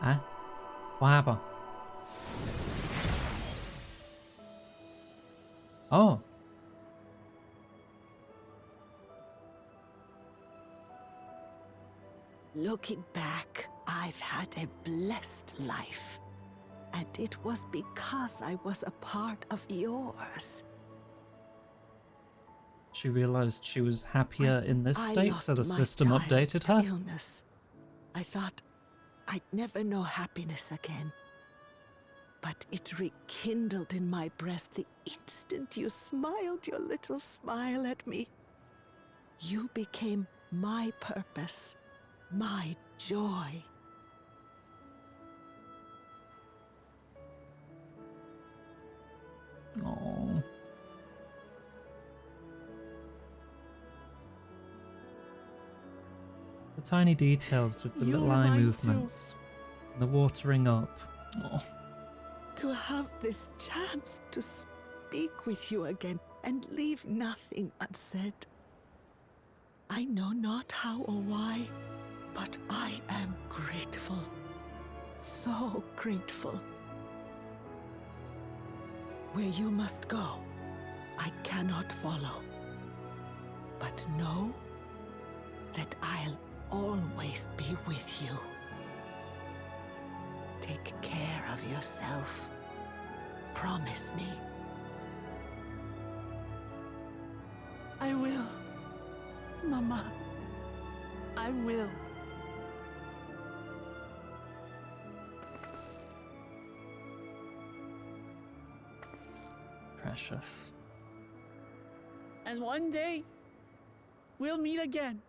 Speaker 1: Huh? What happened? Oh.
Speaker 12: Looking back, I've had a blessed life. And it was because I was a part of yours.
Speaker 1: She realized she was happier in this
Speaker 12: I
Speaker 1: state,
Speaker 12: lost
Speaker 1: so the
Speaker 12: my
Speaker 1: system
Speaker 12: child
Speaker 1: updated
Speaker 12: to
Speaker 1: her.
Speaker 12: illness. I thought I'd never know happiness again. But it rekindled in my breast the instant you smiled your little smile at me. You became my purpose, my joy.
Speaker 1: Oh. The tiny details with the
Speaker 12: You
Speaker 1: little
Speaker 12: were
Speaker 1: eye
Speaker 12: mine
Speaker 1: movements, and the watering up. Oh.
Speaker 12: To have this chance to speak with you again and leave nothing unsaid. I know not how or why, but I am grateful. So grateful. Where you must go, I cannot follow. But know that I'll always be with you. Take care of yourself. Promise me.
Speaker 5: I will. Mama. I will.
Speaker 1: Precious.
Speaker 5: And one day, we'll meet again.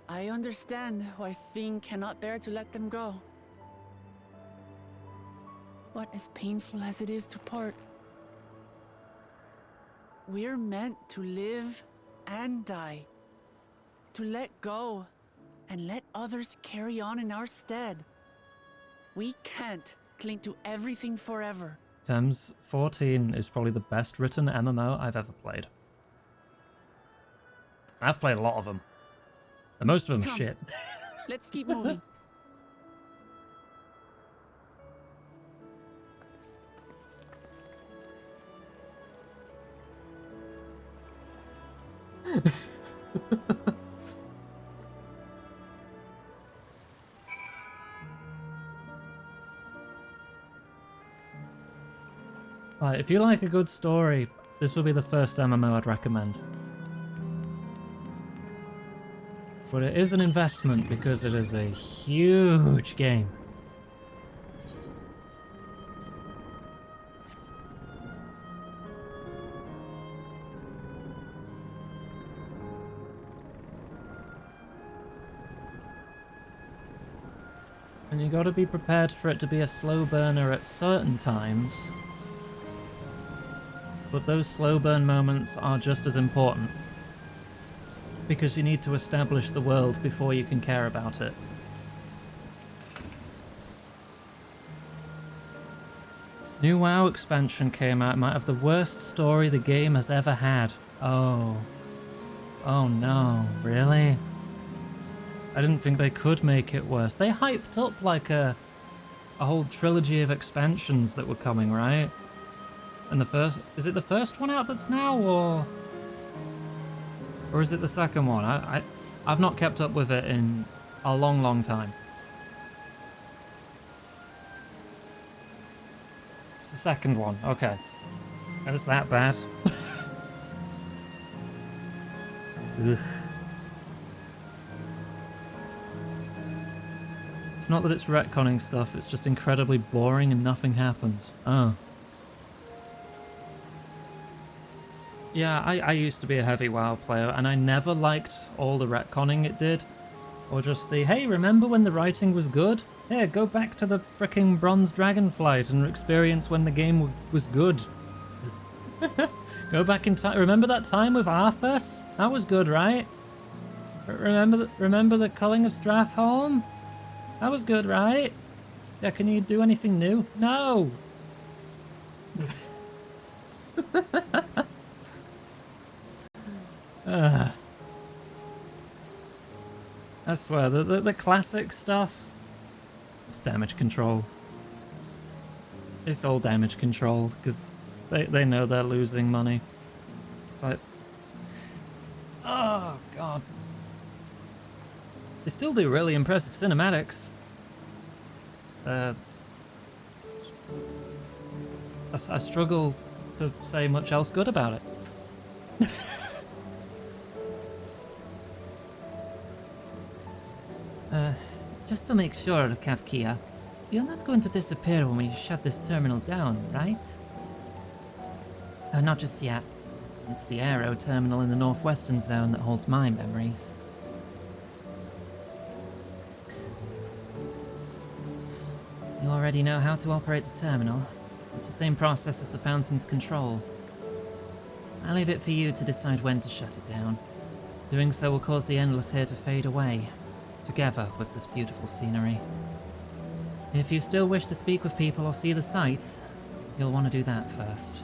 Speaker 5: I understand why Sving cannot bear to let them go. But as painful as it is to part, we're meant to live and die. To let go and let others carry on in our stead. We can't cling to everything forever.
Speaker 1: Thames 14 is probably the best written MMO I've ever played. I've played a lot of them. And most of them are shit.
Speaker 5: Let's keep moving.
Speaker 1: Like, if you like a good story, this will be the first MMO I'd recommend. But it is an investment because it is a huge game. And you gotta be prepared for it to be a slow burner at certain times. But those slow burn moments are just as important. Because you need to establish the world before you can care about it. New WoW expansion came out, might have the worst story the game has ever had. Oh. Oh no, really? I didn't think they could make it worse. They hyped up like a whole trilogy of expansions that were coming, right? And the first... Is it the first one out that's now, or... Or is it the second one? I've not kept up with it in a long, long time. It's the second one. Okay. And it's that bad. Ugh. It's not that it's retconning stuff, it's just incredibly boring and nothing happens. Oh. Yeah, I used to be a heavy WoW player, and I never liked all the retconning it did. Or just the, hey, remember when the writing was good? Here, go back to the fricking Bronze Dragonflight and experience when the game was good. Go back in time. Remember that time with Arthas? That was good, right? Remember the culling of Strathholm? That was good, right? Yeah, can you do anything new? No! I swear, the classic stuff, it's damage control. It's all damage control, because they know they're losing money. It's like... Oh, God. They still do really impressive cinematics. I struggle to say much else good about it.
Speaker 19: Just to make sure, Kafkia, you're not going to disappear when we shut this terminal down, right? Not just yet. It's the aero terminal in the northwestern zone that holds my memories. You already know how to operate the terminal. It's the same process as the fountain's control. I'll leave it for you to decide when to shut it down. Doing so will cause the Endless here to fade away, together with this beautiful scenery. If you still wish to speak with people or see the sights, you'll want to do that first.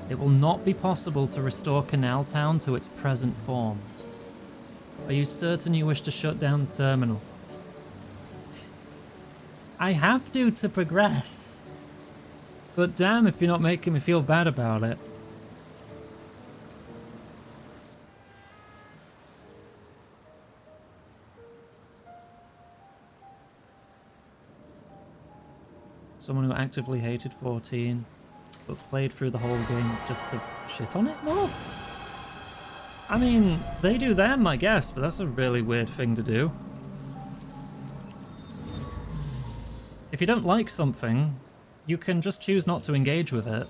Speaker 1: It will not be possible to restore Canal Town to its present form. Are you certain you wish to shut down the terminal? I have to progress. But damn if you're not making me feel bad about it. Someone who actively hated 14, but played through the whole game just to shit on it more? I mean, they do them, I guess, but that's a really weird thing to do. If you don't like something, you can just choose not to engage with it.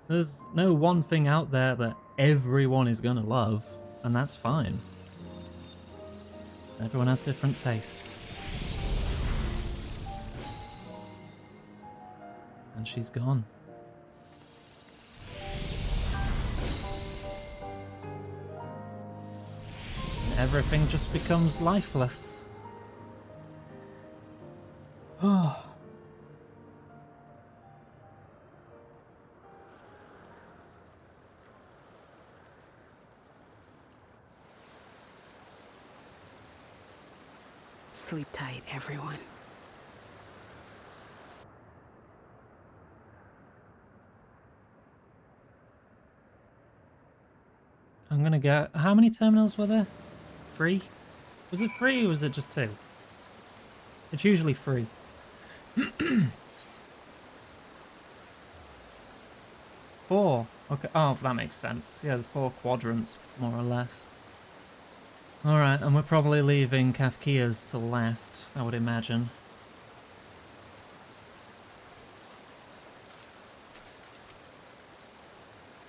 Speaker 1: There's no one thing out there that everyone is gonna love, and that's fine. Everyone has different tastes. And she's gone. And everything just becomes lifeless. Oh.
Speaker 20: Sleep tight, everyone.
Speaker 1: I'm gonna go... How many terminals were there? 3? Was it 3 or was it just 2? It's usually 3. 4. Okay. Oh, that makes sense. Yeah, there's 4 quadrants, more or less. Alright, and we're probably leaving Kafkia's to last, I would imagine.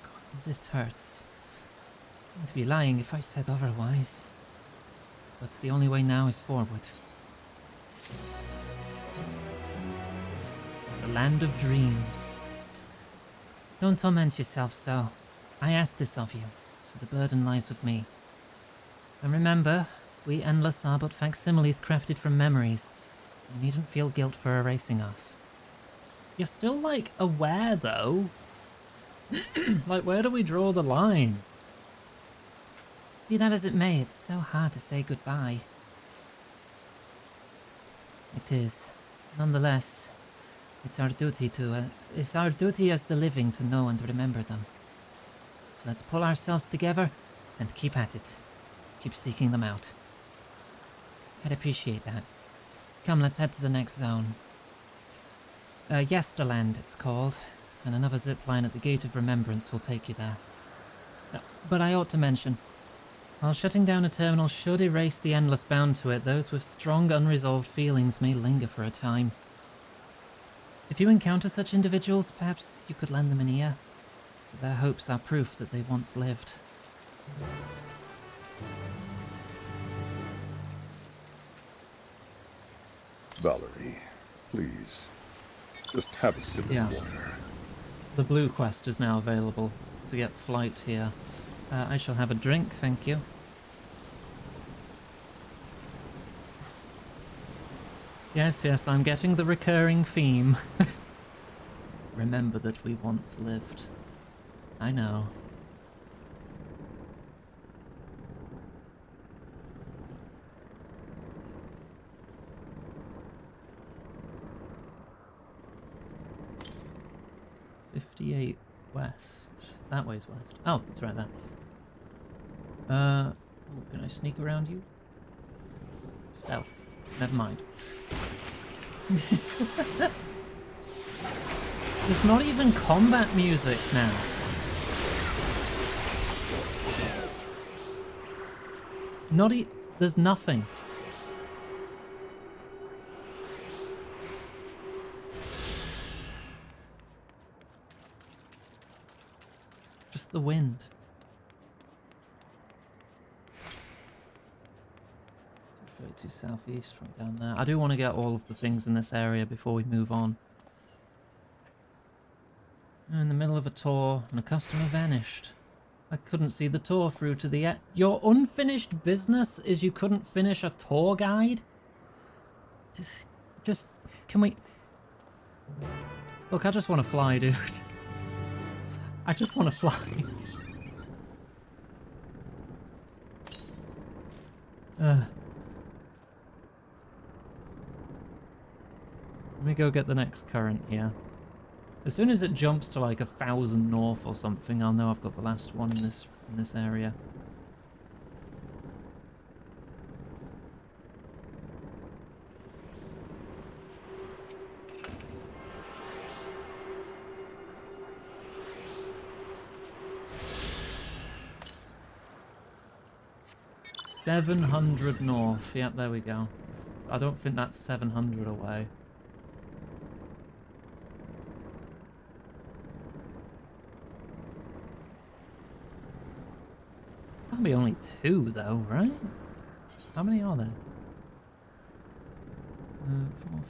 Speaker 19: God, this hurts. I'd be lying if I said otherwise. But the only way now is forward.
Speaker 1: The land of dreams.
Speaker 19: Don't torment yourself so. I asked this of you, so the burden lies with me. And remember, we Endless are but facsimiles crafted from memories. You needn't feel guilt for erasing us.
Speaker 1: You're still, like, aware, though. Like, where do we draw the line?
Speaker 19: Be that as it may, it's so hard to say goodbye. It is. Nonetheless, it's our duty as the living to know and remember them. So let's pull ourselves together and keep at it. Keep seeking them out. I'd appreciate that. Come, let's head to the next zone. Yesterland, it's called, and another zipline at the Gate of Remembrance will take you there.
Speaker 1: But I ought to mention, while shutting down a terminal should erase the Endless bound to it, those with strong unresolved feelings may linger for a time. If you encounter such individuals, perhaps you could lend them an ear. For their hopes are proof that they once lived.
Speaker 2: Valerie, please. Just have a sip of water.
Speaker 1: The blue quest is now available to get flight here. I shall have a drink, thank you. Yes, yes, I'm getting the recurring theme. Remember that we once lived. I know. $58 west. That way's west. Oh, it's right there. Oh, can I sneak around you? Stealth. Never mind. There's not even combat music now. There's nothing. Just the wind. 32 southeast, right down there. I do want to get all of the things in this area before we move on. In the middle of a tour, and a customer vanished. I couldn't see the tour through to the end. Your unfinished business is you couldn't finish a tour guide? Just can we... Look, I just want to fly, dude. I just want to fly. Let me go get the next current here. As soon as it jumps to like 1,000 north or something, I'll know I've got the last one in this area. $700 north. Yep, there we go. I don't think that's 700 away. That'll be only 2 though, right? How many are there?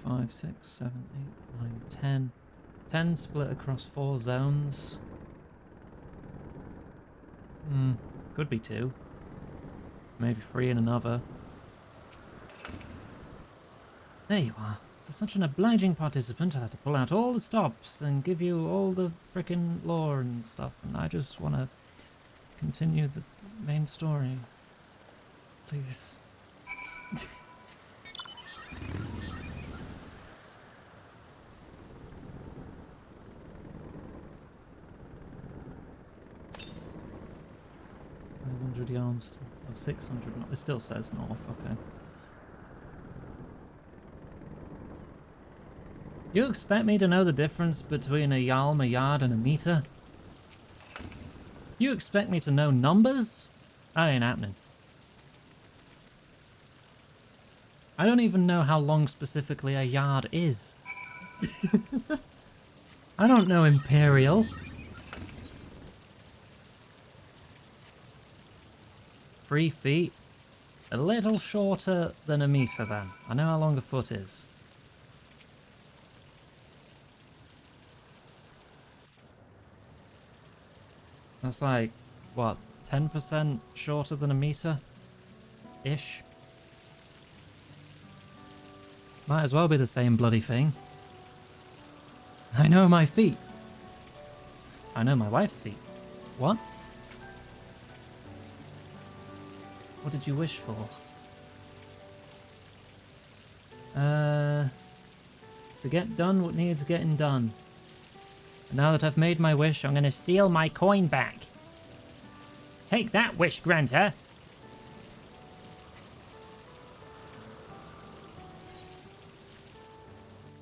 Speaker 1: 4, 5, 6, 7, 8, 9, 10. 10 split across 4 zones. Could be 2. Maybe 3 in another. There you are. For such an obliging participant, I had to pull out all the stops and give you all the frickin' lore and stuff, and I just want to continue the main story. Please. Yards, or 600. It still says north. Okay. You expect me to know the difference between a yalm, a yard, and a meter? You expect me to know numbers? That ain't happening. I don't even know how long specifically a yard is. I don't know Imperial. 3 feet. A little shorter than a meter then. I know how long a foot is. That's like, what, 10% shorter than a meter? Ish. Might as well be the same bloody thing. I know my feet. I know my wife's feet. What? What did you wish for? To get done what needs getting done. And now that I've made my wish, I'm gonna steal my coin back. Take that, wish granter!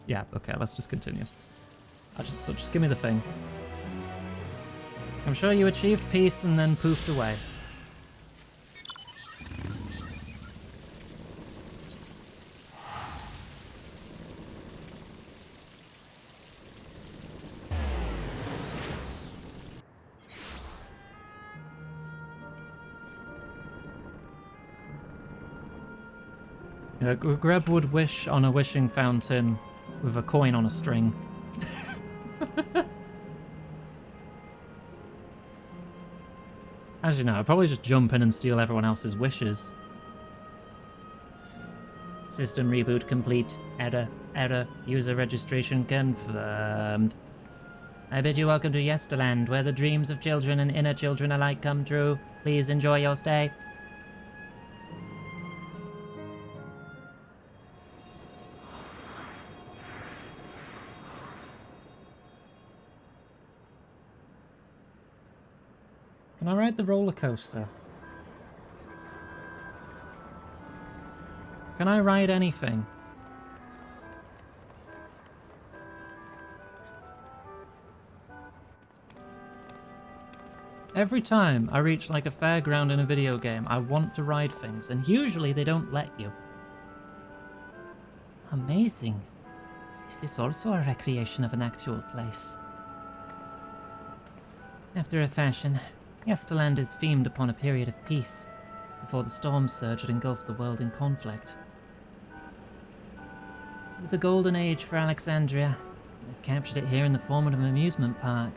Speaker 1: Yeah, okay, let's just continue. Just give me the thing. I'm sure you achieved peace and then poofed away. Greb would wish on a wishing fountain with a coin on a string. As you know, I'd probably just jump in and steal everyone else's wishes. System reboot complete. Error. User registration confirmed. I bid you welcome to Yesterland, where the dreams of children and inner children alike come true. Please enjoy your stay. Can I ride the roller coaster? Can I ride anything? Every time I reach like a fairground in a video game, I want to ride things, and usually they don't let you. Amazing. Is this also a recreation of an actual place? After a fashion, Yesterland is themed upon a period of peace, before the storm surge had engulfed the world in conflict. It was a golden age for Alexandria. They've captured it here in the form of an amusement park.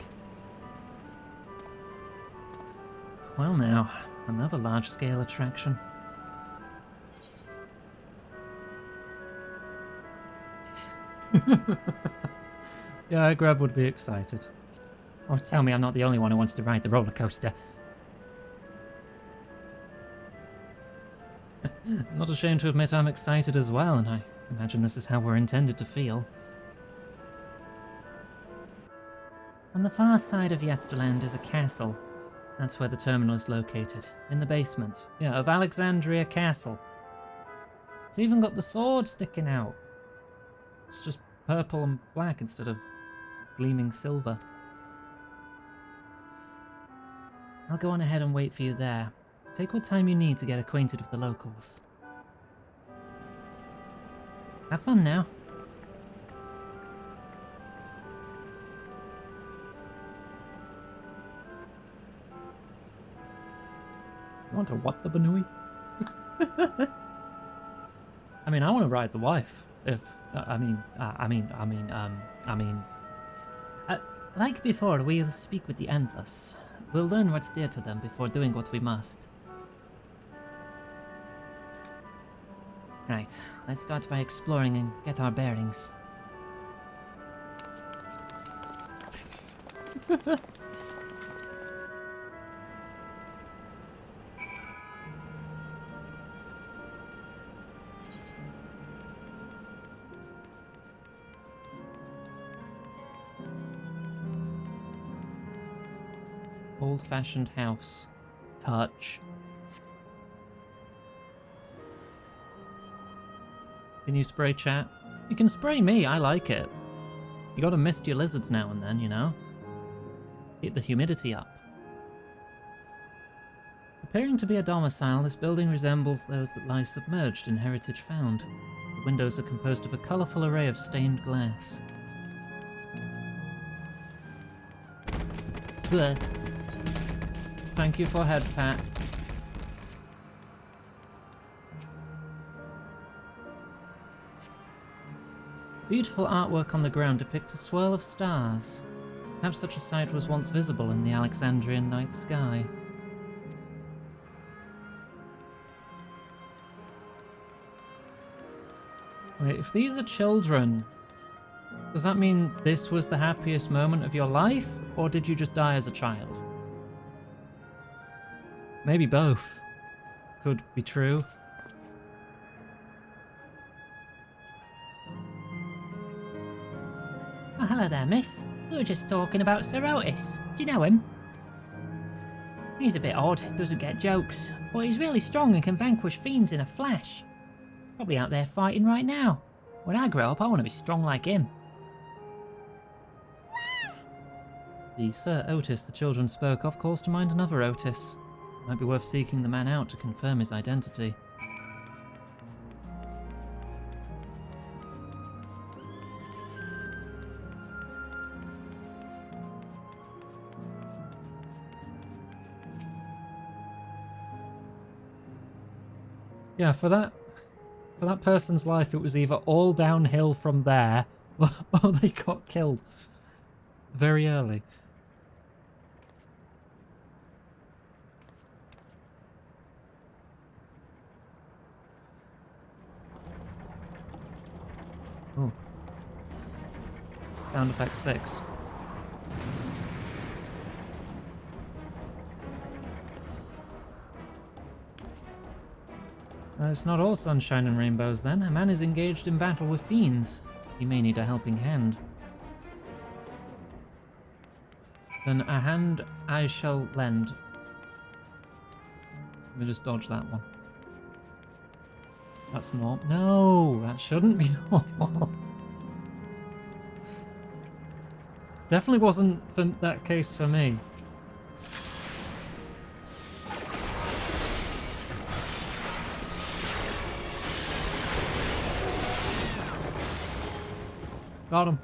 Speaker 1: Well now, another large-scale attraction. Yeah, Grab would be excited. Oh, tell me I'm not the only one who wants to ride the roller coaster. I'm not ashamed to admit I'm excited as well, and I imagine this is how we're intended to feel. On the far side of Yesterland is a castle. That's where the terminal is located, in the basement. Yeah, of Alexandria Castle. It's even got the sword sticking out. It's just purple and black instead of gleaming silver. I'll go on ahead and wait for you there. Take what time you need to get acquainted with the locals. Have fun now. You want to what the Banui? I mean, I want to ride the wife. If like before, we'll speak with the Endless. We'll learn what's dear to them before doing what we must. Right, let's start by exploring and get our bearings. Old-fashioned house. Touch. Can you spray chat? You can spray me, I like it. You gotta mist your lizards now and then, you know? Keep the humidity up. Appearing to be a domicile, this building resembles those that lie submerged in Heritage Found. The windows are composed of a colourful array of stained glass. Bleh. Thank you for head pat. Beautiful artwork on the ground depicts a swirl of stars. Perhaps such a sight was once visible in the Alexandrian night sky. Wait, if these are children, does that mean this was the happiest moment of your life, or did you just die as a child? Maybe both. Could be true.
Speaker 19: Oh, hello there, miss. We were just talking about Sir Otis. Do you know him? He's a bit odd, doesn't get jokes, but he's really strong and can vanquish fiends in a flash. Probably out there fighting right now. When I grow up, I want to be strong like him.
Speaker 1: The Sir Otis the children spoke of calls to mind another Otis. Might be worth seeking the man out to confirm his identity. Yeah, for that For that person's life, it was either all downhill from there, or they got killed very early. Oh. Sound effect 6. It's not all sunshine and rainbows then. A man is engaged in battle with fiends. He may need a helping hand. Then a hand I shall lend. Let me just dodge that one. That's not. No, that shouldn't be normal. Definitely wasn't for that case for me. Got him.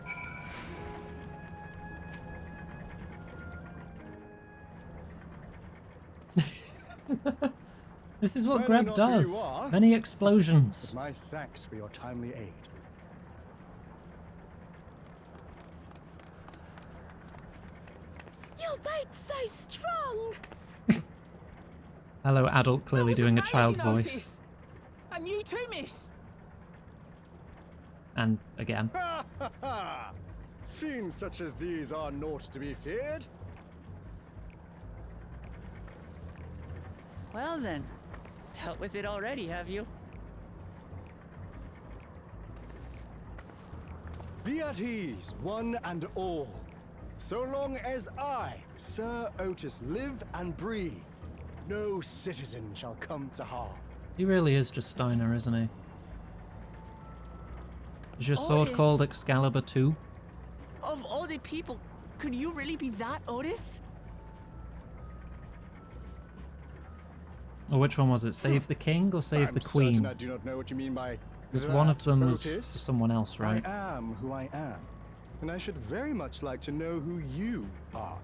Speaker 1: This is what Greb does. Many explosions.
Speaker 11: My thanks for your timely aid.
Speaker 12: Your bite's so strong.
Speaker 1: Hello, adult, clearly doing a child voice.
Speaker 21: Otis. And you too, miss.
Speaker 1: And again.
Speaker 11: Fiends such as these are naught to be feared.
Speaker 21: Well then, dealt with it already, have you?
Speaker 11: Be at ease, one and all. So long as I, Sir Otis, live and breathe, no citizen shall come to harm.
Speaker 1: He really is just Steiner, isn't he? Is your sword called Excalibur 2?
Speaker 21: Of all the people, could you really be that Otis?
Speaker 1: Or which one was it? Save the King or Save the Queen?
Speaker 11: Certain I do not know what you mean by
Speaker 1: Because one of them was
Speaker 11: Otis.
Speaker 1: someone else, right?
Speaker 11: I am who I am, and I should very much like to know who you are.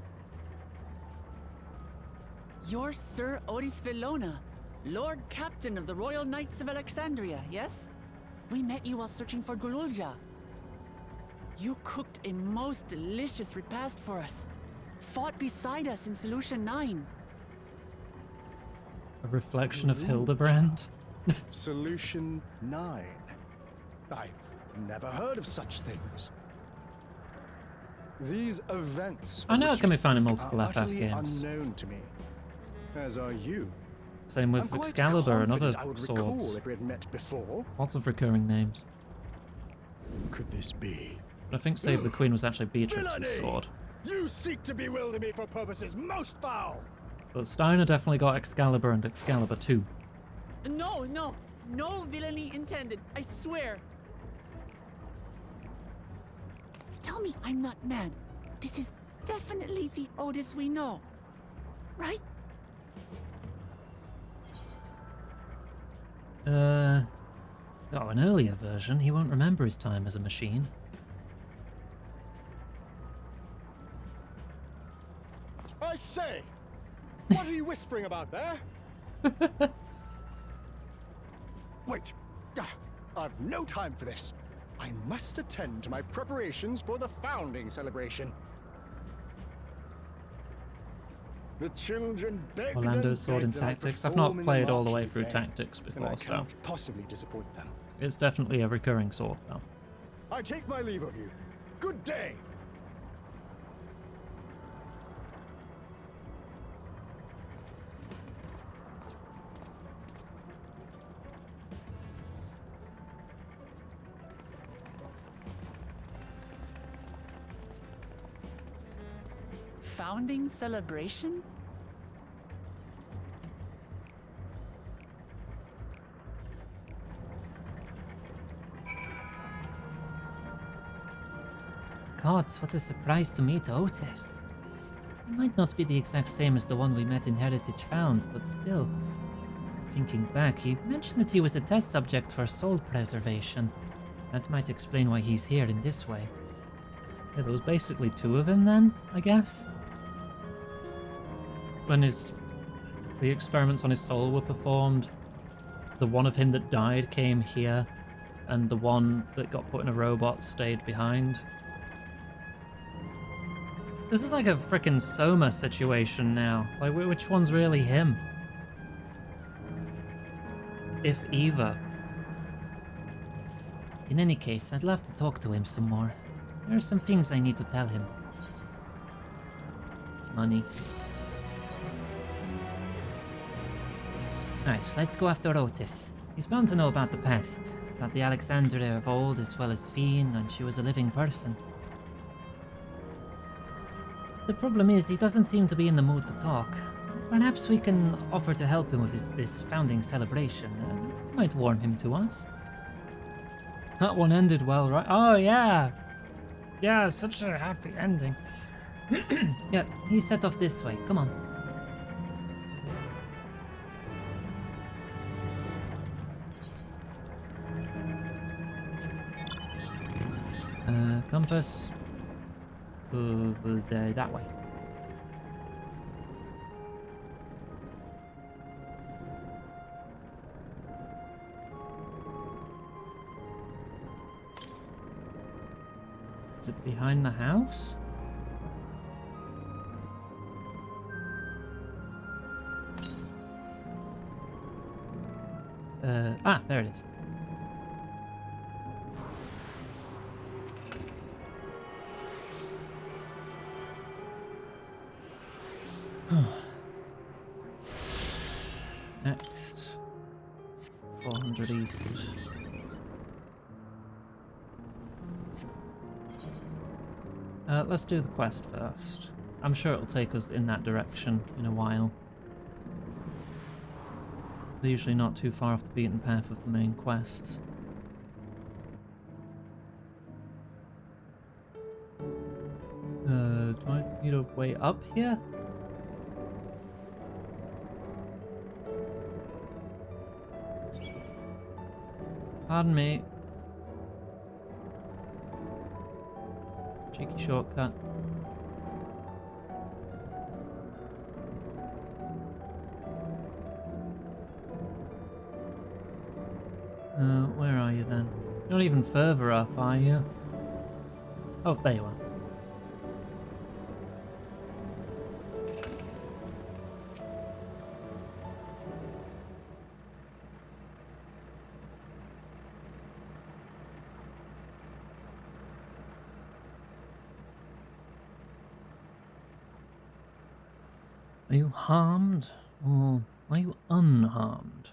Speaker 5: You're Sir Otis Villona, Lord Captain of the Royal Knights of Alexandria, yes? We met you while searching for Gululja. You cooked a most delicious repast for us. Fought beside us in Solution 9.
Speaker 1: A reflection of Hildebrand?
Speaker 11: Solution 9. I've never heard of such things. These events
Speaker 1: I know it can be found in multiple
Speaker 11: are
Speaker 1: FF
Speaker 11: utterly
Speaker 1: games.
Speaker 11: unknown to me, as are you.
Speaker 1: Same with
Speaker 11: I'm quite
Speaker 1: Excalibur and other
Speaker 11: confident I would recall
Speaker 1: swords.
Speaker 11: if we had met before.
Speaker 1: Lots of recurring names.
Speaker 11: Could this be?
Speaker 1: But I think Save the Queen was actually Beatrix's
Speaker 11: Villainy!
Speaker 1: sword.
Speaker 11: You seek to bewilder me for purposes most foul.
Speaker 1: But Steiner definitely got Excalibur and Excalibur 2.
Speaker 5: No, no, no villainy intended, I swear. Tell me I'm not mad. This is definitely the Otis we know, right?
Speaker 1: Oh, an earlier version. He won't remember his time as a machine.
Speaker 11: I say, what are you whispering about there? Wait, I've no time for this. I must attend to my preparations for the founding celebration. The children begged
Speaker 1: Orlando's
Speaker 11: and
Speaker 1: Sword and
Speaker 11: begged that I
Speaker 1: Tactics. I've not
Speaker 11: perform in
Speaker 1: played
Speaker 11: the
Speaker 1: all the way
Speaker 11: marquee
Speaker 1: through
Speaker 11: game,
Speaker 1: Tactics
Speaker 11: and I
Speaker 1: before, so
Speaker 11: cannot possibly disappoint them.
Speaker 1: it's definitely a recurring sword, though.
Speaker 11: I take my leave of you. Good day.
Speaker 5: Founding celebration?
Speaker 19: God, what a surprise to meet Otis. He might not be the exact same as the one we met in Heritage Found, but still. Thinking back, he mentioned that he was a test subject for soul preservation. That might explain why he's here in this way.
Speaker 1: Yeah, there was basically two of him then, I guess. When the experiments on his soul were performed, the one of him that died came here, and the one that got put in a robot stayed behind. This is like a frickin' Soma situation now. Like, which one's really him? If either.
Speaker 19: In any case, I'd love to talk to him some more. There are some things I need to tell him.
Speaker 1: Money.
Speaker 19: Alright, let's go after Otis. He's bound to know about the past, about the Alexandria of old as well as Sphene, and she was a living person. The problem is, he doesn't seem to be in the mood to talk. Perhaps we can offer to help him with this founding celebration. It might warm him to us.
Speaker 1: That one ended well, right? Oh, yeah! Yeah, such a happy ending.
Speaker 19: Yeah, he set off this way. Come on.
Speaker 1: Compass. That way. Is it behind the house? There it is. Next. 400 east. Let's do the quest first. I'm sure it'll take us in that direction in a while. They're usually not too far off the beaten path of the main quests. Do I need a way up here? Pardon me. Cheeky shortcut. Where are you then? You're not even further up, are you? Oh, there you are. Are you harmed, or are you unharmed?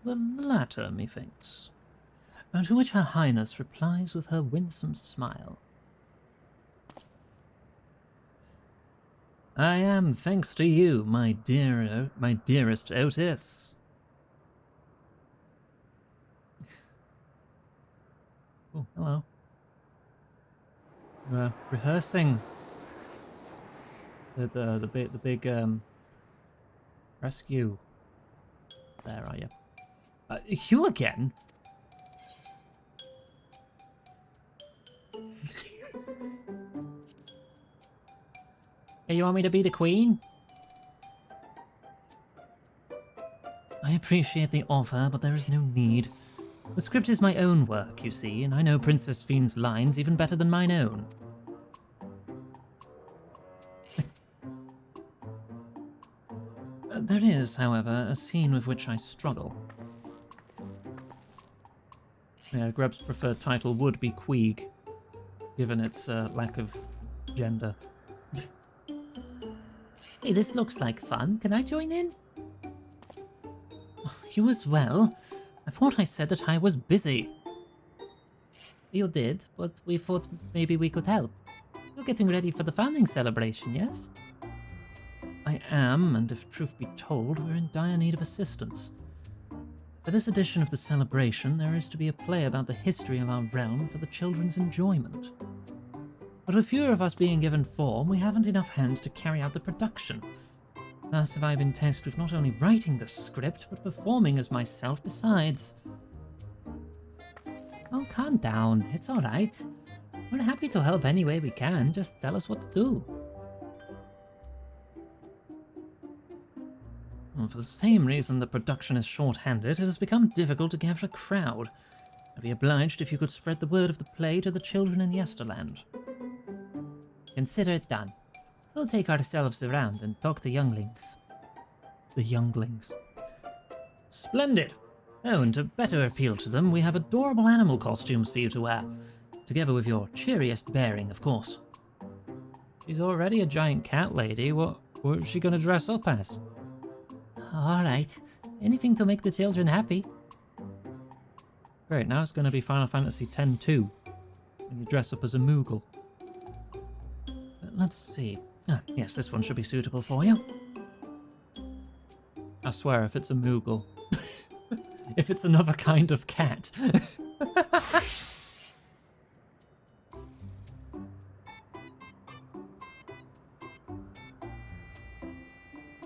Speaker 1: The latter, methinks. And to which Her Highness replies with her winsome smile. I am, thanks to you, my dearest Otis. Oh, hello. We're rehearsing the big rescue. There are you. You again? Hey, you want me to be the queen? I appreciate the offer, but there is no need. The script is my own work, you see, and I know Princess Fiend's lines even better than mine own. There is, however, a scene with which I struggle. Yeah, Greb's preferred title would be Queeg, given its lack of gender.
Speaker 19: Hey, this looks like fun. Can I join in? You as well? I thought I said that I was busy. You did, but we thought maybe we could help. You're getting ready for the founding celebration, yes?
Speaker 1: I am, and if truth be told, we're in dire need of assistance. For this edition of the celebration, there is to be a play about the history of our realm for the children's enjoyment. But with fewer of us being given form, we haven't enough hands to carry out the production. Thus have I been tasked with not only writing the script, but performing as myself besides.
Speaker 19: Oh, calm down. It's alright. We're happy to help any way we can. Just tell us what to do.
Speaker 1: And for the same reason the production is short-handed, it has become difficult to gather a crowd. I'd be obliged if you could spread the word of the play to the children in Yesterland.
Speaker 19: Consider it done. We'll take ourselves around and talk to younglings.
Speaker 1: The younglings. Splendid! Oh, and to better appeal to them, we have adorable animal costumes for you to wear. Together with your cheeriest bearing, of course. She's already a giant cat lady. What is she going to dress up as?
Speaker 19: Alright. Anything to make the children happy.
Speaker 1: Great, now it's going to be Final Fantasy X-2. When you dress up as a Moogle. But let's see. Yes, this one should be suitable for you. I swear, if it's a Moogle. If it's another kind of cat.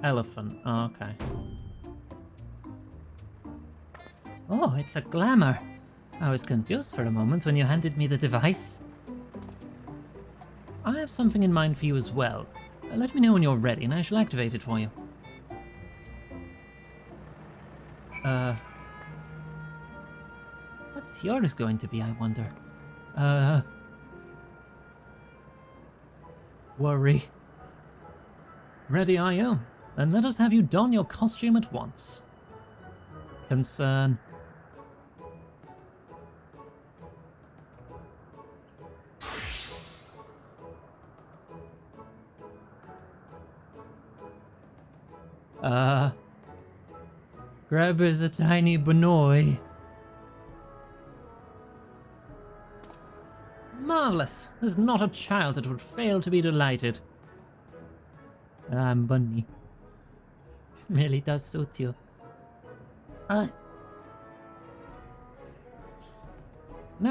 Speaker 1: Elephant. Oh, okay.
Speaker 19: Oh, it's a glamour. I was confused for a moment when you handed me the device.
Speaker 1: I have something in mind for you as well. Let me know when you're ready and I shall activate it for you.
Speaker 19: What's yours going to be, I wonder?
Speaker 1: Worry. Ready are you? Then let us have you don your costume at once. Concern. Greb is a tiny boy. Marvelous! There's not a child that would fail to be delighted. Bunny.
Speaker 19: Really does suit you.
Speaker 1: Now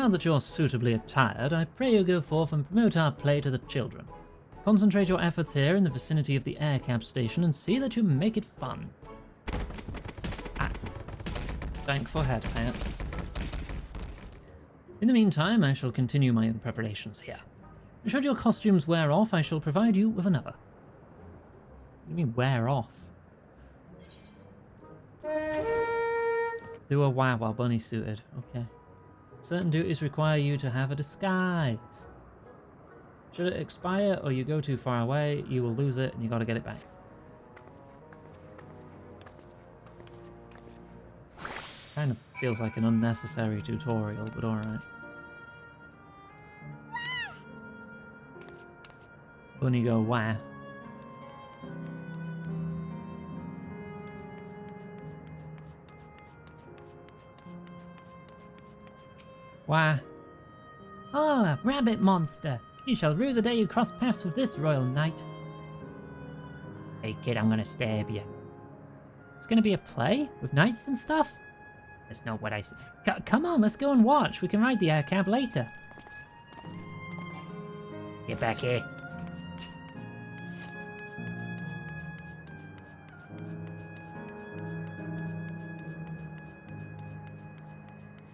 Speaker 1: that you're suitably attired, I pray you go forth and promote our play to the children. Concentrate your efforts here in the vicinity of the air cap station and see that you make it fun. Thank for head, Pat. In the meantime, I shall continue my own preparations here. Should your costumes wear off, I shall provide you with another. What do you mean, wear off? Do a wow while bunny suited. Okay. Certain duties require you to have a disguise. Should it expire or you go too far away, you will lose it and you gotta get it back. Kind of feels like an unnecessary tutorial, but alright. Bunny go wah. Wah.
Speaker 19: Oh, rabbit monster! You shall rue the day you cross paths with this royal knight. Hey kid, I'm gonna stab you. It's gonna be a play? With knights and stuff? That's not what I said. Come on, let's go and watch. We can ride the air cab later. Get back here.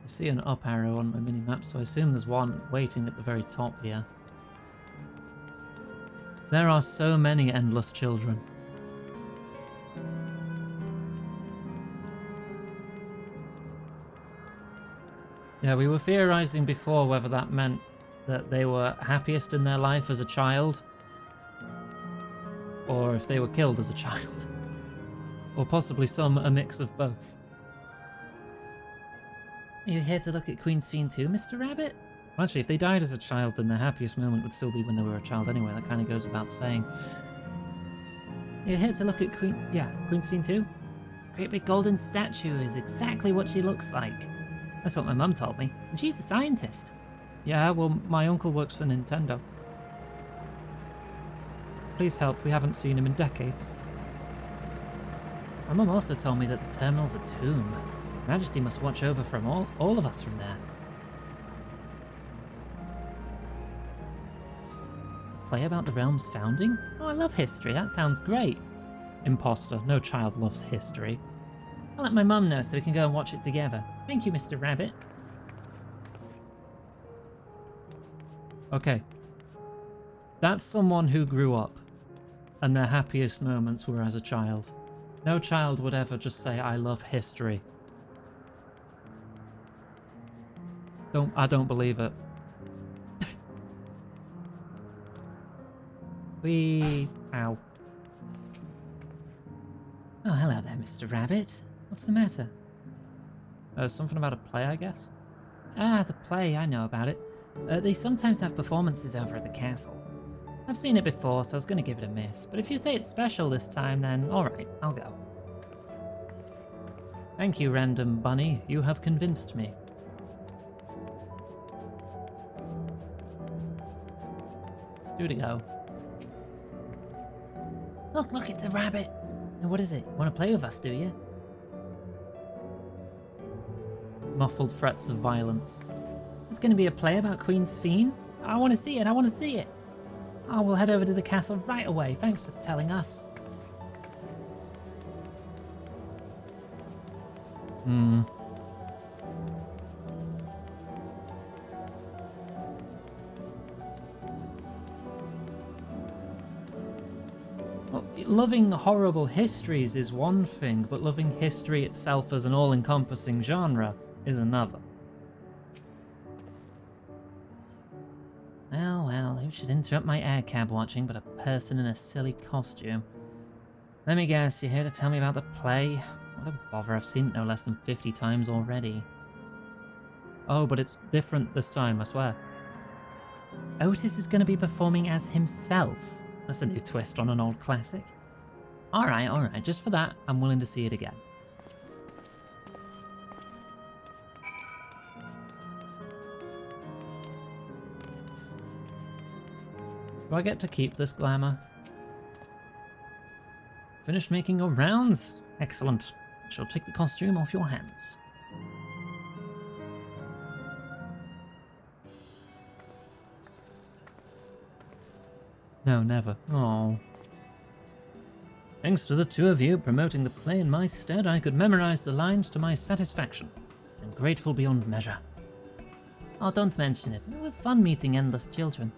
Speaker 1: I see an up arrow on my mini-map, so I assume there's one waiting at the very top here. There are so many endless children. Yeah, we were theorizing before whether that meant that they were happiest in their life as a child, or if they were killed as a child, or possibly a mix of both.
Speaker 19: Are you here to look at Queen's Fiend too, Mr. Rabbit?
Speaker 1: Actually, if they died as a child, then their happiest moment would still be when they were a child anyway. That kind of goes without saying.
Speaker 19: You're here to look at Queen's Fiend too? Great big golden statue is exactly what she looks like. That's what my mum told me, and she's a scientist.
Speaker 1: Yeah, well, my uncle works for Nintendo. Please help, we haven't seen him in decades.
Speaker 19: My mum also told me that the terminal's a tomb. Majesty must watch over from all of us from there. Play about the realm's founding? Oh, I love history, that sounds great.
Speaker 1: Imposter, no child loves history.
Speaker 19: I'll let my mum know so we can go and watch it together. Thank you, Mr. Rabbit.
Speaker 1: Okay. That's someone who grew up, and their happiest moments were as a child. No child would ever just say, I love history. I don't believe it. Ow.
Speaker 19: Oh, hello there, Mr. Rabbit. What's the matter?
Speaker 1: Something about a play, I guess?
Speaker 19: Ah, the play, I know about it. They sometimes have performances over at the castle. I've seen it before, so I was going to give it a miss. But if you say it's special this time, then alright, I'll go.
Speaker 1: Thank you, random bunny. You have convinced me. Do-to go.
Speaker 19: Look, it's a rabbit. What is it? Want to play with us, do you?
Speaker 1: Muffled threats of violence.
Speaker 19: There's going to be a play about Queen Sphene? I want to see it, I want to see it. Oh, we'll head over to the castle right away. Thanks for telling us.
Speaker 1: Well, loving horrible histories is one thing, but loving history itself as an all-encompassing genre is another.
Speaker 19: Well, who should interrupt my air cab watching but a person in a silly costume? Let me guess, you're here to tell me about the play? What a bother, I've seen it no less than 50 times already.
Speaker 1: Oh, but it's different this time, I swear.
Speaker 19: Otis is going to be performing as himself. That's a new twist on an old classic. Alright, just for that, I'm willing to see it again.
Speaker 1: Do I get to keep this glamour? Finished making your rounds? Excellent. I shall take the costume off your hands. No, never. Oh. Thanks to the two of you promoting the play in my stead, I could memorize the lines to my satisfaction. I'm grateful beyond measure.
Speaker 19: Oh, don't mention it. It was fun meeting endless children.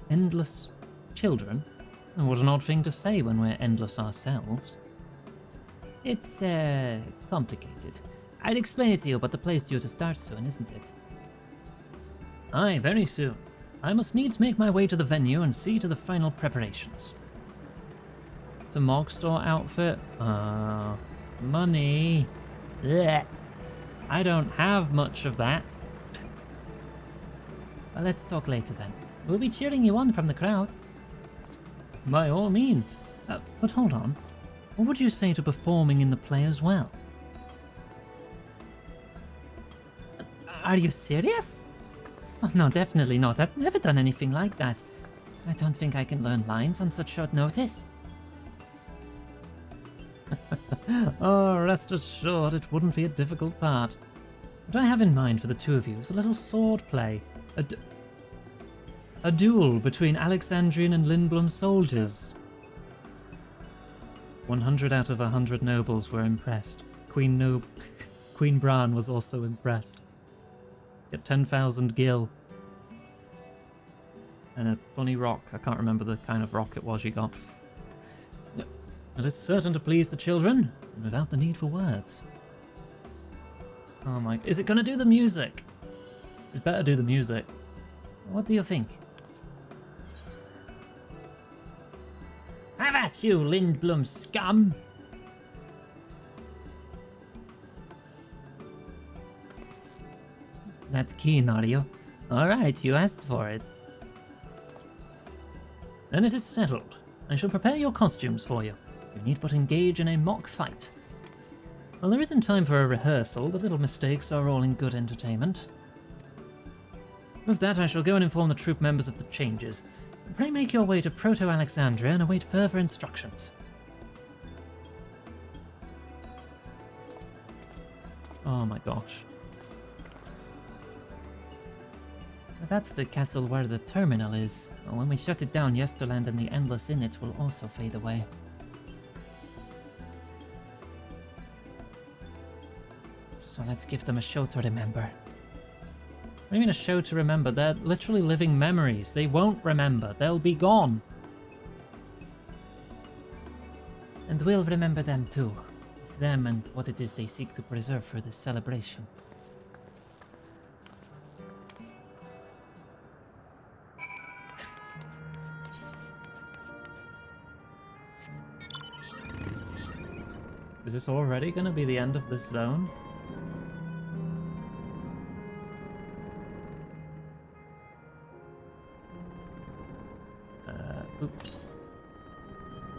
Speaker 1: Endless children? What an odd thing to say when we're endless ourselves.
Speaker 19: It's, complicated. I'd explain it to you, but the play's due to start soon, isn't it?
Speaker 1: Aye, very soon. I must needs make my way to the venue and see to the final preparations. It's a Mog Store outfit? Money. Blech. I don't have much of that.
Speaker 19: Well, let's talk later then. We'll be cheering you on from the crowd.
Speaker 1: By all means. But hold on. What would you say to performing in the play as well?
Speaker 19: Are you serious? Oh, no, definitely not. I've never done anything like that. I don't think I can learn lines on such short notice.
Speaker 1: Oh, rest assured it wouldn't be a difficult part. What I have in mind for the two of you is a little sword play. A duel between Alexandrian and Lindblum soldiers. 100 out of 100 nobles were impressed. Queen Bran was also impressed. Get 10,000 gil. And a funny rock. I can't remember the kind of rock it was you got. It is certain to please the children, without the need for words. Oh my... Is it going to do the music? It better do the music.
Speaker 19: What do you think?
Speaker 4: Have at you, Lindblum scum!
Speaker 19: That's keen, are you? Alright, you asked for it.
Speaker 1: Then it is settled. I shall prepare your costumes for you. You need but engage in a mock fight. Well, there isn't time for a rehearsal. The little mistakes are all in good entertainment. With that, I shall go and inform the troop members of the changes. Pray make your way to Proto-Alexandria and await further instructions. Oh my gosh.
Speaker 19: That's the castle where the terminal is. When we shut it down, Yesterland and the Endless in it will also fade away. So let's give them a show to remember.
Speaker 1: What do you mean a show to remember? They're literally living memories. They won't remember. They'll be gone.
Speaker 19: we'll remember them too. Them and what it is they seek to preserve for this celebration. Is this already going to be the end of this zone? Oops.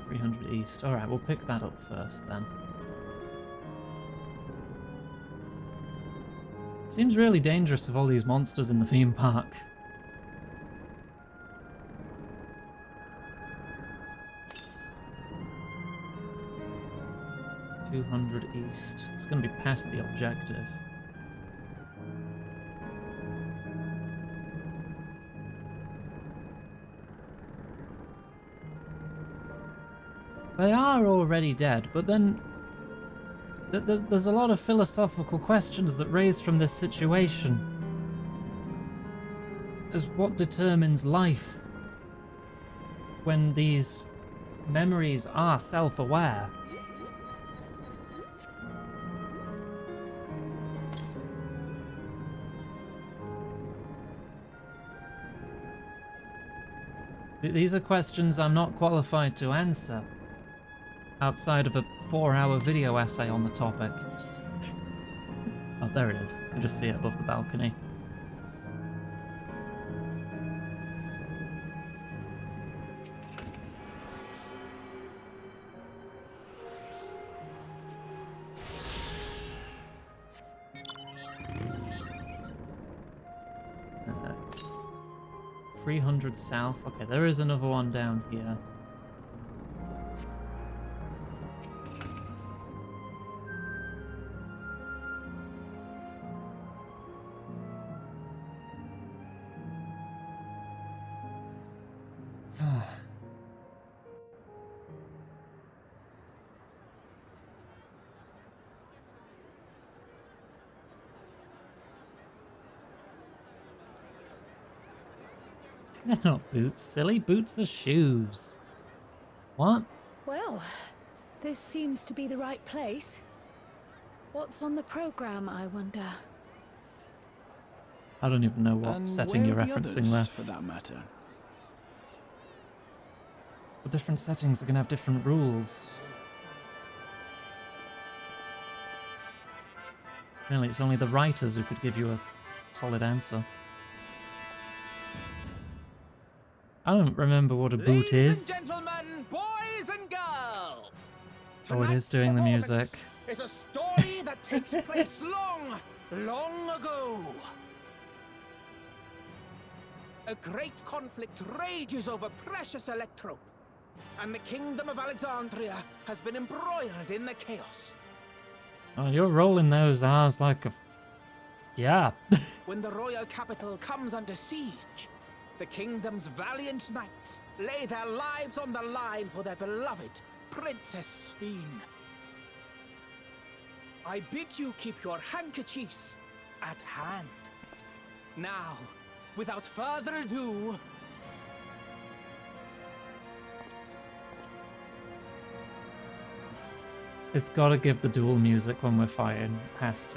Speaker 19: 300 east. Alright, we'll pick that up first then. Seems really dangerous with all these monsters in the theme park. $200 east. It's going to be past the objective. They are already dead, but then there's a lot of philosophical questions that raise from this situation. As what determines life when these memories are self-aware? These are questions I'm not qualified to answer outside of a 4-hour video essay on the topic. Oh, there it is. I just see it above the balcony. Uh, 300 south. Okay, there is another one down here. They're not boots, silly. Boots are shoes. What?
Speaker 9: Well, this seems to be the right place. What's on the program, I wonder?
Speaker 1: I don't even know what
Speaker 15: And
Speaker 1: setting you're
Speaker 15: where are the
Speaker 1: referencing
Speaker 15: others,
Speaker 1: there.
Speaker 15: for that matter?
Speaker 1: The different settings are going to have different rules. Really, it's only the writers who could give you a solid answer. I don't remember what a boot is.
Speaker 10: Ladies and gentlemen, boys and girls.
Speaker 1: Oh, it is doing the music.
Speaker 10: It's a story that takes place long, long ago. A great conflict rages over precious electrope, and the kingdom of Alexandria has been embroiled in the chaos.
Speaker 1: Oh, you're rolling those R's like a... Yeah.
Speaker 10: When the royal capital comes under siege, the kingdom's valiant knights lay their lives on the line for their beloved Princess Sveen. I bid you keep your handkerchiefs at hand. Now, without further ado...
Speaker 1: It's gotta give the dual music when we're fighting. Has to.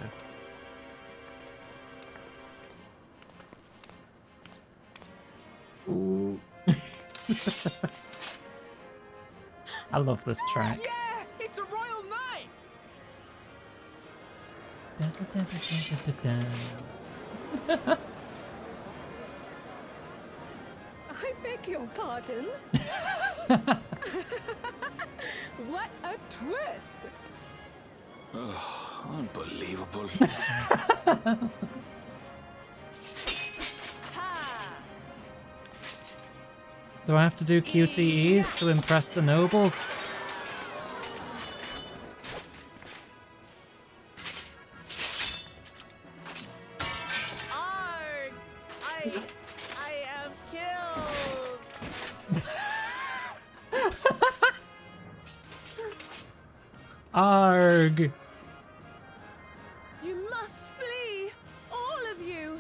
Speaker 1: Ooh. I love this track.
Speaker 10: Yeah, it's a royal knight!
Speaker 6: I beg your pardon?
Speaker 9: What a twist!
Speaker 17: Oh, unbelievable.
Speaker 1: Do I have to do QTEs to impress the nobles?
Speaker 21: Arg! I am killed!
Speaker 1: Arg!
Speaker 9: You must flee! All of you!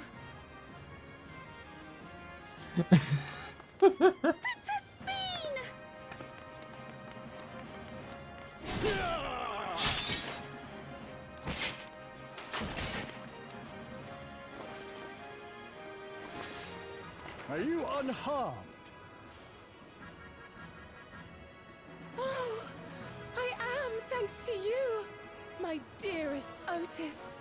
Speaker 6: Princess Sveen!
Speaker 11: Are you unharmed?
Speaker 21: Oh, I am, thanks to you, my dearest Otis.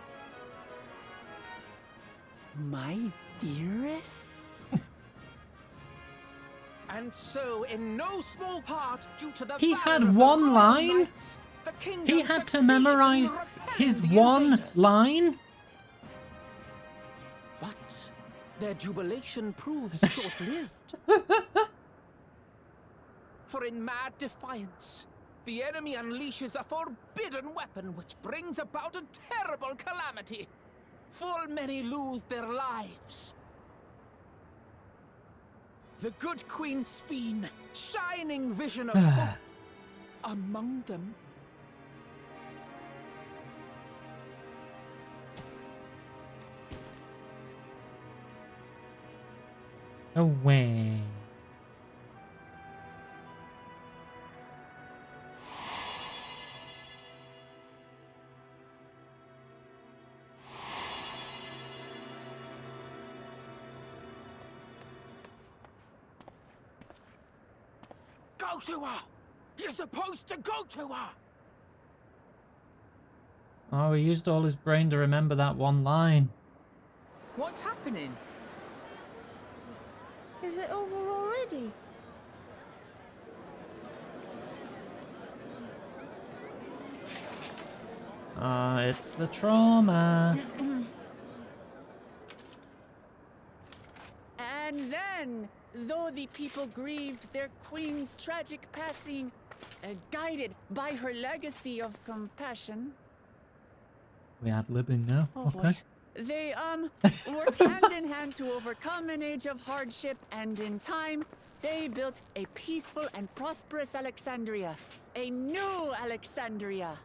Speaker 5: My dearest?
Speaker 10: And so, in no small part, due to the
Speaker 1: He
Speaker 10: valor
Speaker 1: had
Speaker 10: of the
Speaker 1: one
Speaker 10: Royal
Speaker 1: line?
Speaker 10: Knights, the kingdom
Speaker 1: He had to
Speaker 10: succeeds in
Speaker 1: memorize
Speaker 10: repelling
Speaker 1: his
Speaker 10: the
Speaker 1: one
Speaker 10: invaders.
Speaker 1: line?
Speaker 10: But their jubilation proves short-lived. For in mad defiance, the enemy unleashes a forbidden weapon which brings about a terrible calamity. Full many lose their lives. The good Queen Sveen, shining vision of hope, among them.
Speaker 1: Away.
Speaker 10: Go to her! You're supposed to go to her!
Speaker 1: Oh, he used all his brain to remember that one line.
Speaker 5: What's happening? Is it over already?
Speaker 1: It's the trauma.
Speaker 5: And then, though the people grieved their queen's tragic passing, guided by her legacy of compassion,
Speaker 1: We ad-libbing now.
Speaker 5: oh
Speaker 1: Okay.
Speaker 5: boy, they worked hand in hand to overcome an age of hardship, and in time, they built a peaceful and prosperous Alexandria, a new Alexandria.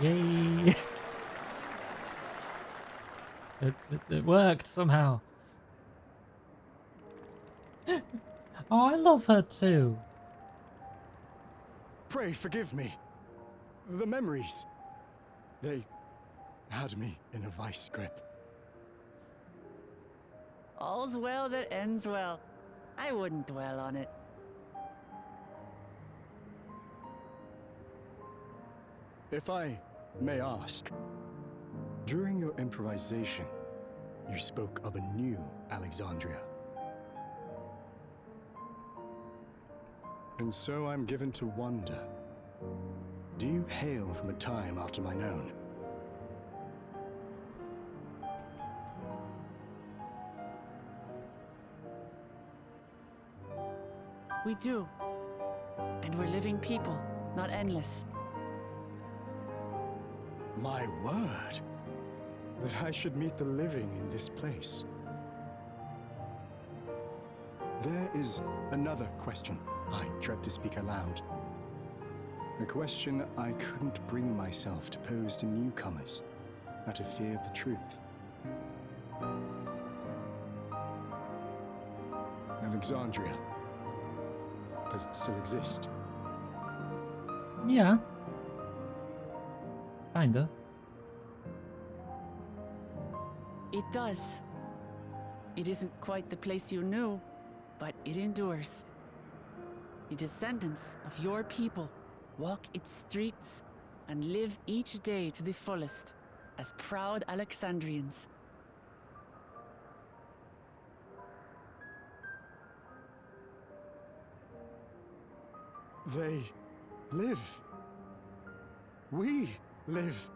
Speaker 1: Yay! It worked somehow. Oh, I love her too.
Speaker 11: Pray forgive me. The memories. They had me in a vice grip.
Speaker 5: All's well that ends well. I wouldn't dwell on it.
Speaker 11: If I may ask, during your improvisation, you spoke of a new Alexandria. And so I'm given to wonder, do you hail from a time after mine own?
Speaker 5: We do. And we're living people, not endless.
Speaker 11: My word, that I should meet the living in this place. There is another question I dread to speak aloud. A question I couldn't bring myself to pose to newcomers out of fear of the truth. Alexandria. Does it still exist?
Speaker 1: Yeah. Kinda.
Speaker 5: It does. It isn't quite the place you knew, but it endures. The descendants of your people walk its streets and live each day to the fullest as proud Alexandrians.
Speaker 11: They live. We live.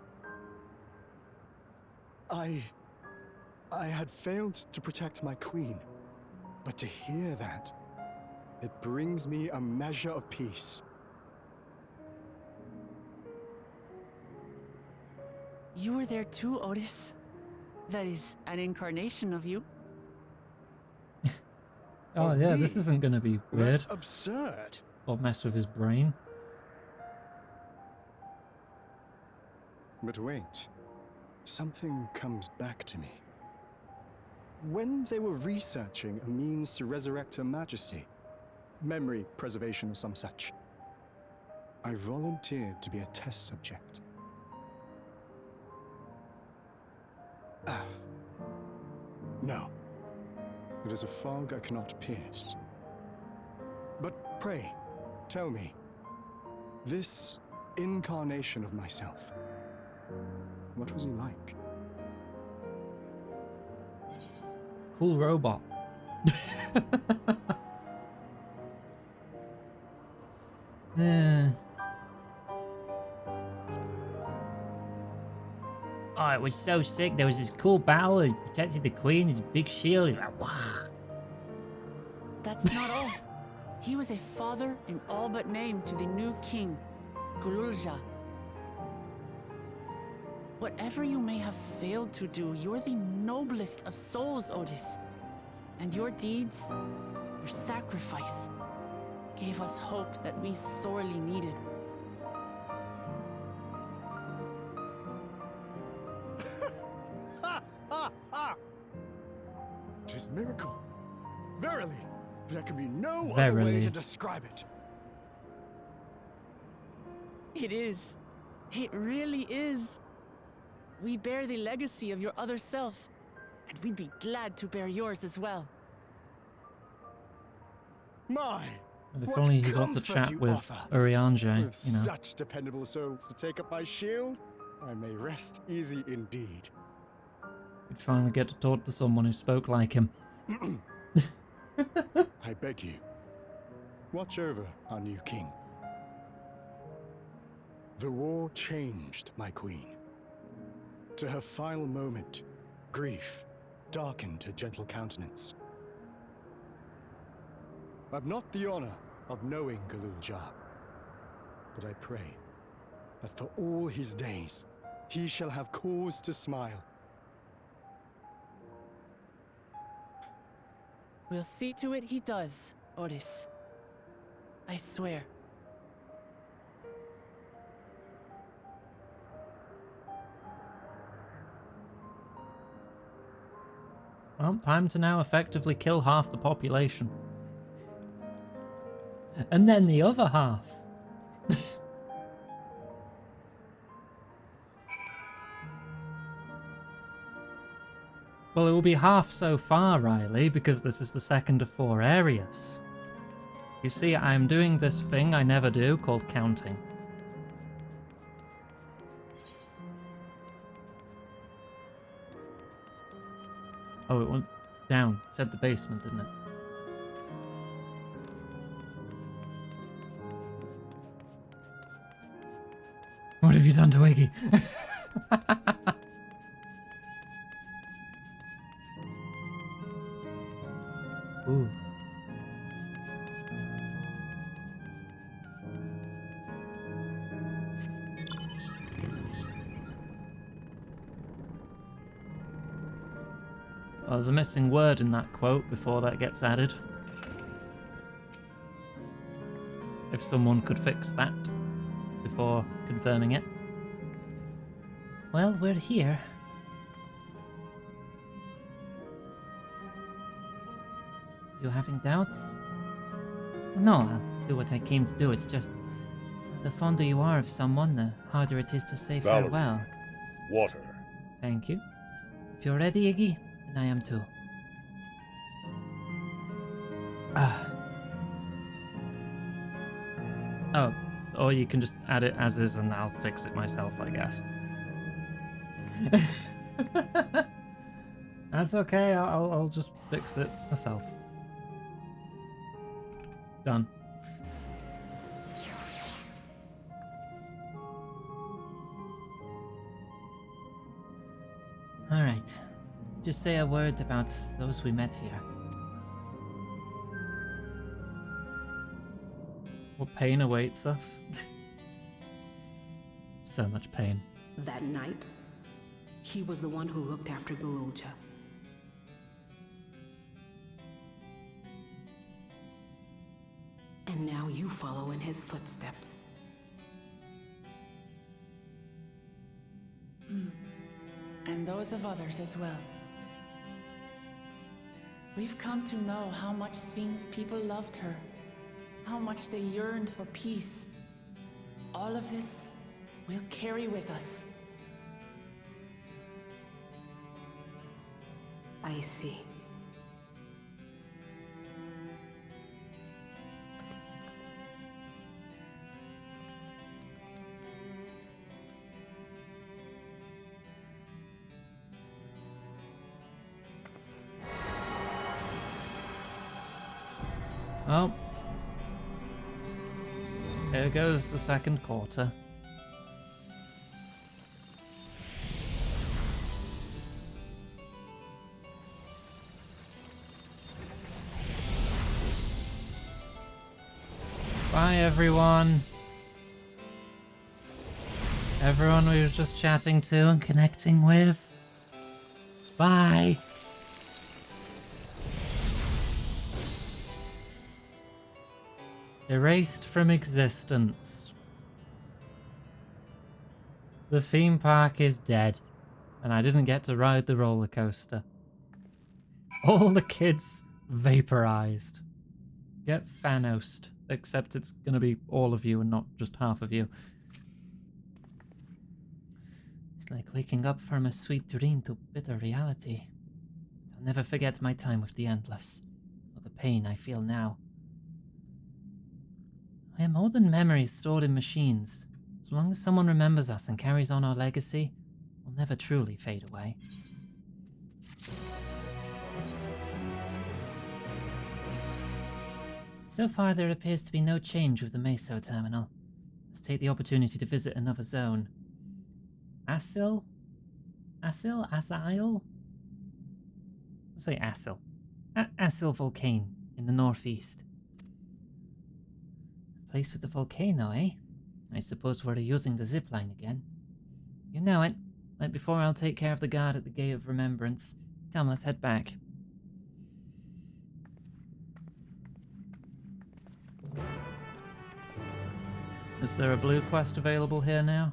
Speaker 11: I had failed to protect my queen, but to hear that, it brings me a measure of peace.
Speaker 5: You were there too, Otis. That is an incarnation of you.
Speaker 1: Oh yeah, this isn't gonna be weird.
Speaker 11: That's absurd.
Speaker 1: Or mess with his brain.
Speaker 11: But wait, something comes back to me. When they were researching a means to resurrect Her Majesty, memory preservation or some such, I volunteered to be a test subject. No. It is a fog I cannot pierce. But pray, tell me, this incarnation of myself, what was he like?
Speaker 1: Cool robot. Yeah.
Speaker 4: Oh, it was so sick. There was this cool battle. He protected the queen. His big shield. He was like, wow.
Speaker 5: That's not all. He was a father in all but name to the new king, Gululja. Whatever you may have failed to do, you're the noblest of souls, Otis. And your deeds, your sacrifice, gave us hope that we sorely needed.
Speaker 11: Tis a miracle. Verily, there can be no other
Speaker 1: Verily.
Speaker 11: way to describe it.
Speaker 5: It is. It really is. We bear the legacy of your other self, and we'd be glad to bear yours as well.
Speaker 11: My,
Speaker 1: If
Speaker 11: what
Speaker 1: only he got to
Speaker 11: comfort
Speaker 1: chat
Speaker 11: you
Speaker 1: with
Speaker 11: offer.
Speaker 1: Urianger,
Speaker 11: With
Speaker 1: you know.
Speaker 11: such dependable souls to take up my shield, I may rest easy indeed.
Speaker 1: We'd finally get to talk to someone who spoke like him.
Speaker 11: I beg you, watch over our new king. The war changed my queen. To her final moment, grief darkened her gentle countenance. I've not the honor of knowing Gululja, but I pray that for all his days, he shall have cause to smile.
Speaker 5: We'll see to it he does, Otis. I swear.
Speaker 1: Well, time to now effectively kill half the population. And then the other half. Well, it will be half so far, Riley, because this is the second of 4 areas. You see, I'm doing this thing I never do called counting. Oh, it went down. It said the basement, didn't it? What have you done to Iggy? Ooh. Well, there's a missing word in that quote before that gets added. If someone could fix that before confirming it.
Speaker 4: Well, we're here. You having doubts? No, I'll do what I came to do. It's just, the fonder you are of someone, the harder it is to say
Speaker 2: Valerie.
Speaker 4: farewell.
Speaker 2: Water.
Speaker 4: Thank you. If you're ready, Iggy, then I am too.
Speaker 1: Oh, or you can just add it as is and I'll fix it myself, I guess. That's okay, I'll just fix it myself. Done.
Speaker 4: Alright. Just say a word about those we met here.
Speaker 1: What pain awaits us? So much pain.
Speaker 20: That night, he was the one who looked after Gululja. And now you follow in his footsteps.
Speaker 5: And those of others as well. We've come to know how much Sven's people loved her, how much they yearned for peace. All of this we'll carry with us.
Speaker 20: I see.
Speaker 1: Well, here goes the second quarter. Bye, everyone. Everyone we were just chatting to and connecting with. Bye. Erased from existence. The theme park is dead, and I didn't get to ride the roller coaster. All the kids vaporized. Get Thanos'd, except it's gonna be all of you and not just half of you.
Speaker 4: It's like waking up from a sweet dream to bitter reality. I'll never forget my time with the Endless, or the pain I feel now. We are more than memories stored in machines. As long as someone remembers us and carries on our legacy, we'll never truly fade away. So far, there appears to be no change with the Meso terminal. Let's take the opportunity to visit another zone. Asil? Asil? Asil? I'll say Asil. Asil Volcane in the northeast. Place with the volcano, eh? I suppose we're using the zipline again. You know it. Right before I'll take care of the guard at the Gate of Remembrance. Come, let's head back.
Speaker 1: Is there a blue quest available here now?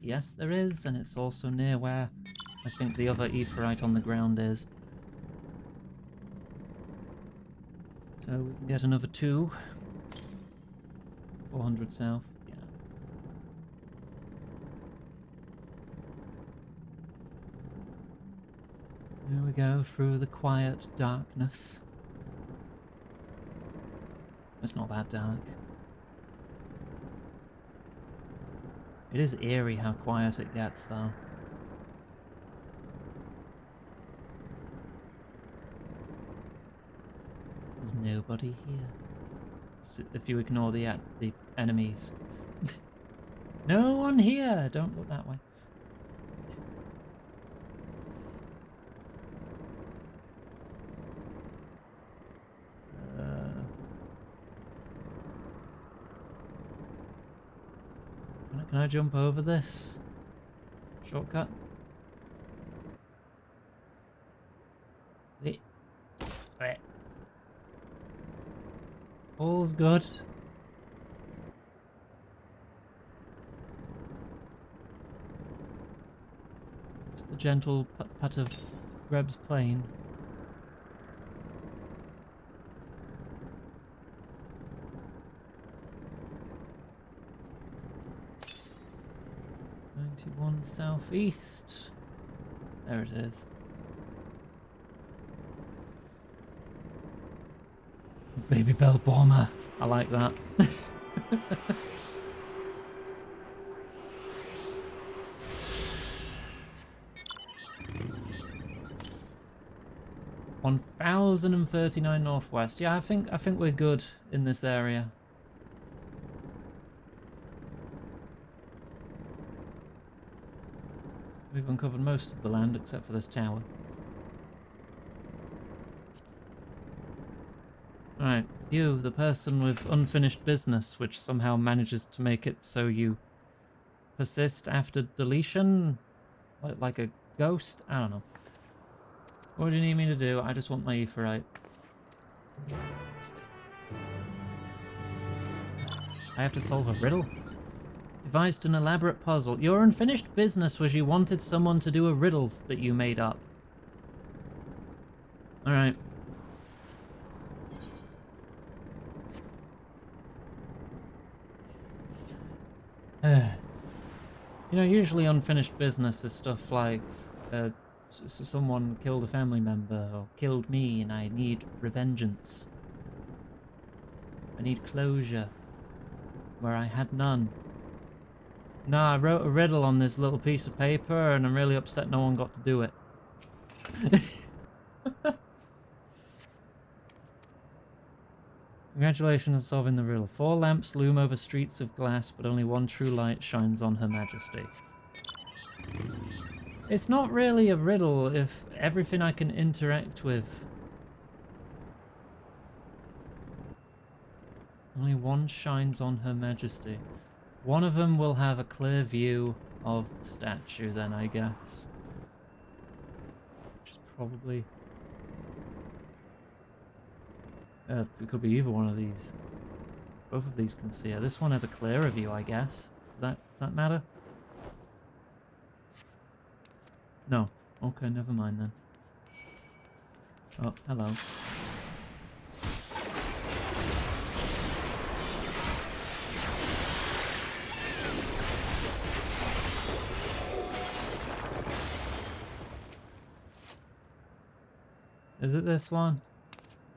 Speaker 1: Yes, there is, and it's also near where I think the other Aetheryte on the ground is. So we can get another 2. 400 south, yeah. Here we go, through the quiet darkness. It's not that dark. It is eerie how quiet it gets, though. There's nobody here. If you ignore the enemies. No one here! Don't look that way. Can I jump over this? Shortcut? Wait. Wait. All's good. It's the gentle pat of Greb's plane. Southeast. There it is. Baby Bell Bomber. I like that. $1,039 northwest. Yeah, I think we're good in this area. We've uncovered most of the land except for this tower. Alright, you, the person with unfinished business, which somehow manages to make it so you persist after deletion? Like a ghost? I don't know. What do you need me to do? I just want my Aetheryte. I have to solve a riddle? Devised an elaborate puzzle. Your unfinished business was you wanted someone to do a riddle that you made up. Alright. You know, usually unfinished business is stuff like someone killed a family member or killed me and I need revengeance. I need closure where I had none. Nah, I wrote a riddle on this little piece of paper and I'm really upset no one got to do it. Congratulations on solving the riddle. 4 lamps loom over streets of glass, but only one true light shines on Her Majesty. It's not really a riddle if everything I can interact with. Only one shines on Her Majesty. One of them will have a clear view of the statue then, I guess. Which is probably... it could be either one of these. Both of these can see her. This one has a clearer view, I guess. Does that matter? No. Okay, never mind then. Oh, hello. Is it this one?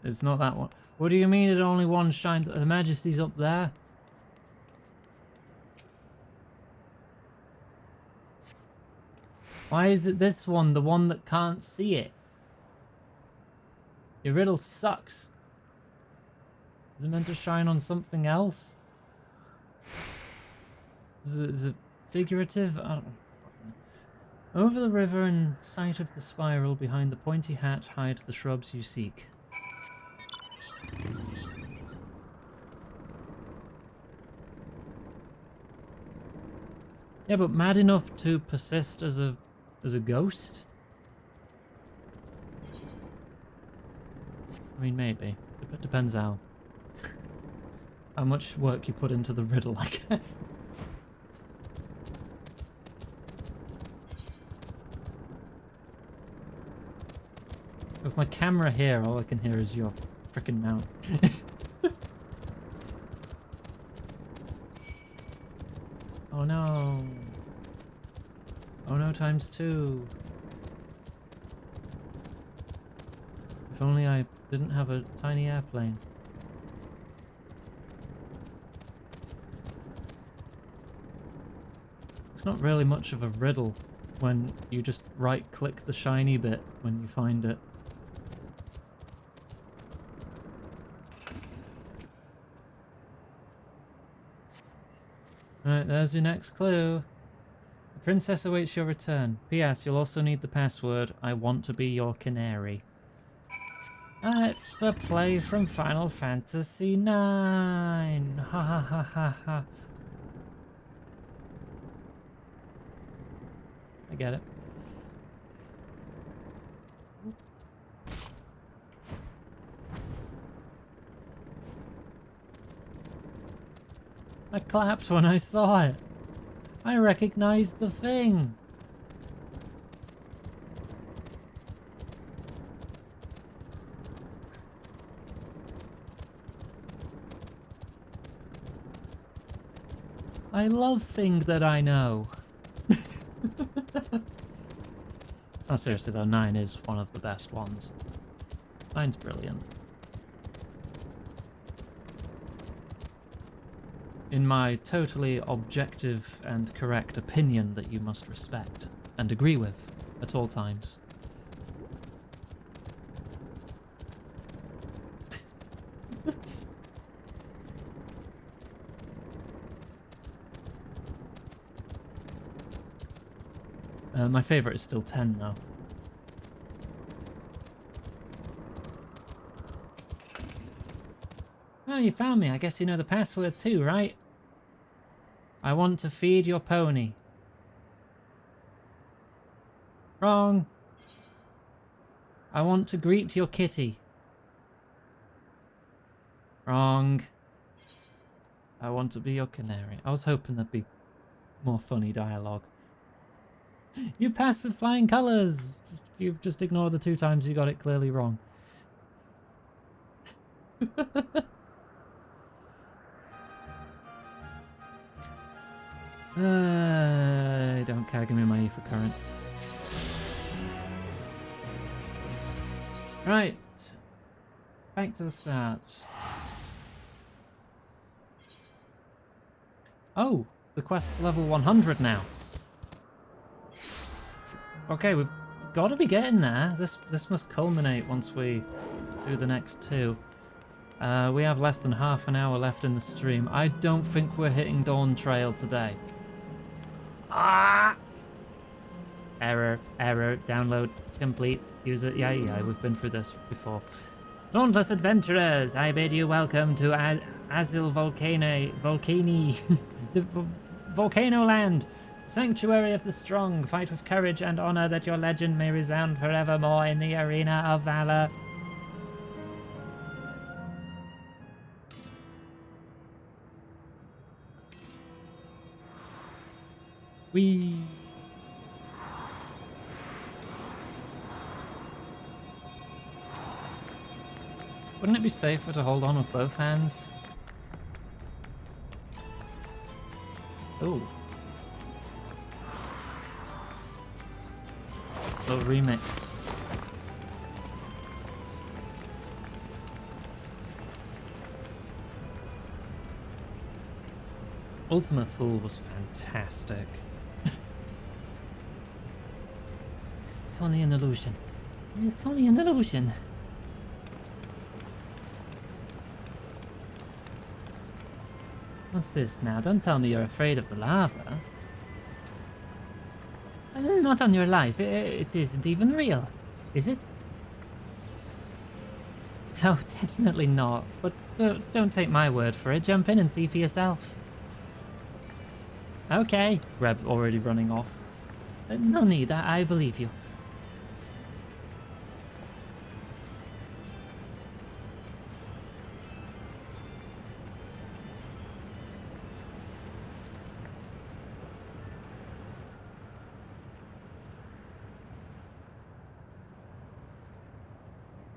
Speaker 1: It's not that one. What do you mean it only one shines? Her Majesty's up there? Why is it this one, the one that can't see it? Your riddle sucks. Is it meant to shine on something else? Is it figurative? I don't know. Over the river in sight of the spiral, behind the pointy hat, hide the shrubs you seek. Yeah, but mad enough to persist as a ghost? I mean, maybe. It depends how much work you put into the riddle, I guess. With my camera here, all I can hear is your frickin' mount. Oh no. Oh no, ×2. If only I didn't have a tiny airplane. It's not really much of a riddle when you just right-click the shiny bit when you find it. Alright, there's your next clue. The princess awaits your return. P.S. You'll also need the password, I want to be your canary. It's the play from Final Fantasy IX. Ha ha ha ha ha. I get it. I clapped when I saw it. I recognized the thing. I love thing that I know. Oh, seriously though, 9 is one of the best ones. 9's brilliant. In my totally objective and correct opinion that you must respect and agree with at all times. My favourite is still 10 though. Oh, you found me. I guess you know the password too, right? I want to feed your pony. Wrong. I want to greet your kitty. Wrong. I want to be your canary. I was hoping there'd be more funny dialogue. You passed with flying colours! You've just ignored the 2 times you got it clearly wrong. Don't care, give me my ether current. Right. Back to the start. Oh, the quest's level 100 now. Okay, we've got to be getting there. This must culminate once we do the next two. We have less than half an hour left in the stream. I don't think we're hitting Dawntrail today. Ah! Error, download complete, use it. Yeah, we've been through this before. Dauntless adventurers, I bid you welcome to Azil Volcano Land, sanctuary of the strong. Fight with courage and honor that your legend may resound forevermore in the arena of valor. Whee! Wouldn't it be safer to hold on with both hands? Ooh. Little remix. Ultima Fool was fantastic.
Speaker 19: It's only an illusion. It's only an illusion. What's this now? Don't tell me you're afraid of the lava. Not on your life. It isn't even real, is it? Oh, definitely not. But don't take my word for it. Jump in and see for yourself. Okay.
Speaker 1: Reb already running off.
Speaker 19: No need. I believe you.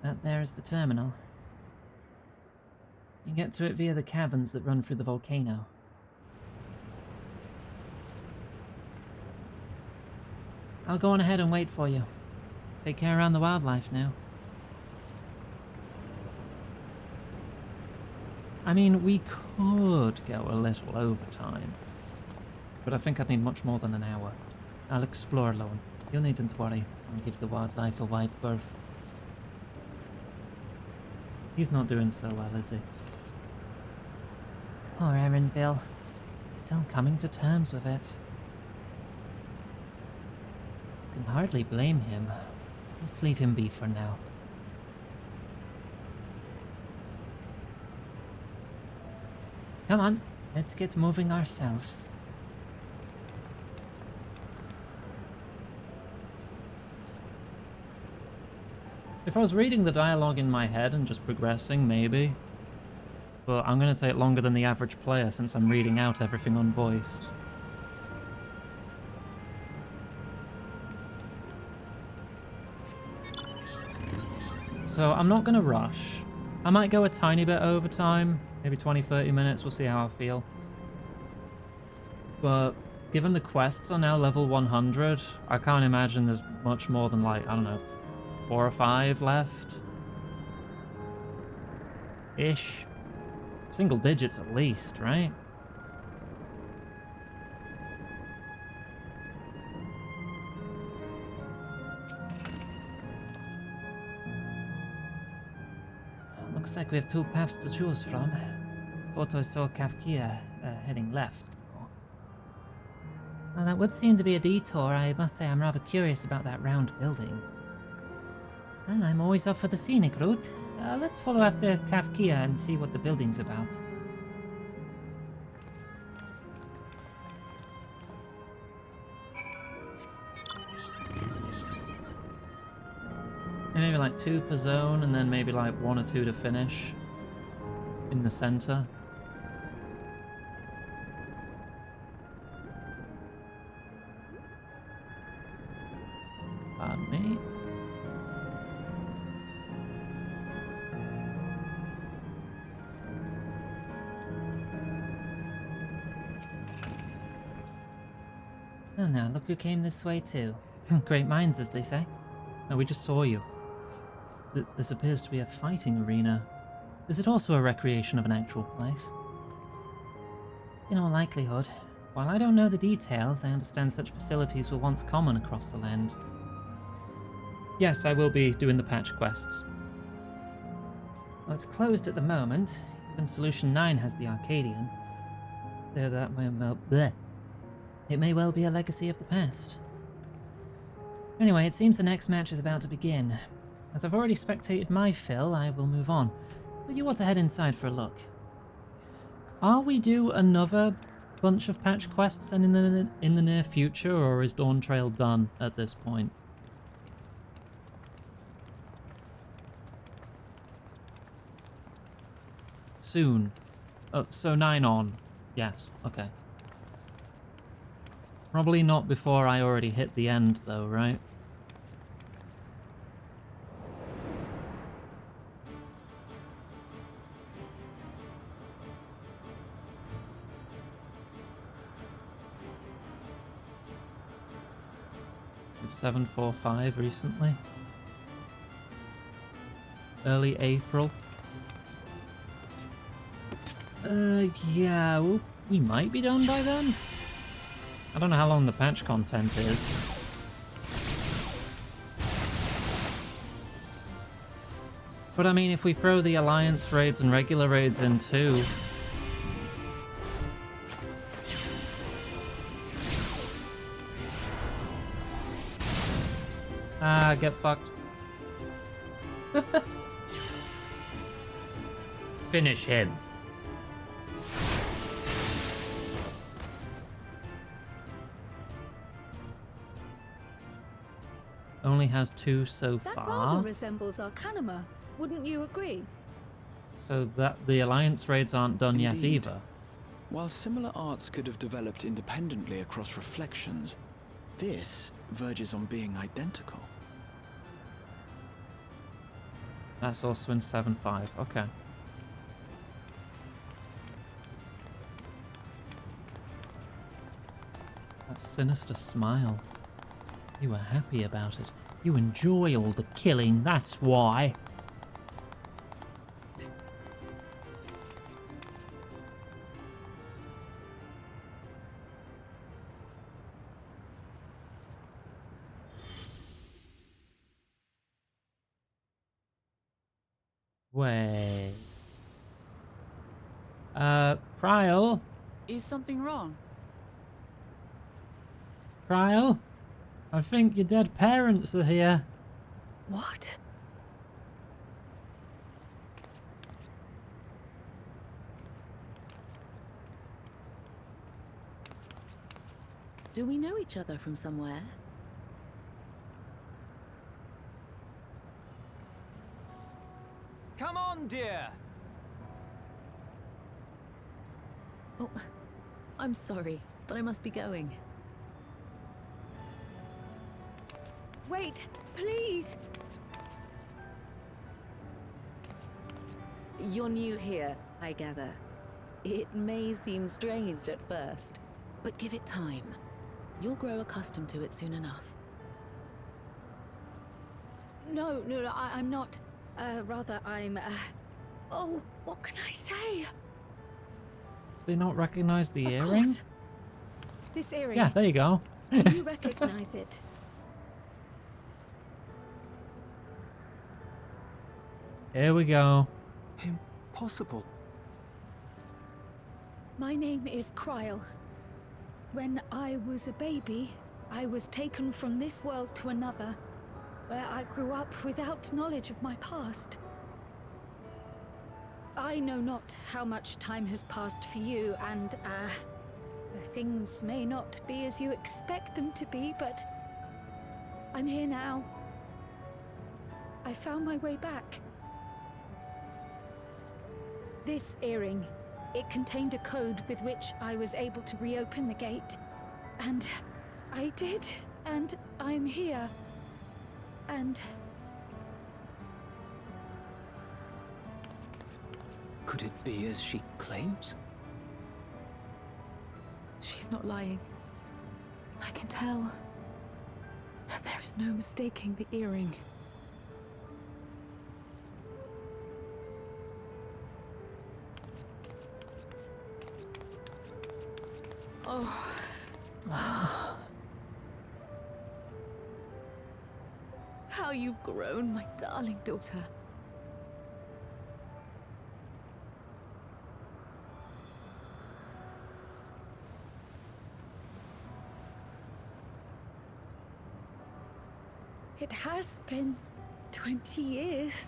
Speaker 19: That there is the terminal. You get to it via the caverns that run through the volcano. I'll go on ahead and wait for you. Take care around the wildlife now.
Speaker 1: I mean, we could go a little over time, but I think I'd need much more than an hour.
Speaker 19: I'll explore alone. You needn't worry. I'll give the wildlife a wide berth.
Speaker 1: He's not doing so well, is he?
Speaker 19: Poor Erenville. Still coming to terms with it. Can hardly blame him. Let's leave him be for now. Come on, let's get moving ourselves.
Speaker 1: If I was reading the dialogue in my head and just progressing, maybe. But I'm going to take longer than the average player since I'm reading out everything unvoiced. So I'm not going to rush. I might go a tiny bit over time, maybe 20-30 minutes, we'll see how I feel. But given the quests are now level 100, I can't imagine there's much more than like, I don't know, 4 or 5 left. Ish. Single digits at least, right?
Speaker 19: Looks like we have 2 paths to choose from. Photos saw Kafkia heading left. Well, that would seem to be a detour. I must say I'm rather curious about that round building. Well, I'm always up for the scenic route. Let's follow after Kafkia and see what the building's about.
Speaker 1: And maybe like 2 per zone, and then maybe like 1 or 2 to finish in the center. Pardon me.
Speaker 19: Oh no, look who came this way too. Great minds, as they say.
Speaker 1: No, we just saw you. This appears to be a fighting arena. Is it also a recreation of an actual place?
Speaker 4: In all likelihood. While I don't know the details, I understand such facilities were once common across the land.
Speaker 1: Yes, I will be doing the patch quests.
Speaker 4: Well, it's closed at the moment. Even Solution 9 has the Arcadian. Though that may bleh. It may well be a legacy of the past. Anyway, it seems the next match is about to begin. As I've already spectated my fill, I will move on. But you want to head inside for a look.
Speaker 1: Are we due another bunch of patch quests and in the near future, or is Dawntrail done at this point? Soon. Oh, so 9 on. Yes, okay. Probably not before I already hit the end though, right? It's 7.45 recently. Early April. Yeah, well, we might be done by then. I don't know how long the patch content is. But I mean, if we throw the Alliance raids and regular raids in too... Ah, get fucked. Finish him. Only has 2 so
Speaker 8: That
Speaker 1: far.
Speaker 8: rather resembles Arcanima, wouldn't you agree?
Speaker 1: So that the Alliance raids aren't done yet
Speaker 15: Indeed.
Speaker 1: either.
Speaker 15: While similar arts could have developed independently across reflections, this verges on being identical.
Speaker 1: That's also in 7.5. Okay. That sinister smile. You were happy about it. You enjoy all the killing, that's why. Wait. Kryl?
Speaker 5: Is something wrong?
Speaker 1: Kryl? I think your dead parents are here.
Speaker 8: What?
Speaker 3: Do we know each other from somewhere?
Speaker 10: Come on, dear.
Speaker 3: Oh, I'm sorry, but I must be going.
Speaker 8: Wait, please!
Speaker 3: You're new here, I gather. It may seem strange at first, but give it time. You'll grow accustomed to it soon enough.
Speaker 8: No, I'm not. Rather, I'm, oh, what can I say?
Speaker 1: They not recognize the
Speaker 8: Of
Speaker 1: earring?
Speaker 8: course. This earring.
Speaker 1: Yeah, there you go.
Speaker 8: Do you recognize it?
Speaker 1: Here we go.
Speaker 15: Impossible.
Speaker 8: My name is Kryl. When I was a baby, I was taken from this world to another, where I grew up without knowledge of my past. I know not how much time has passed for you, and, things may not be as you expect them to be, but I'm here now. I found my way back. This earring, it contained a code with which I was able to reopen the gate. And I did, and I'm here. And...
Speaker 15: Could it be as she claims?
Speaker 3: She's not lying. I can tell. There is no mistaking the earring. Oh. How you've grown, my darling daughter.
Speaker 6: It has been 20 years.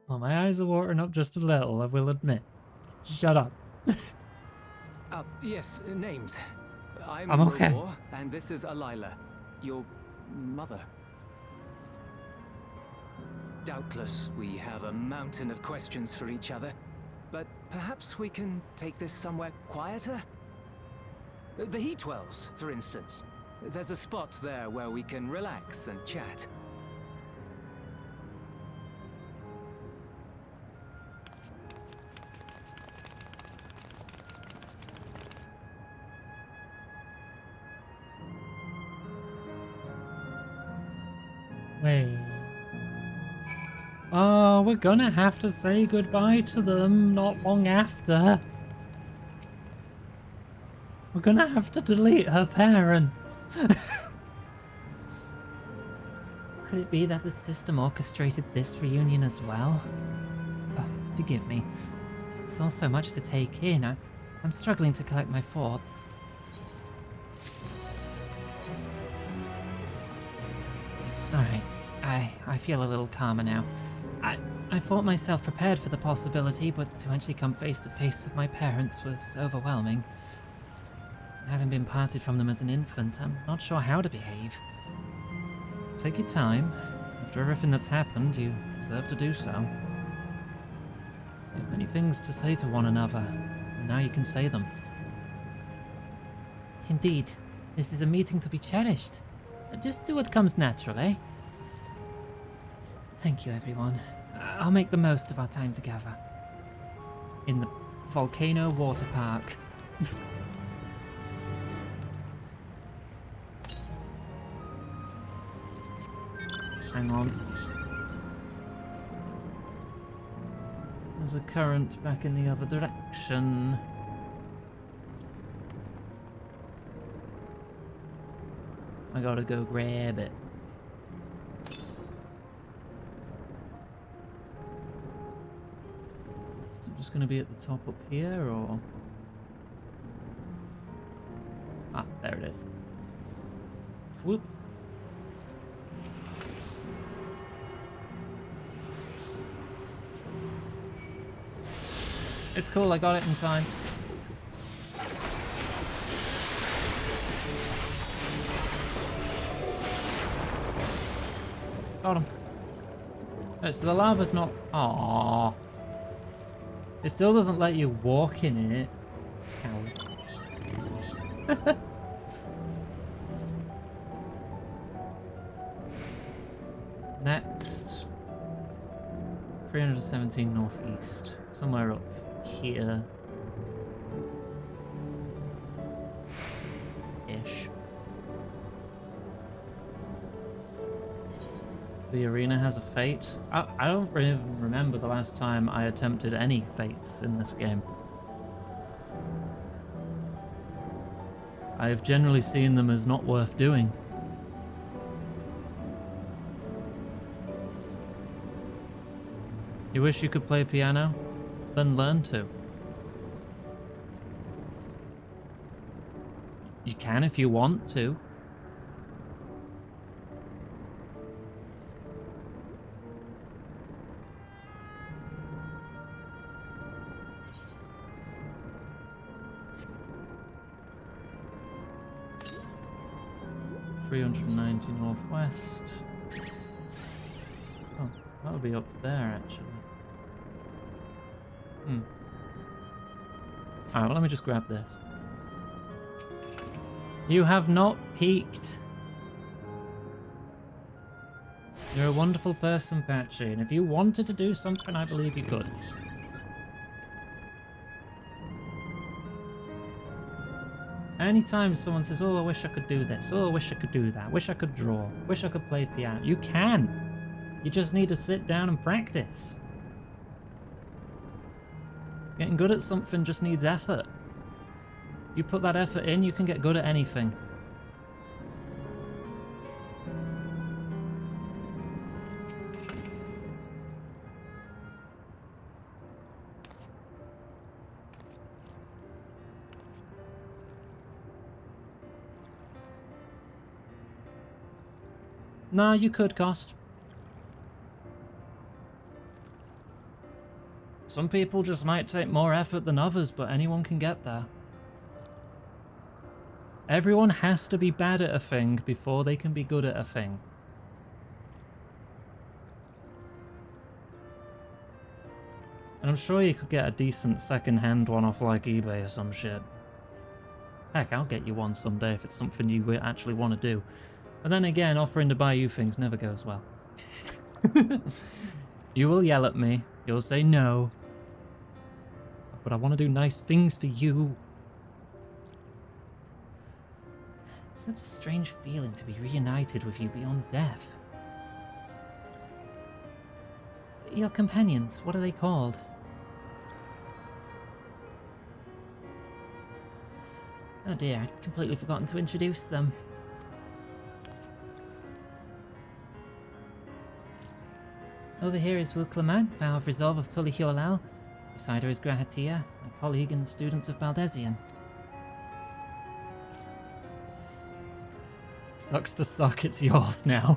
Speaker 1: Well, my eyes are watering up just a little, I will admit. Shut up.
Speaker 14: Yes, names. I'm
Speaker 1: okay.
Speaker 14: Robor, and this is Alila, your mother. Doubtless, we have a mountain of questions for each other, but perhaps we can take this somewhere quieter? The Heatwells, for instance. There's a spot there where we can relax and chat.
Speaker 1: Wait. Oh, we're gonna have to say goodbye to them not long after. We're gonna have to delete her parents.
Speaker 19: Could it be that the system orchestrated this reunion as well? Oh, forgive me. There's all so much to take in. I'm struggling to collect my thoughts. Alright, I feel a little calmer now. I thought myself prepared for the possibility, but to actually come face to face with my parents was overwhelming. Having been parted from them as an infant, I'm not sure how to behave. Take your time. After everything that's happened, you deserve to do so. You have many things to say to one another, and now you can say them. Indeed, this is a meeting to be cherished. Just do what comes naturally. Thank you, everyone. I'll make the most of our time together. In the volcano water park. Hang on. There's a current back in the other direction. I gotta go grab it. Is it just gonna be at the top up here, or? Ah, there it is. Whoop. It's cool, I got it in time. Got him. Oh, so the lava's not... Aww. It still doesn't let you walk in it. Ow. Next. 317 northeast. Somewhere up here. Ish. The arena has a fate. I don't even remember the last time I attempted any fates in this game. I have generally seen them as not worth doing. You wish you could play piano? Then learn to. You can if you want to. Northwest. Oh, that would be up there actually. Alright, well, let me just grab this. You have not peeked. You're a wonderful person, Patchy, and if you wanted to do something, I believe you could.
Speaker 1: Anytime someone says, oh, I wish I could do this, oh, I wish I could do that, wish I could draw, wish I could play piano, you can. You just need to sit down and practice. Getting good at something just needs effort. You put that effort in, you can get good at anything. Nah, you could cost. Some people just might take more effort than others, but anyone can get there. Everyone has to be bad at a thing before they can be good at a thing. And I'm sure you could get a decent second-hand one off like eBay or some shit. Heck, I'll get you one someday if it's something you actually want to do. And then again, offering to buy you things never goes well. You will yell at me, you'll say no. But I want to do nice things for you.
Speaker 4: It's such a strange feeling to be reunited with you beyond death. Your companions, what are they called? Oh dear, I'd completely forgotten to introduce them. Over here is Wuklamad, Vow of Resolve of Tulihualal. Beside her is Grahatia, my colleague and the students of Baldesian.
Speaker 1: Sucks to suck, it's yours now.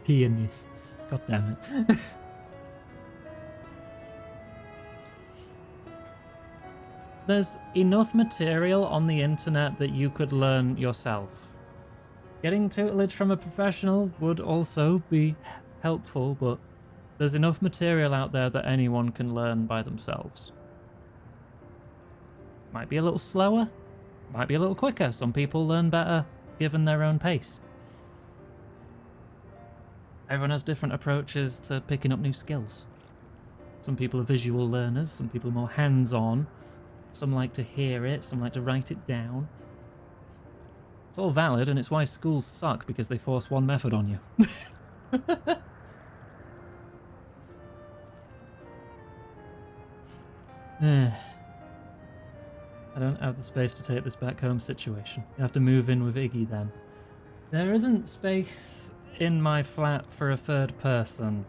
Speaker 1: Pianists. God damn it. There's enough material on the internet that you could learn yourself. Getting tutelage from a professional would also be helpful, but there's enough material out there that anyone can learn by themselves. Might be a little slower, might be a little quicker. Some people learn better given their own pace. Everyone has different approaches to picking up new skills. Some people are visual learners, some people are more hands-on. Some like to hear it, some like to write it down. It's all valid, and it's why schools suck, because they force one method on you. I don't have the space to take this back home situation. You have to move in with Iggy then. There isn't space in my flat for a third person.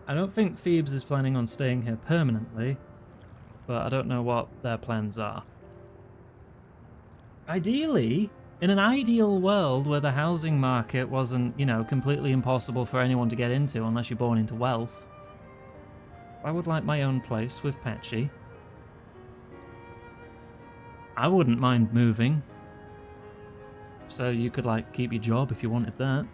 Speaker 1: I don't think Phoebes is planning on staying here permanently, but I don't know what their plans are. Ideally, in an ideal world where the housing market wasn't, you know, completely impossible for anyone to get into unless you're born into wealth, I would like my own place with Patchy. I wouldn't mind moving, so you could, like, keep your job if you wanted that.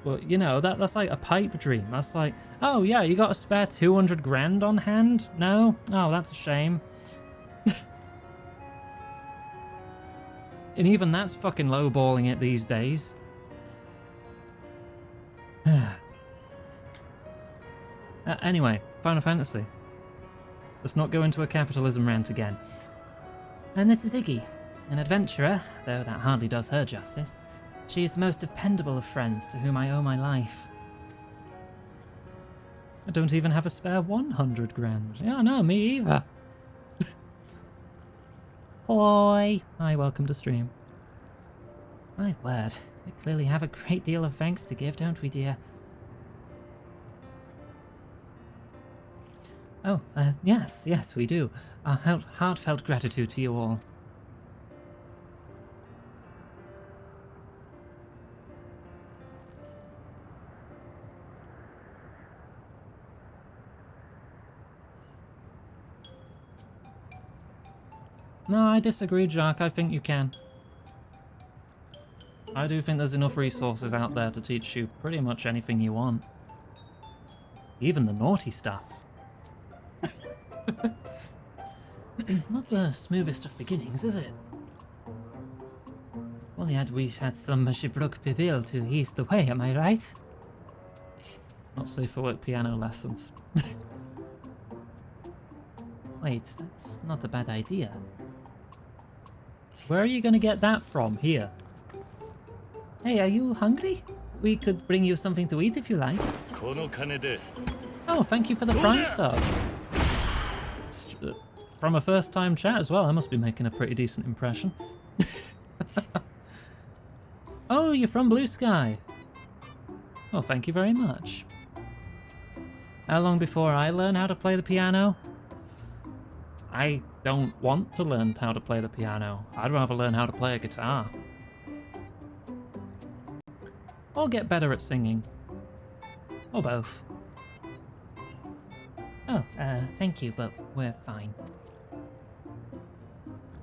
Speaker 1: But, you know, that's like a pipe dream. That's like, oh yeah, you got a spare 200 grand on hand? No? Oh, that's a shame. And even that's fucking lowballing it these days. Anyway, Final Fantasy. Let's not go into a capitalism rant again.
Speaker 4: And this is Iggy, an adventurer, though that hardly does her justice. She is the most dependable of friends to whom I owe my life.
Speaker 1: I don't even have a spare 100 grand. Yeah, no, me either.
Speaker 4: Hoi!
Speaker 1: Hi, welcome to stream.
Speaker 4: My word, we clearly have a great deal of thanks to give, don't we, dear?
Speaker 1: Oh, yes, we do. Our heartfelt gratitude to you all. No, I disagree, Jack. I think you can. I do think there's enough resources out there to teach you pretty much anything you want. Even the naughty stuff.
Speaker 4: Not the smoothest of beginnings, is it? Only had we had some Shibruk Pibil to ease the way, am I right?
Speaker 1: Not safe for work piano lessons.
Speaker 19: Wait, that's not a bad idea.
Speaker 1: Where are you going to get that from? Here.
Speaker 19: Hey, are you hungry? We could bring you something to eat if you like.
Speaker 1: Oh, thank you for the Prime sub. From a first-time chat as well. I must be making a pretty decent impression. Oh, you're from Blue Sky. Well, thank you very much. How long before I learn how to play the piano? I don't want to learn how to play the piano. I'd rather learn how to play a guitar. Or get better at singing. Or both.
Speaker 19: Oh, thank you, but we're fine.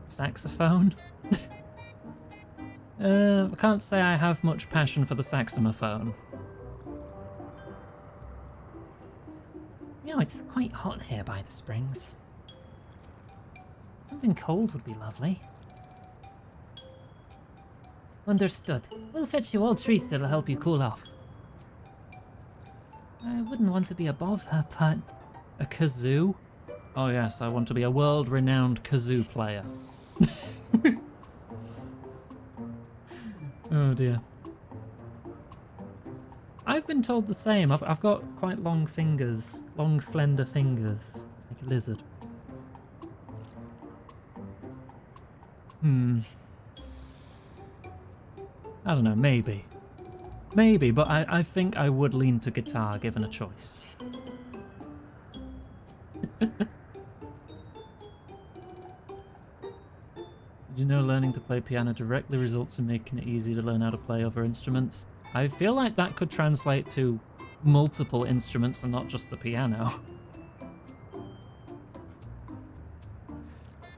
Speaker 1: Saxophone? I can't say I have much passion for the saxophone.
Speaker 19: You know, it's quite hot here by the springs. Something cold would be lovely. Understood. We'll fetch you all treats that'll help you cool off. I wouldn't want to be a bother, but...
Speaker 1: A kazoo? Oh yes, I want to be a world-renowned kazoo player. Oh dear. I've been told the same. I've got quite long fingers. Long, slender fingers. Like a lizard. I don't know, maybe. Maybe, but I think I would lean to guitar given a choice. Did you know learning to play piano directly results in making it easy to learn how to play other instruments? I feel like that could translate to multiple instruments and not just the piano.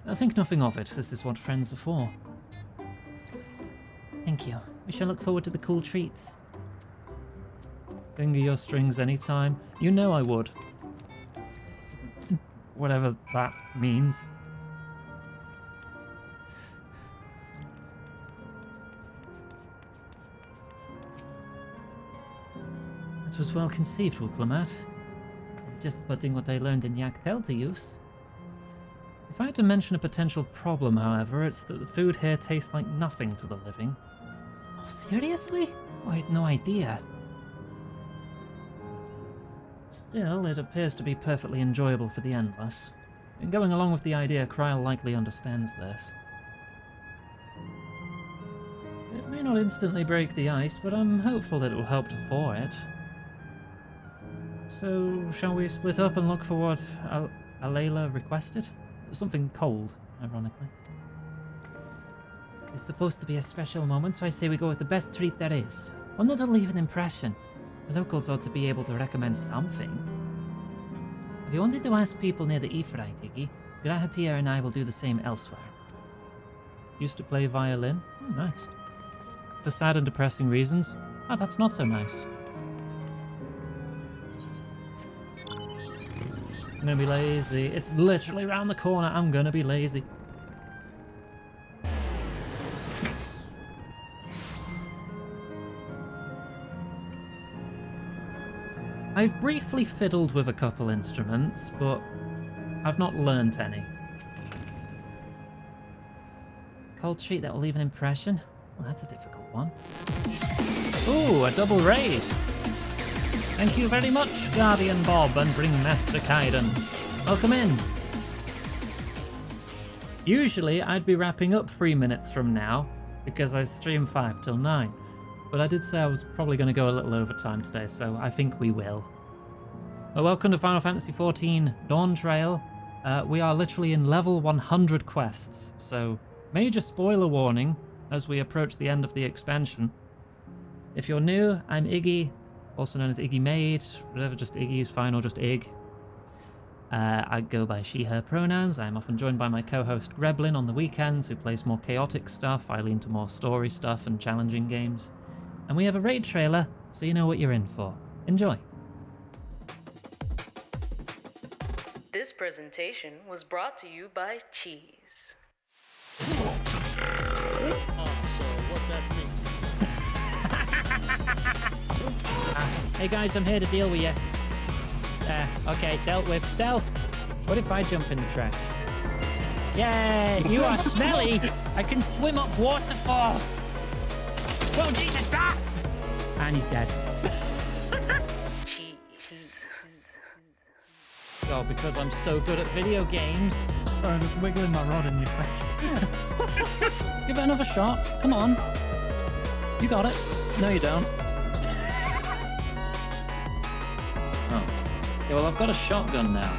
Speaker 1: I think nothing of it. This is what friends are for.
Speaker 19: Thank you. We shall look forward to the cool treats.
Speaker 1: Finger your strings anytime. You know I would. Whatever that means.
Speaker 19: It was well conceived, Wuklemat. Just putting what I learned in Yaktel to use.
Speaker 1: If I had to mention a potential problem, however, it's that the food here tastes like nothing to the living.
Speaker 19: Oh, seriously? Oh, I had no idea.
Speaker 1: Still, it appears to be perfectly enjoyable for the Endless. And going along with the idea, Kryl likely understands this. It may not instantly break the ice, but I'm hopeful that it will help to thaw it. So, shall we split up and look for what Alayla requested? Something cold, ironically.
Speaker 19: It's supposed to be a special moment, so I say we go with the best treat there is. One that'll leave an impression. The locals ought to be able to recommend something. If you wanted to ask people near the Ephraite, Iggy, Grahatir and I will do the same elsewhere.
Speaker 1: Used to play violin? Oh, nice. For sad and depressing reasons? Oh, that's not so nice. I'm gonna be lazy. It's literally around the corner. I'm gonna be lazy. I've briefly fiddled with a couple instruments, but I've not learnt any.
Speaker 19: Cold treat that will leave an impression? Well, that's a difficult one.
Speaker 1: Ooh, a double raid! Thank you very much, Guardian Bob and Ringmaster Kaiden. Welcome in. Usually I'd be wrapping up 3 minutes from now, because I stream 5 till 9. But I did say I was probably going to go a little over time today, so I think we will. Well, welcome to Final Fantasy XIV Dawntrail. We are literally in level 100 quests, so major spoiler warning as we approach the end of the expansion. If you're new, I'm Iggy, also known as Iggy Maid, whatever, just Iggy is fine, or just Ig. I go by she, her pronouns. I'm often joined by my co-host Greblin on the weekends, who plays more chaotic stuff. I lean to more story stuff and challenging games. And we have a raid trailer, so you know what you're in for. Enjoy.
Speaker 18: This presentation was brought to you by Cheese.
Speaker 13: Oh, so what that means?
Speaker 4: Hey guys, I'm here to deal with you. Okay, dealt with. Stealth! What if I jump in the trash? Yay! You are smelly! I can swim up waterfalls! Whoa, Jesus! Ah! And he's dead. Oh, because I'm so good at video games. Sorry, I'm just wiggling my rod in your face. Give it another shot. Come on. You got it. No, you don't. Oh. Yeah, well, I've got a shotgun now.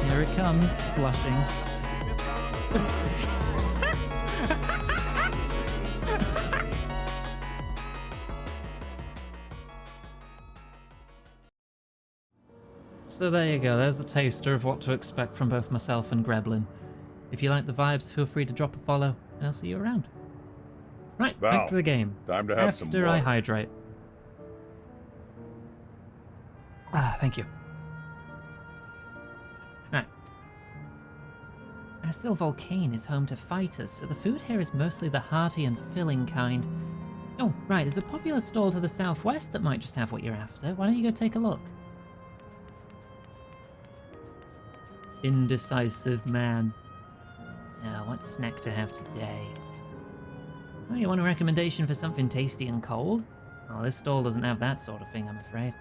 Speaker 4: Here it comes, blushing. So there you go, there's a taster of what to expect from both myself and Greblin. If you like the vibes, feel free to drop a follow, and I'll see you around. Right,
Speaker 2: Val,
Speaker 4: back to the game.
Speaker 2: Time to have some water.
Speaker 4: After I hydrate. Thank you. Right. Asil Volcane is home to fighters, so the food here is mostly the hearty and filling kind. Oh, right, there's a popular stall to the southwest that might just have what you're after. Why don't you go take a look? Indecisive man. What snack to have today? Oh, you want a recommendation for something tasty and cold? Oh, this stall doesn't have that sort of thing, I'm afraid.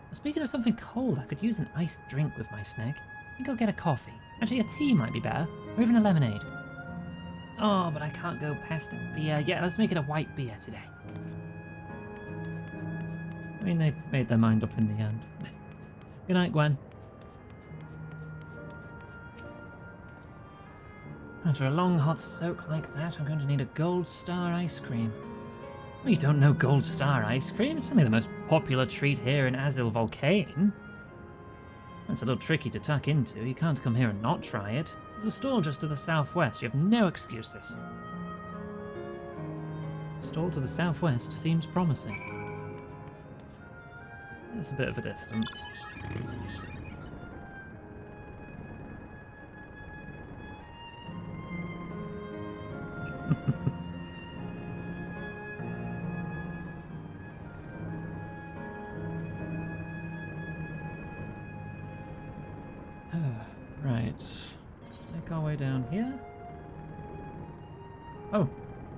Speaker 4: Well, speaking of something cold, I could use an iced drink with my snack. I think I'll get a coffee. Actually, a tea might be better, or even a lemonade. Oh, but I can't go past a beer. Yeah, let's make it a white beer today. I mean, they made their mind up in the end. Good night, Gwen. After a long hot soak like that, I'm going to need a Gold Star ice cream. Well, you don't know Gold Star ice cream? It's only the most popular treat here in Asil Volcane. It's a little tricky to tuck into. You can't come here and not try it. There's a stall just to the southwest. You have no excuses. The stall to the southwest seems promising. It's a bit of a distance. Right. Make our way down here. Oh,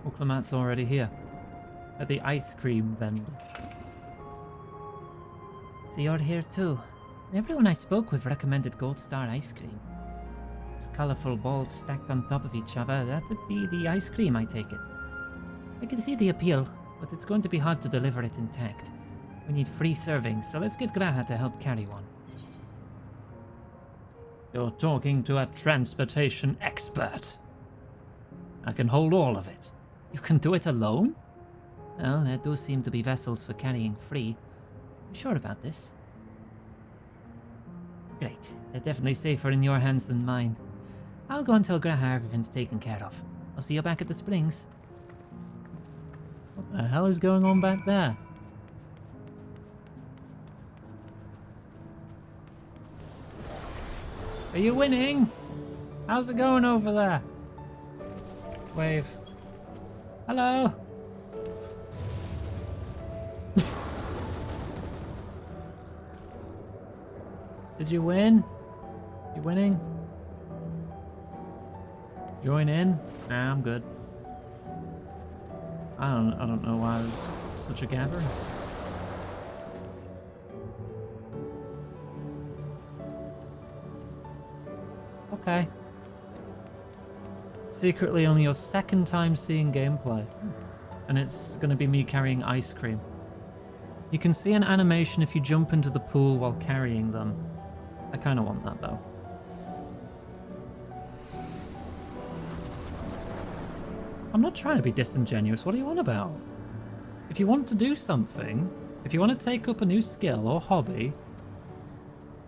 Speaker 4: Uklamat's already here. At the ice cream vendor.
Speaker 19: So you're here too. Everyone I spoke with recommended Gold Star ice cream. Those colourful balls stacked on top of each other, that'd be the ice cream, I take it. I can see the appeal, but it's going to be hard to deliver it intact. We need 3 servings, so let's get Graha to help carry one.
Speaker 1: You're talking to a transportation expert. I can hold all of it.
Speaker 19: You can do it alone? Well, there do seem to be vessels for carrying 3. You sure about this? Great. They're definitely safer in your hands than mine. I'll go and tell Graha everything's taken care of. I'll see you back at the springs.
Speaker 1: What the hell is going on back there? Are you winning? How's it going over there? Wave. Hello? Did you win? You winning? Join in? Nah, I'm good. I don't know why there's such a gathering. Okay. Secretly only your second time seeing gameplay. And it's gonna be me carrying ice cream. You can see an animation if you jump into the pool while carrying them. I kinda want that though. I'm not trying to be disingenuous, what are you on about? If you want to do something, if you want to take up a new skill or hobby,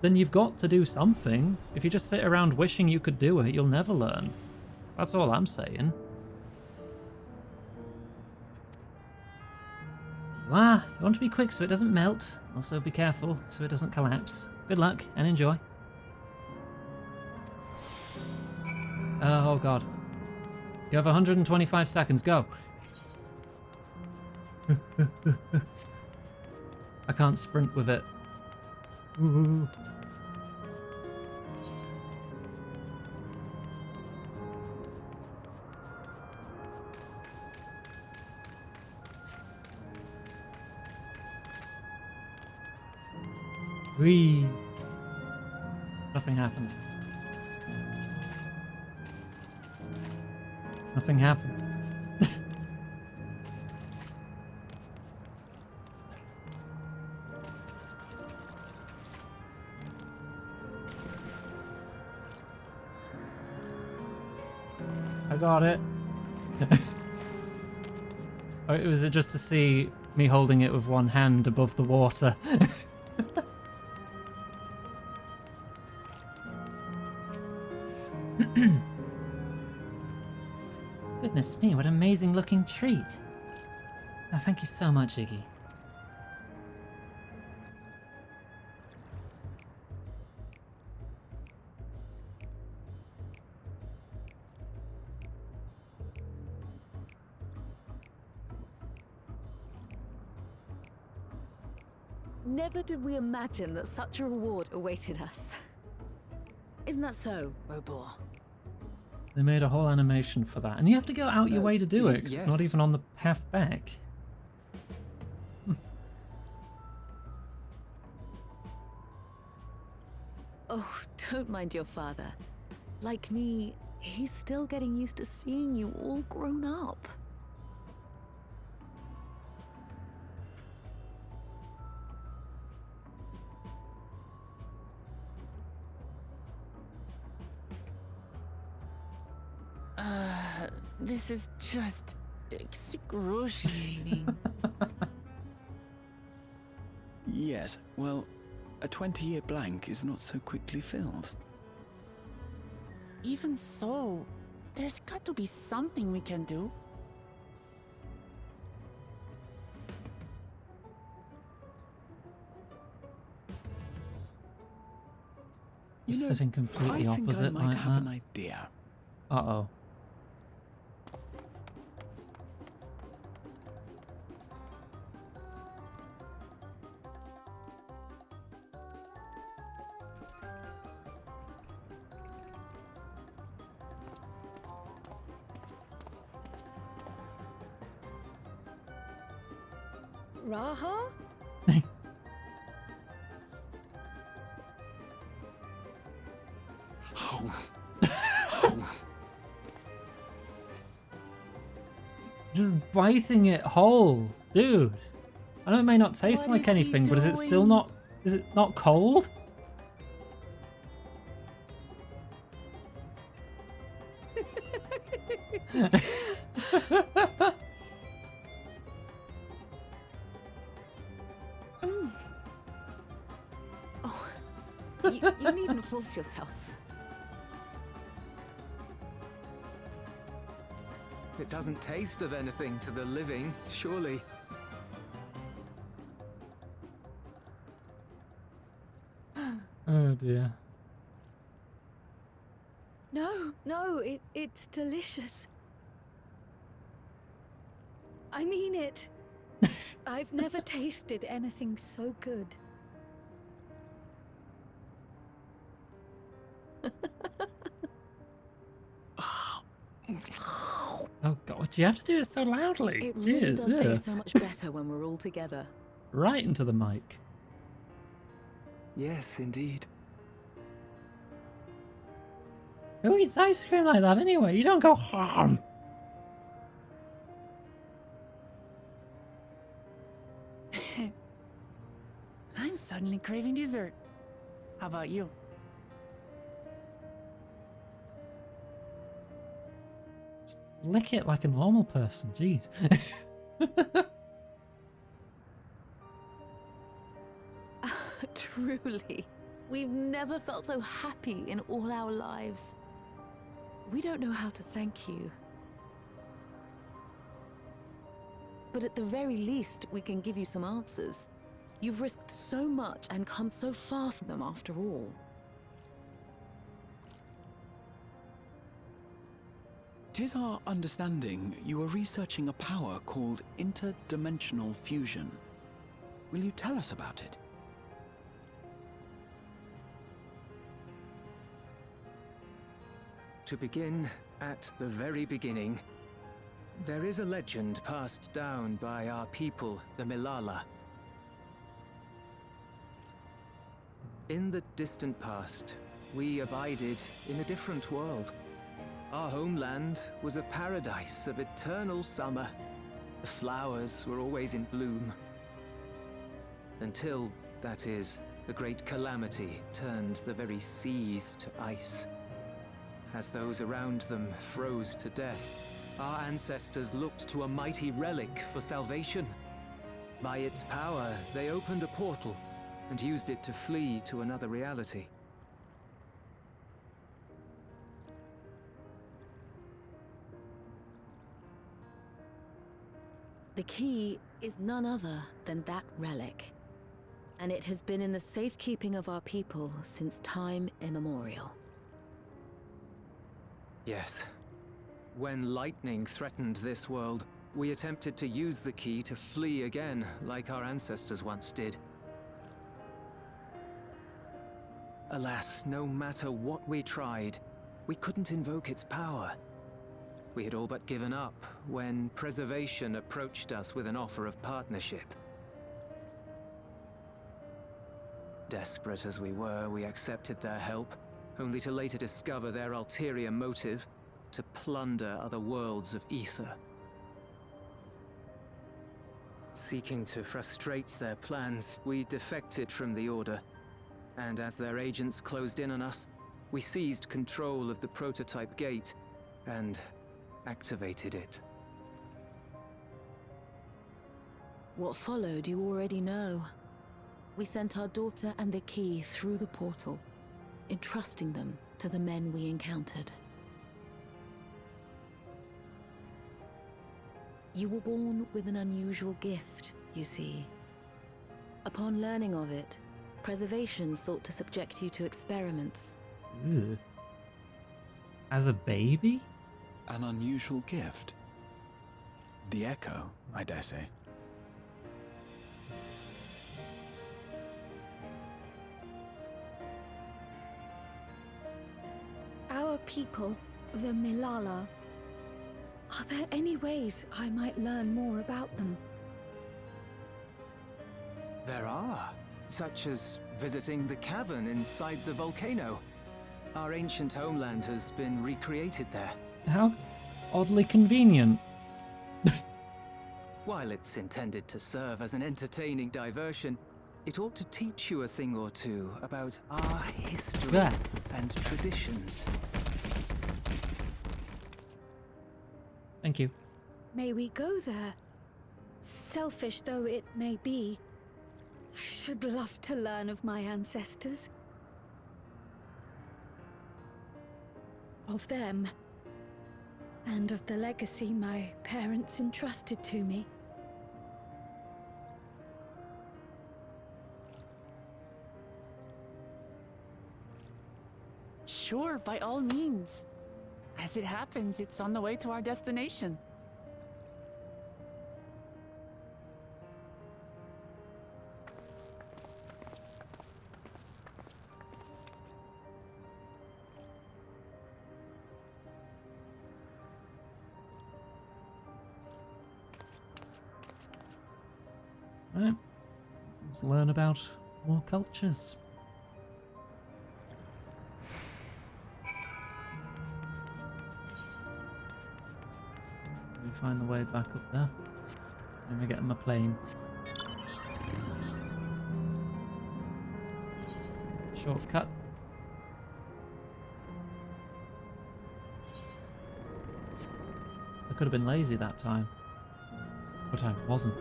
Speaker 1: then you've got to do something. If you just sit around wishing you could do it, you'll never learn. That's all I'm saying.
Speaker 19: You want to be quick so it doesn't melt. Also be careful so it doesn't collapse. Good luck and enjoy.
Speaker 1: Oh god. You have 125 seconds, go. I can't sprint with it. Ooh. Whee! Nothing happened. Nothing happened. I got it. Or was it just to see me holding it with one hand above the water?
Speaker 19: Goodness me, what an amazing looking treat. Oh, thank you so much, Iggy.
Speaker 3: Never did we imagine that such a reward awaited us. Isn't that so, Robor?
Speaker 1: They made a whole animation for that, and you have to go out your way to do it, because it's not even on the path back.
Speaker 3: Oh, don't mind your father. Like me, he's still getting used to seeing you all grown up.
Speaker 5: This is just excruciating.
Speaker 15: Yes, well, a 20-year blank is not so quickly filled.
Speaker 5: Even so, there's got to be something we can do.
Speaker 1: You're sitting completely
Speaker 15: I think
Speaker 1: opposite
Speaker 15: I might
Speaker 1: like
Speaker 15: have
Speaker 1: that.
Speaker 15: an idea.
Speaker 1: Uh-oh.
Speaker 9: Raha?
Speaker 1: Just biting it whole, dude. I know it may not taste
Speaker 5: What
Speaker 1: like
Speaker 5: is he
Speaker 1: anything, but is it still
Speaker 5: doing?
Speaker 1: not? Is it not cold?
Speaker 3: Oh, you needn't force yourself.
Speaker 14: It doesn't taste of anything to the living, surely.
Speaker 1: Oh dear.
Speaker 6: No, it's delicious. I mean it. I've never tasted anything so good.
Speaker 1: Oh god, do you have to do it so loudly?
Speaker 3: It really
Speaker 1: Jeez,
Speaker 3: does
Speaker 1: yeah.
Speaker 3: taste so much better when we're all together.
Speaker 1: Right into the mic.
Speaker 14: Yes, indeed.
Speaker 1: Who eats ice cream like that anyway? You don't go harm.
Speaker 5: I'm suddenly craving dessert. How about you?
Speaker 1: Lick it like a normal person, jeez.
Speaker 3: Truly, we've never felt so happy in all our lives. We don't know how to thank you. But at the very least, we can give you some answers. You've risked so much and come so far from them after all.
Speaker 15: Tis our understanding you are researching a power called interdimensional fusion. Will you tell us about it?
Speaker 14: To begin at the very beginning, there is a legend passed down by our people, the Milala. In the distant past, we abided in a different world. Our homeland was a paradise of eternal summer. The flowers were always in bloom. Until, that is, the great calamity turned the very seas to ice. As those around them froze to death, our ancestors looked to a mighty relic for salvation. By its power, they opened a portal and used it to flee to another reality.
Speaker 3: The key is none other than that relic, and it has been in the safekeeping of our people since time immemorial.
Speaker 14: Yes. When lightning threatened this world, we attempted to use the key to flee again, like our ancestors once did. Alas, no matter what we tried, we couldn't invoke its power. We had all but given up when Preservation approached us with an offer of partnership. Desperate as we were, we accepted their help, only to later discover their ulterior motive: to plunder other worlds of ether. Seeking to frustrate their plans, we defected from the Order, and as their agents closed in on us, we seized control of the prototype gate and activated it.
Speaker 3: What followed you already know. We sent our daughter and the key through the portal, entrusting them to the men we encountered. You were born with an unusual gift, you see. Upon learning of it, Preservation sought to subject you to experiments.
Speaker 1: Ugh. As a baby?
Speaker 15: An unusual gift. The Echo, I dare say.
Speaker 8: Our people, the Milala. Are there any ways I might learn more about them?
Speaker 14: There are, such as visiting the cavern inside the volcano. Our ancient homeland has been recreated there.
Speaker 1: How oddly convenient.
Speaker 14: While it's intended to serve as an entertaining diversion, it ought to teach you a thing or two about our history and traditions.
Speaker 1: Thank you.
Speaker 8: May we go there? Selfish though it may be, I should love to learn of my ancestors. Of them. And of the legacy my parents entrusted to me.
Speaker 5: Sure, by all means. As it happens, it's on the way to our destination.
Speaker 1: Right. Let's learn about more cultures. We find the way back up there. Then we get on my plane. Shortcut. I could have been lazy that time, but I wasn't.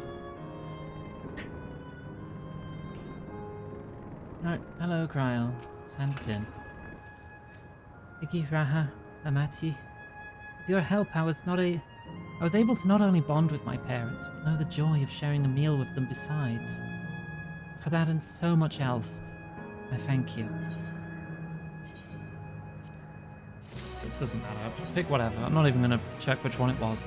Speaker 1: Right, hello Kryl. Let's hand it in. Iggy Raha, Amati. With your help, I was able to not only bond with my parents, but know the joy of sharing a meal with them besides. For that and so much else, I thank you. It doesn't matter. Pick whatever. I'm not even going to check which one it was.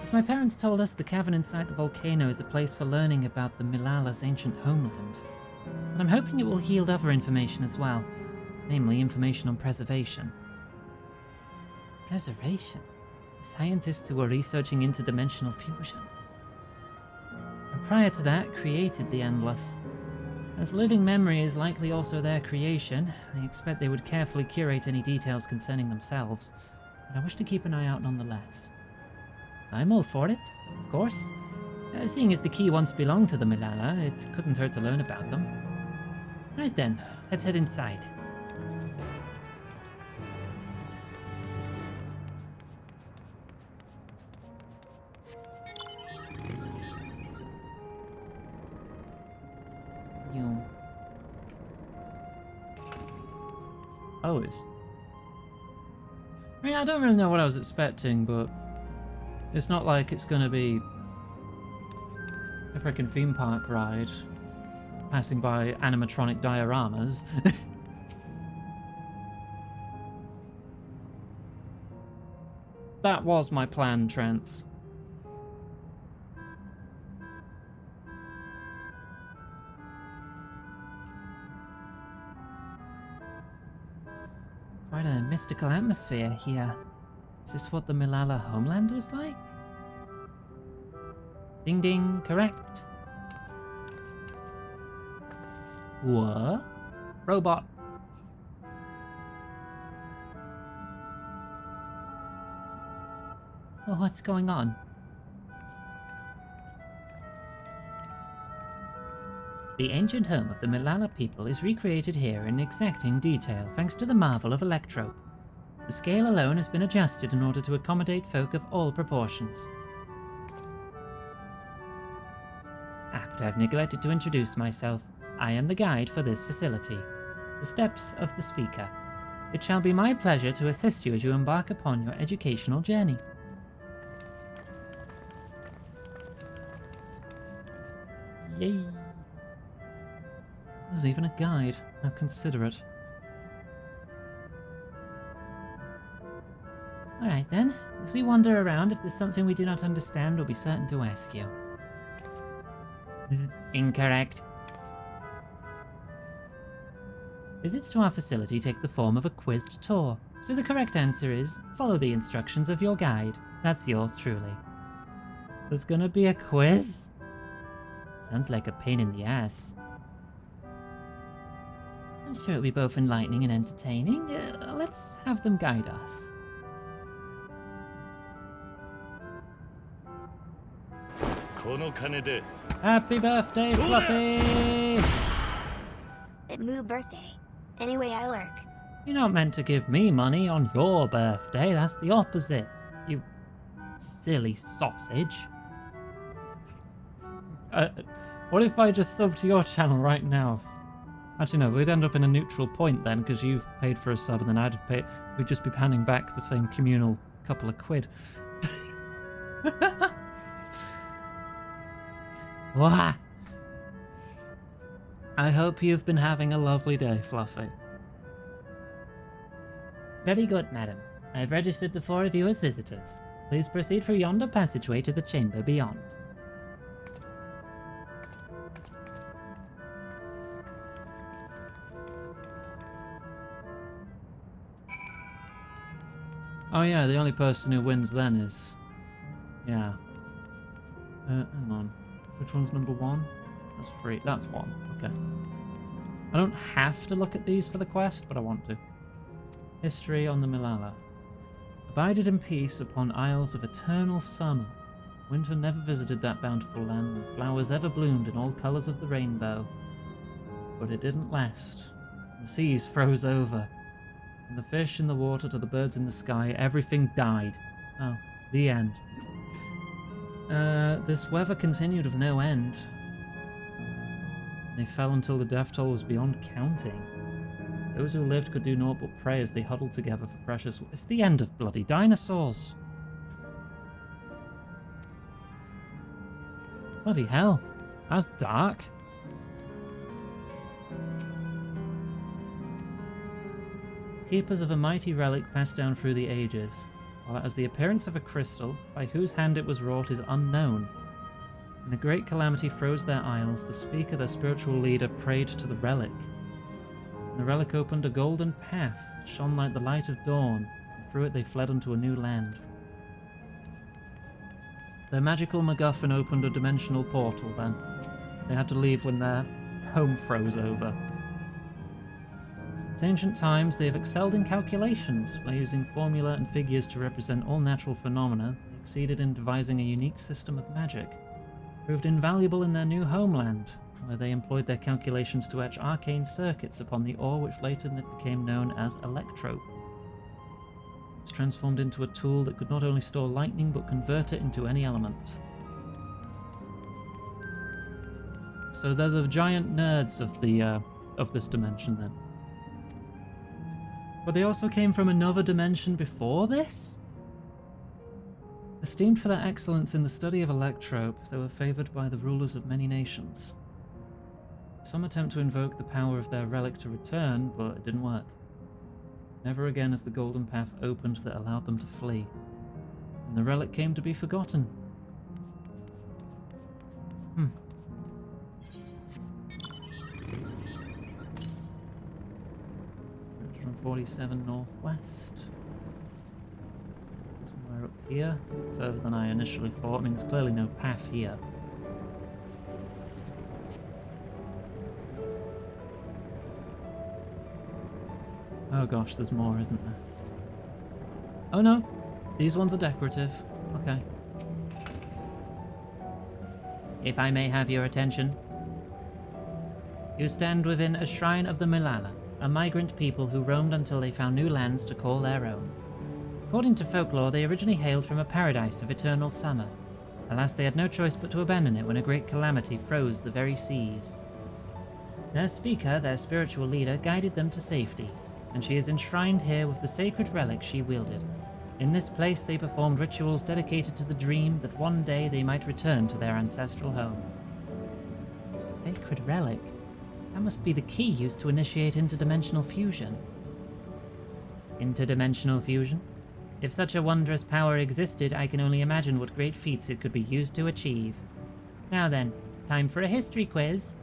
Speaker 1: This
Speaker 19: my parents told us the cavern inside the volcano is a place for learning about the Milala's ancient homeland. But I'm hoping it will yield other information as well, namely information on preservation. Preservation? The scientists who were researching interdimensional fusion. And prior to that, created the Endless. As living memory is likely also their creation, I expect they would carefully curate any details concerning themselves, but I wish to keep an eye out nonetheless. I'm all for it, of course. Seeing as the key once belonged to the Milala, it couldn't hurt to learn about them. Right then, let's head inside. Oh, I mean, I don't really know what I was expecting, but it's not like it's gonna be a freaking theme park ride passing by animatronic dioramas. That was my plan, Trent. Quite a mystical atmosphere here. Is this what the Milala homeland was like? Ding ding, correct. What? Robot. Oh, what's going on? The ancient home of the Milala people is recreated here in exacting detail thanks to the marvel of Electrope. The scale alone has been adjusted in order to accommodate folk of all proportions. I've neglected to introduce myself. I am the guide for this facility. The steps of the speaker. It shall be my pleasure to assist you as you embark upon your educational journey. Yay! There's even a guide. How considerate. Alright then, as we wander around, if there's something we do not understand, we'll be certain to ask you. Incorrect. Visits to our facility take the form of a quizzed tour, so the correct answer is, follow the instructions of your guide. That's yours truly. There's gonna be a quiz? Sounds like a pain in the ass. I'm sure it'll be both enlightening and entertaining. Let's have them guide us. Happy birthday, Fluffy!
Speaker 13: Moo birthday. Anyway, I lurk.
Speaker 19: You're not meant to give me money on your birthday. That's the opposite. You silly sausage. What if I just sub to your channel right now? Actually, no, we'd end up in a neutral point then, because you've paid for a sub and then I'd have paid. We'd just be panning back the same communal couple of quid. Wah! I hope you've been having a lovely day, Fluffy. Very good, madam. I've registered the 4 of you as visitors. Please proceed through yonder passageway to the chamber beyond.
Speaker 1: Oh yeah, the only person who wins then is... Yeah. Hang on. Which one's number 1? That's 3. That's 1. Okay. I don't have to look at these for the quest, but I want to. History on the Milala. Abided in peace upon isles of eternal summer. Winter never visited that bountiful land, and flowers ever bloomed in all colours of the rainbow. But it didn't last. The seas froze over. From the fish in the water to the birds in the sky, everything died. Oh, the end. This weather continued of no end. They fell until the death toll was beyond counting. Those who lived could do naught but pray as they huddled together for precious... It's the end of bloody dinosaurs! Bloody hell. That's dark. Keepers of a mighty relic passed down through the ages. while as the appearance of a crystal, by whose hand it was wrought, is unknown. When the great calamity froze their isles, the speaker, their spiritual leader, prayed to the relic. And the relic opened a golden path that shone like the light of dawn, and through it they fled unto a new land. Their magical MacGuffin opened a dimensional portal then. They had to leave when their home froze over. Since ancient times, they have excelled in calculations. By using formula and figures to represent all natural phenomena, they exceeded in devising a unique system of magic. Proved invaluable in their new homeland, where they employed their calculations to etch arcane circuits upon the ore which later became known as electrope. It was transformed into a tool that could not only store lightning but convert it into any element. So they're the giant nerds of this dimension then. But they also came from another dimension before this? Esteemed for their excellence in the study of electrope, they were favoured by the rulers of many nations. Some attempt to invoke the power of their relic to return, but it didn't work. Never again has the golden path opened that allowed them to flee, and the relic came to be forgotten. 147 northwest. Somewhere up here, further than I initially thought. I mean, there's clearly no path here. Oh gosh, there's more, isn't there? Oh no, these ones are decorative. Okay.
Speaker 19: If I may have your attention. You stand within a shrine of the Milala, a migrant people who roamed until they found new lands to call their own. According to folklore, they originally hailed from a paradise of eternal summer. Alas, they had no choice but to abandon it when a great calamity froze the very seas. Their speaker, their spiritual leader, guided them to safety, and she is enshrined here with the sacred relic she wielded. In this place they performed rituals dedicated to the dream that one day they might return to their ancestral home. Sacred relic? That must be the key used to initiate interdimensional fusion. Interdimensional fusion? If such a wondrous power existed, I can only imagine what great feats it could be used to achieve. Now then, time for a history quiz.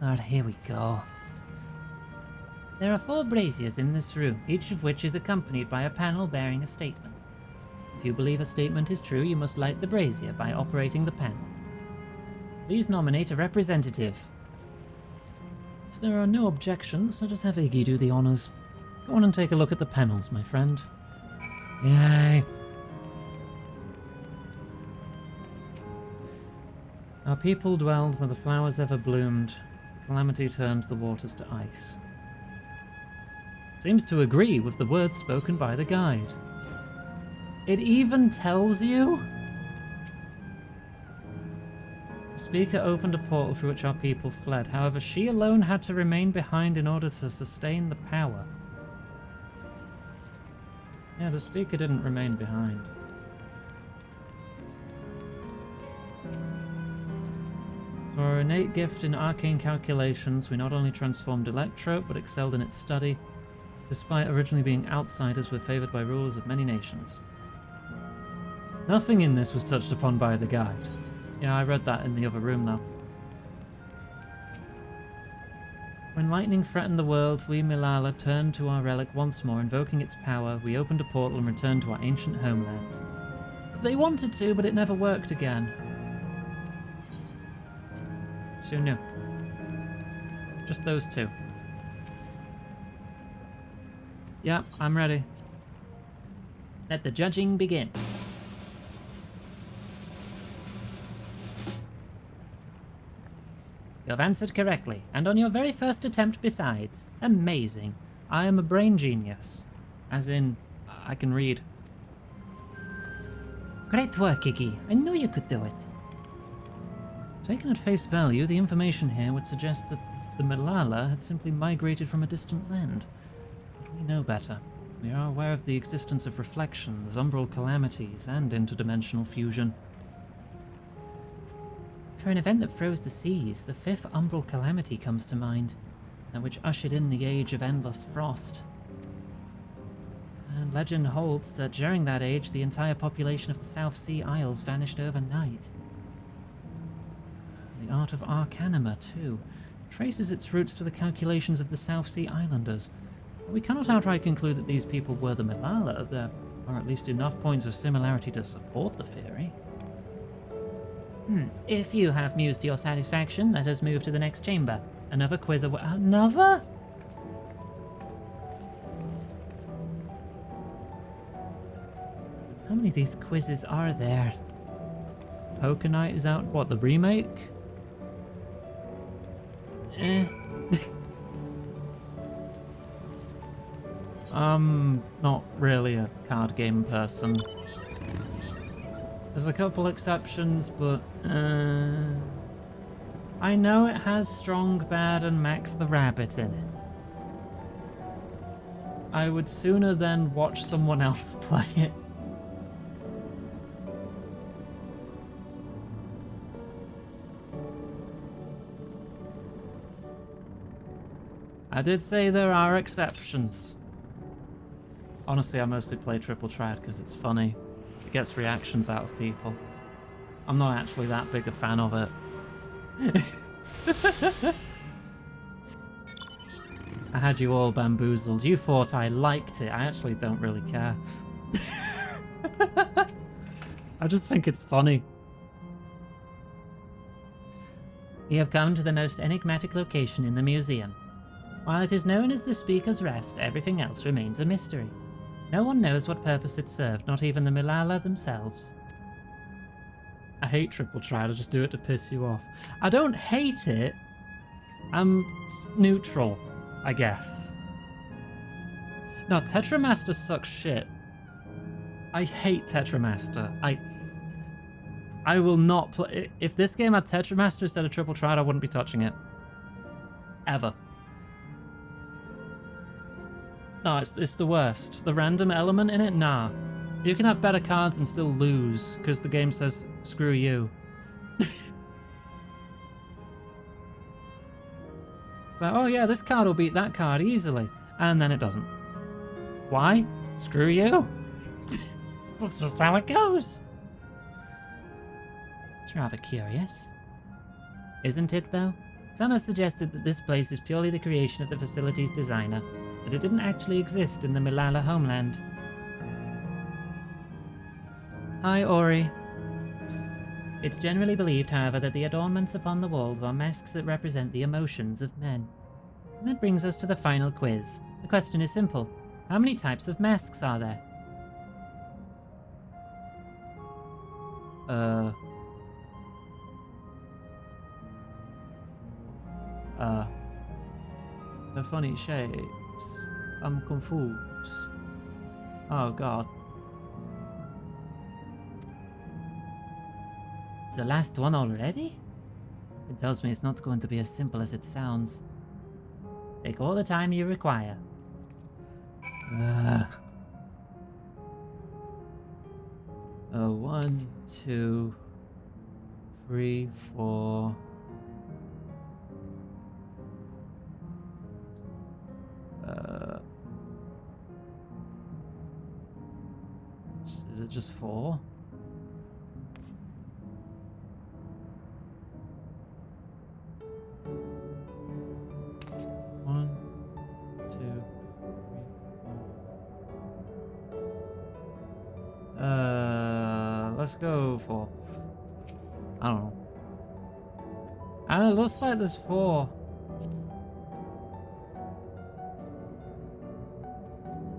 Speaker 19: Oh, here we go. There are 4 braziers in this room, each of which is accompanied by a panel bearing a statement. If you believe a statement is true, you must light the brazier by operating the panel. Please nominate a representative. If there are no objections, I'll just have Iggy do the honours. Go on and take a look at the panels, my friend. Yay! Our people dwelled where the flowers ever bloomed. Calamity turned the waters to ice. Seems to agree with the words spoken by the guide. It even tells you? The speaker opened a portal through which our people fled. However, she alone had to remain behind in order to sustain the power. Yeah, the speaker didn't remain behind. For our innate gift in arcane calculations, we not only transformed electrope, but excelled in its study. Despite originally being outsiders, we're favoured by rulers of many nations. Nothing in this was touched upon by the guide. Yeah, I read that in the other room though. When lightning threatened the world, we Milala turned to our relic once more, invoking its power. We opened a portal and returned to our ancient homeland. They wanted to, but it never worked again. So no. Just those 2. Yeah, I'm ready. Let the judging begin. You have answered correctly, and on your very first attempt besides. Amazing. I am a brain genius. As in, I can read. Great work, Iggy. I knew you could do it. Taken at face value, the information here would suggest that the Milala had simply migrated from a distant land. But we know better. We are aware of the existence of reflections, umbral calamities, and interdimensional fusion. For an event that froze the seas, the 5th umbral calamity comes to mind, that which ushered in the age of endless frost. And legend holds that during that age, the entire population of the South Sea Isles vanished overnight. The art of Arcanima, too, traces its roots to the calculations of the South Sea Islanders. We cannot outright conclude that these people were the Malala. There are at least enough points of similarity to support the theory.
Speaker 4: If you have mused to your satisfaction, let us move to the next chamber. Another quiz of... Another?
Speaker 19: How many of these quizzes are there? Poker Night is out, what, the remake? I'm not really a card game person. There's a couple exceptions, but I know it has Strong Bad and Max the Rabbit in it. I would sooner than watch someone else play it. I did say there are exceptions. Honestly, I mostly play Triple Triad because it's funny. It gets reactions out of people. I'm not actually that big a fan of it. I had you all bamboozled. You thought I liked it. I actually don't really care. I just think it's funny.
Speaker 4: You have come to the most enigmatic location in the museum. While it is known as the Speaker's Rest, everything else remains a mystery. No one knows what purpose it served, not even the Malala themselves.
Speaker 19: I hate Triple Triad, I just do it to piss you off. I don't hate it. I'm neutral, I guess. No, Tetramaster sucks shit. I hate Tetramaster. I will not play... If this game had Tetramaster instead of Triple Triad, I wouldn't be touching it. Ever. No, it's the worst. The random element in it? Nah. You can have better cards and still lose, because the game says, screw you. It's like, oh yeah, this card will beat that card easily. And then it doesn't. Why? Screw you. That's just how it goes.
Speaker 4: It's rather curious. Isn't it, though? Some have suggested that this place is purely the creation of the facility's designer, that it didn't actually exist in the Malala homeland.
Speaker 19: Hi, Ori.
Speaker 4: It's generally believed, however, that the adornments upon the walls are masks that represent the emotions of men. And that brings us to the final quiz. The question is simple. How many types of masks are there?
Speaker 19: They're funny shapes. I'm confused. Oh god.
Speaker 4: It's the last one already? It tells me it's not going to be as simple as it sounds. Take all the time you require.
Speaker 19: 1, 2, 3, 4. Is it just 4? Let's go 4. I don't know. And it looks like there's 4.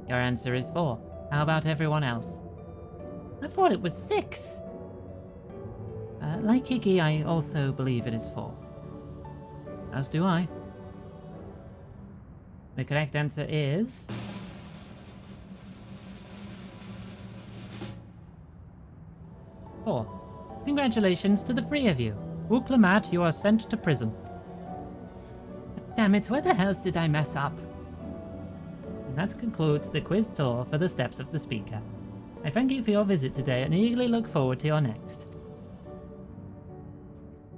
Speaker 4: Your answer is 4. How about everyone else? I thought it was 6. Like Iggy, I also believe it is 4.
Speaker 19: As do I.
Speaker 4: The correct answer is... 4. Congratulations to the 3 of you. Uklamat, you are sent to prison. Damn it, where the hell did I mess up? And that concludes the quiz tour for the Steps of the Speaker. I thank you for your visit today and eagerly look forward to your next.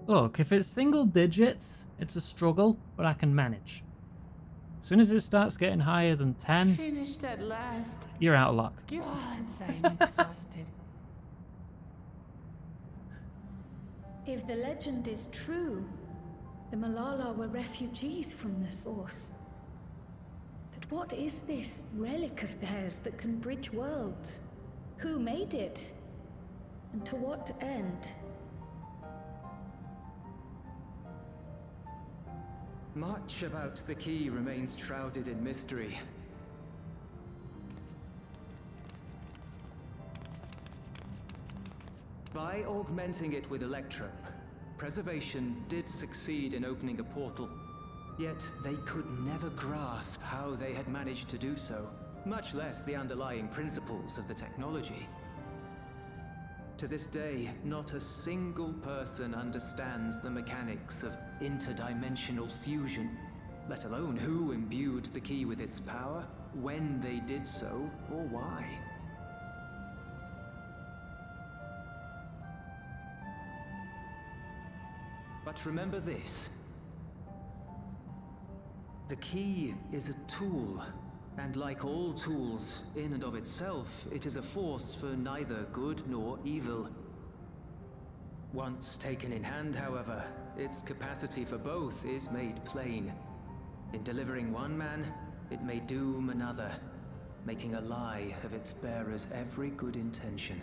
Speaker 19: Look, if it's single digits, it's a struggle, but I can manage.
Speaker 1: As soon as it starts getting higher than 10,
Speaker 5: Finished at last.
Speaker 1: you're out of luck.
Speaker 5: God, I'm exhausted.
Speaker 8: If the legend is true, the Malala were refugees from the source. But what is this relic of theirs that can bridge worlds? Who made it? And to what end?
Speaker 14: Much about the key remains shrouded in mystery. By augmenting it with electrope, Preservation did succeed in opening a portal. Yet they could never grasp how they had managed to do so, much less the underlying principles of the technology. To this day, not a single person understands the mechanics of interdimensional fusion, let alone who imbued the key with its power, when they did so, or why. But remember this. The key is a tool, and like all tools, in and of itself, it is a force for neither good nor evil. Once taken in hand, however, its capacity for both is made plain. In delivering one man, it may doom another, making a lie of its bearer's every good intention.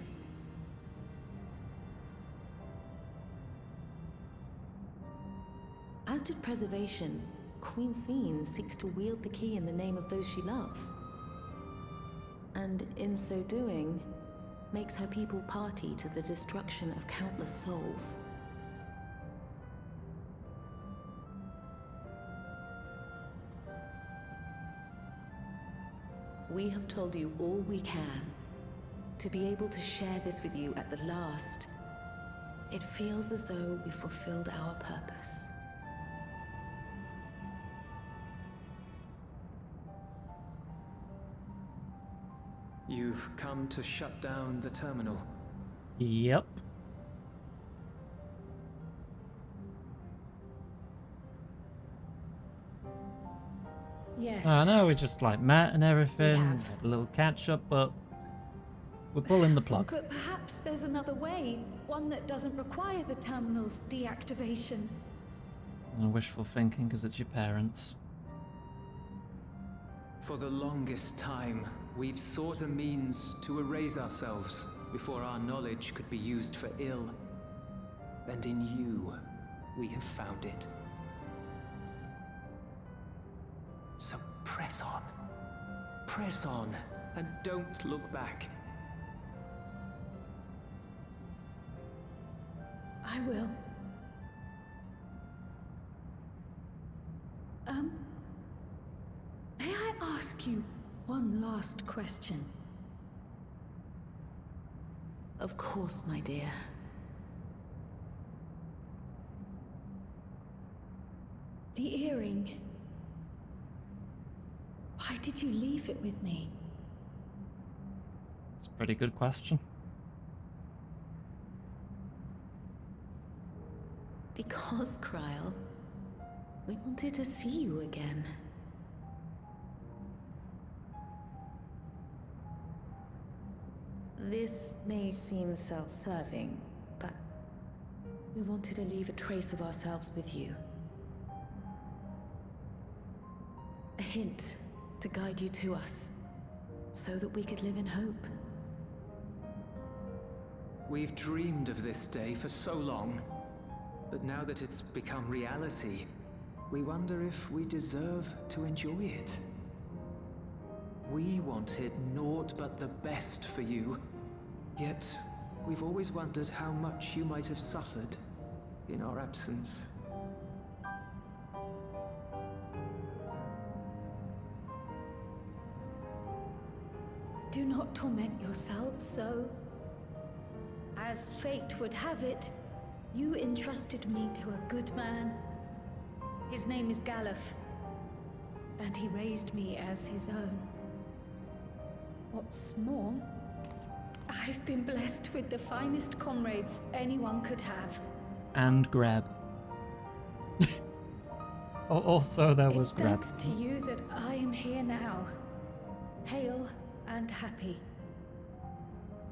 Speaker 3: As did Preservation, Queen Sveen seeks to wield the key in the name of those she loves. And in so doing, makes her people party to the destruction of countless souls. We have told you all we can. To be able to share this with you at the last, it feels as though we fulfilled our purpose.
Speaker 14: You've come to shut down the terminal.
Speaker 1: Yep.
Speaker 8: Yes.
Speaker 1: I know we just like met and everything,
Speaker 8: We have.
Speaker 1: had a little catch up, but we're pulling the plug.
Speaker 8: But perhaps there's another way, one that doesn't require the terminal's deactivation.
Speaker 1: Wishful thinking because it's your parents.
Speaker 14: For the longest time, we've sought a means to erase ourselves before our knowledge could be used for ill. And in you, we have found it. So press on. Press on, and don't look back.
Speaker 8: I will. May I ask you one last question?
Speaker 3: Of course, my dear.
Speaker 8: The earring. Why did you leave it with me?
Speaker 1: It's a pretty good question.
Speaker 3: Because, Kryl, we wanted to see you again. This may seem self-serving, but we wanted to leave a trace of ourselves with you. A hint to guide you to us, so that we could live in hope.
Speaker 14: We've dreamed of this day for so long, but now that it's become reality, we wonder if we deserve to enjoy it. We wanted naught but the best for you, yet we've always wondered how much you might have suffered in our absence.
Speaker 8: Do not torment yourselves so. As fate would have it, you entrusted me to a good man. His name is Galuf, and he raised me as his own. What's more, I've been blessed with the finest comrades anyone could have.
Speaker 1: And grab. Also, there was
Speaker 8: It's thanks to you that I am here now, hale and happy.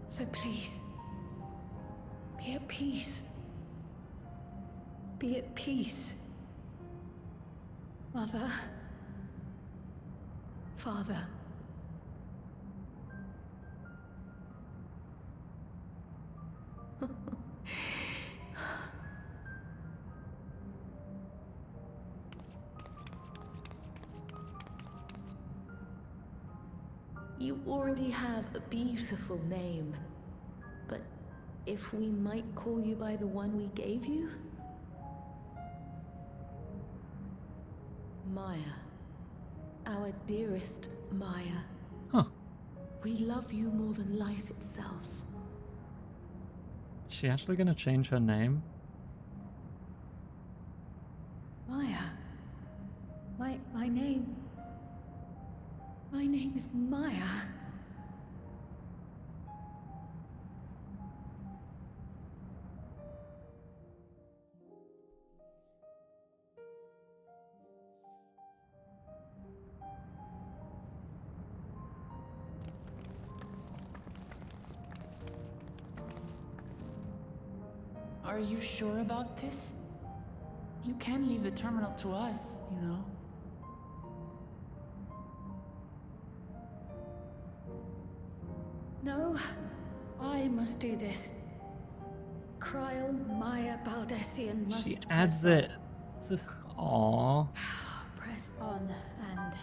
Speaker 8: So please, be at peace. Be at peace. Mother. Father.
Speaker 3: You already have a beautiful name, but if we might call you by the one we gave you? Maya. Our dearest Maya.
Speaker 1: Huh.
Speaker 3: We love you more than life itself.
Speaker 1: Is she actually going to change her name?
Speaker 8: Maya. My name... My name is Maya.
Speaker 5: Are you sure about this? You can leave the terminal to us, you know.
Speaker 8: No, I must do this. Kryl Maya Baldessian must
Speaker 1: She adds it. Aww.
Speaker 8: press on and...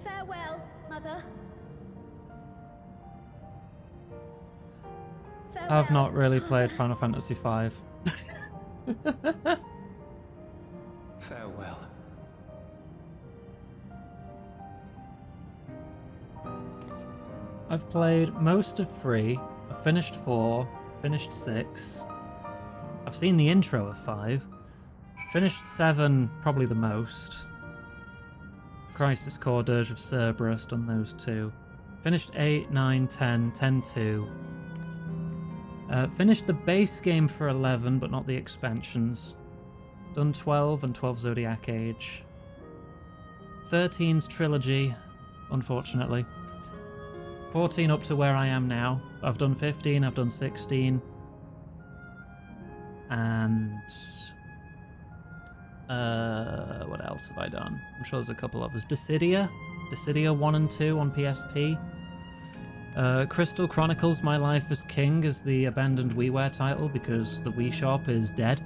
Speaker 8: Farewell, Mother. Farewell.
Speaker 1: I've not really played Final Fantasy V.
Speaker 14: Farewell.
Speaker 1: I've played most of 3. I've finished 4. Finished 6. I've seen the intro of 5. Finished 7, probably the most. Crisis Core, Dirge of Cerberus, done those 2. Finished 8, 9, 10, 10-2. Finished the base game for 11, but not the expansions. Done 12 and 12 Zodiac Age. 13's trilogy, unfortunately. 14 up to where I am now. I've done 15, I've done 16. And... what else have I done? I'm sure there's a couple others. Dissidia 1 and 2 on PSP. Crystal Chronicles My Life as King is the abandoned WiiWare title because the Wii shop is dead.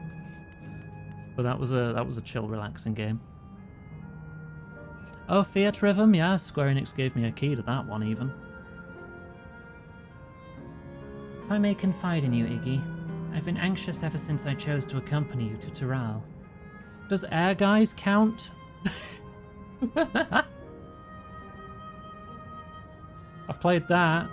Speaker 1: But that was a chill, relaxing game. Oh, Fiat Rhythm, yeah, Square Enix gave me a key to that one even.
Speaker 19: If I may confide in you, Iggy, I've been anxious ever since I chose to accompany you to Tural.
Speaker 1: Does Air Guys count? I've played that.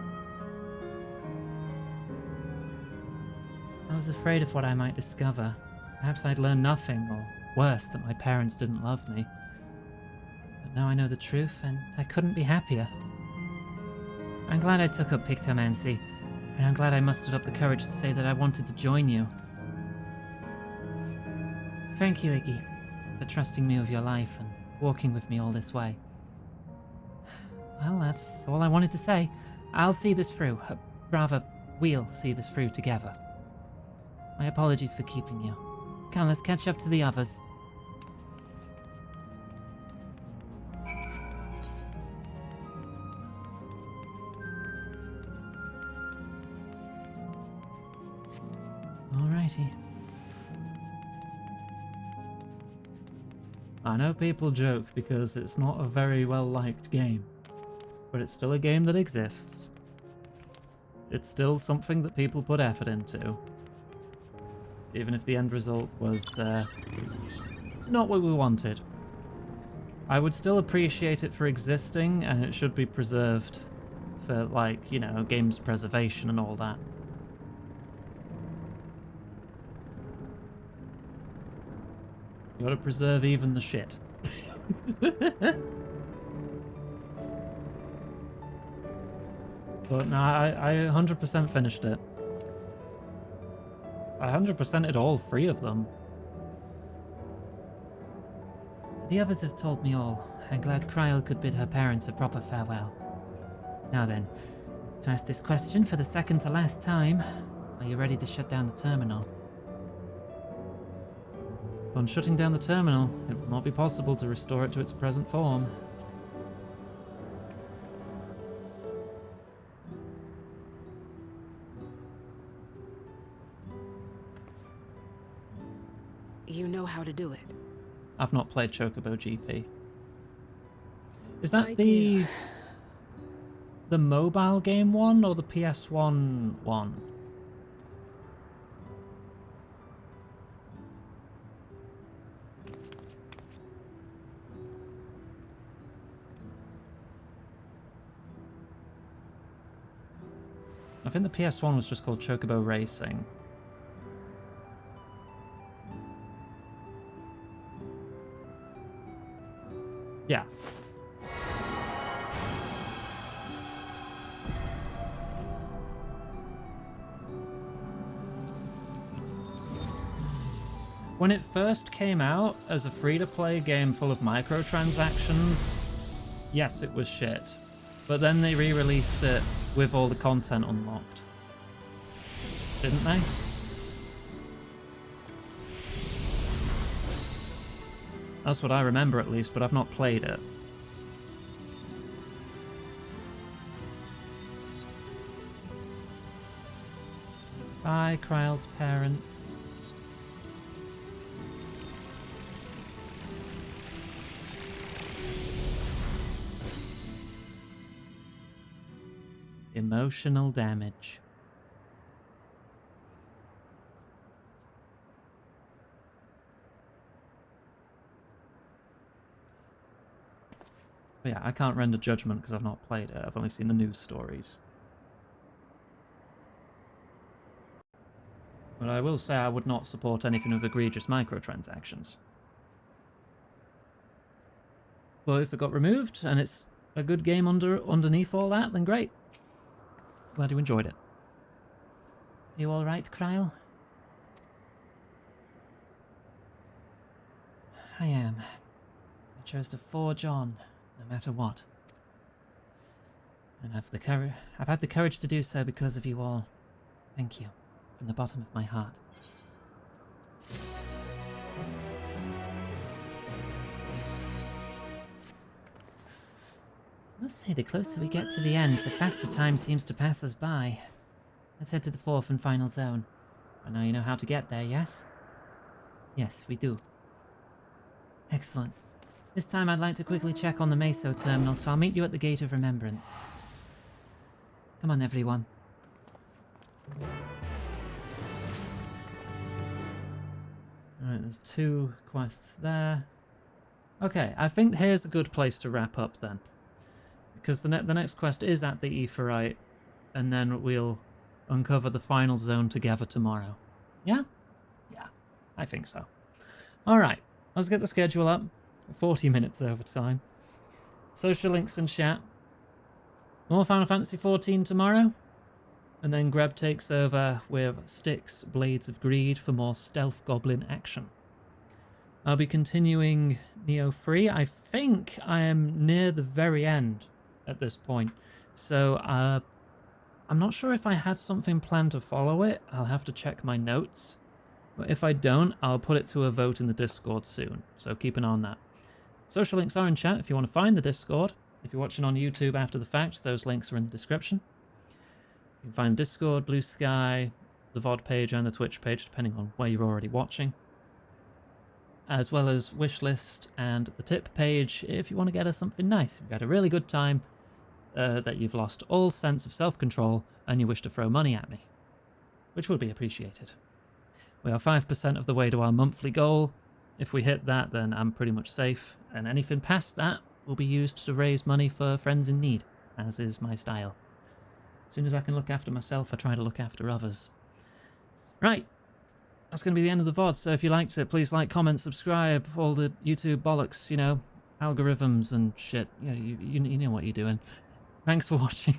Speaker 19: I was afraid of what I might discover. Perhaps I'd learn nothing, or worse, that my parents didn't love me. But now I know the truth, and I couldn't be happier. I'm glad I took up Pictomancy, and I'm glad I mustered up the courage to say that I wanted to join you. Thank you, Iggy, for trusting me with your life and walking with me all this way. Well, that's all I wanted to say. I'll see this through. Rather, we'll see this through together. My apologies for keeping you. Come, let's catch up to the others. Alrighty.
Speaker 1: I know people joke because it's not a very well-liked game, but it's still a game that exists. It's still something that people put effort into. Even if the end result was not what we wanted. I would still appreciate it for existing, and it should be preserved for, like, you know, games preservation and all that. You gotta preserve even the shit. But no, I 100% finished it. I 100%ed all 3 of them.
Speaker 19: The others have told me all. I'm glad Kryl could bid her parents a proper farewell. Now then, to ask this question for the second to last time, are you ready to shut down the terminal?
Speaker 1: Upon shutting down the terminal, it will not be possible to restore it to its present form.
Speaker 20: You know how to do it.
Speaker 1: I've not played Chocobo GP. Is that
Speaker 20: I
Speaker 1: the
Speaker 20: do.
Speaker 1: mobile game one or the PS1 one? I think the PS1 was just called Chocobo Racing. Yeah. When it first came out as a free-to-play game full of microtransactions, yes, it was shit. But then they re-released it with all the content unlocked. Didn't they? That's what I remember at least, but I've not played it. Bye, Kryl's parents. Emotional damage. But yeah, I can't render judgment because I've not played it. I've only seen the news stories. But I will say I would not support anything with egregious microtransactions. But if it got removed and it's a good game underneath all that, then great. Glad you enjoyed it.
Speaker 19: You alright, Kryl? I am. I chose to forge on, no matter what. And I've had the courage to do so because of you all. Thank you, from the bottom of my heart. I must say, the closer we get to the end, the faster time seems to pass us by. Let's head to the 4th and final zone. I know you know how to get there, yes? Yes, we do. Excellent. This time I'd like to quickly check on the Meso terminal, so I'll meet you at the Gate of Remembrance. Come on, everyone.
Speaker 1: Alright, there's 2 quests there. Okay, I think here's a good place to wrap up then. Because the next quest is at the Aetheryte, and then we'll uncover the final zone together tomorrow. Yeah? Yeah, I think so. Alright, let's get the schedule up. 40 minutes over time. Social links and chat. More Final Fantasy XIV tomorrow. And then Greb takes over with Styx, Blades of Greed for more stealth goblin action. I'll be continuing Neo 3. I think I am near the very end at this point. So I'm not sure if I had something planned to follow it. I'll have to check my notes. But if I don't, I'll put it to a vote in the Discord soon. So keep an eye on that. Social links are in chat if you want to find the Discord. If you're watching on YouTube after the fact, those links are in the description. You can find Discord, Blue Sky, the VOD page and the Twitch page, depending on where you're already watching. As well as Wishlist and the tip page if you want to get us something nice. If you've had a really good time, that you've lost all sense of self-control and you wish to throw money at me, which would be appreciated. We are 5% of the way to our monthly goal. If we hit that, then I'm pretty much safe, and anything past that will be used to raise money for friends in need, as is my style. As soon as I can look after myself, I try to look after others. Right, that's going to be the end of the VOD, so if you liked it, please like, comment, subscribe, all the YouTube bollocks, you know, algorithms and shit. Yeah, you know what you're doing. Thanks for watching.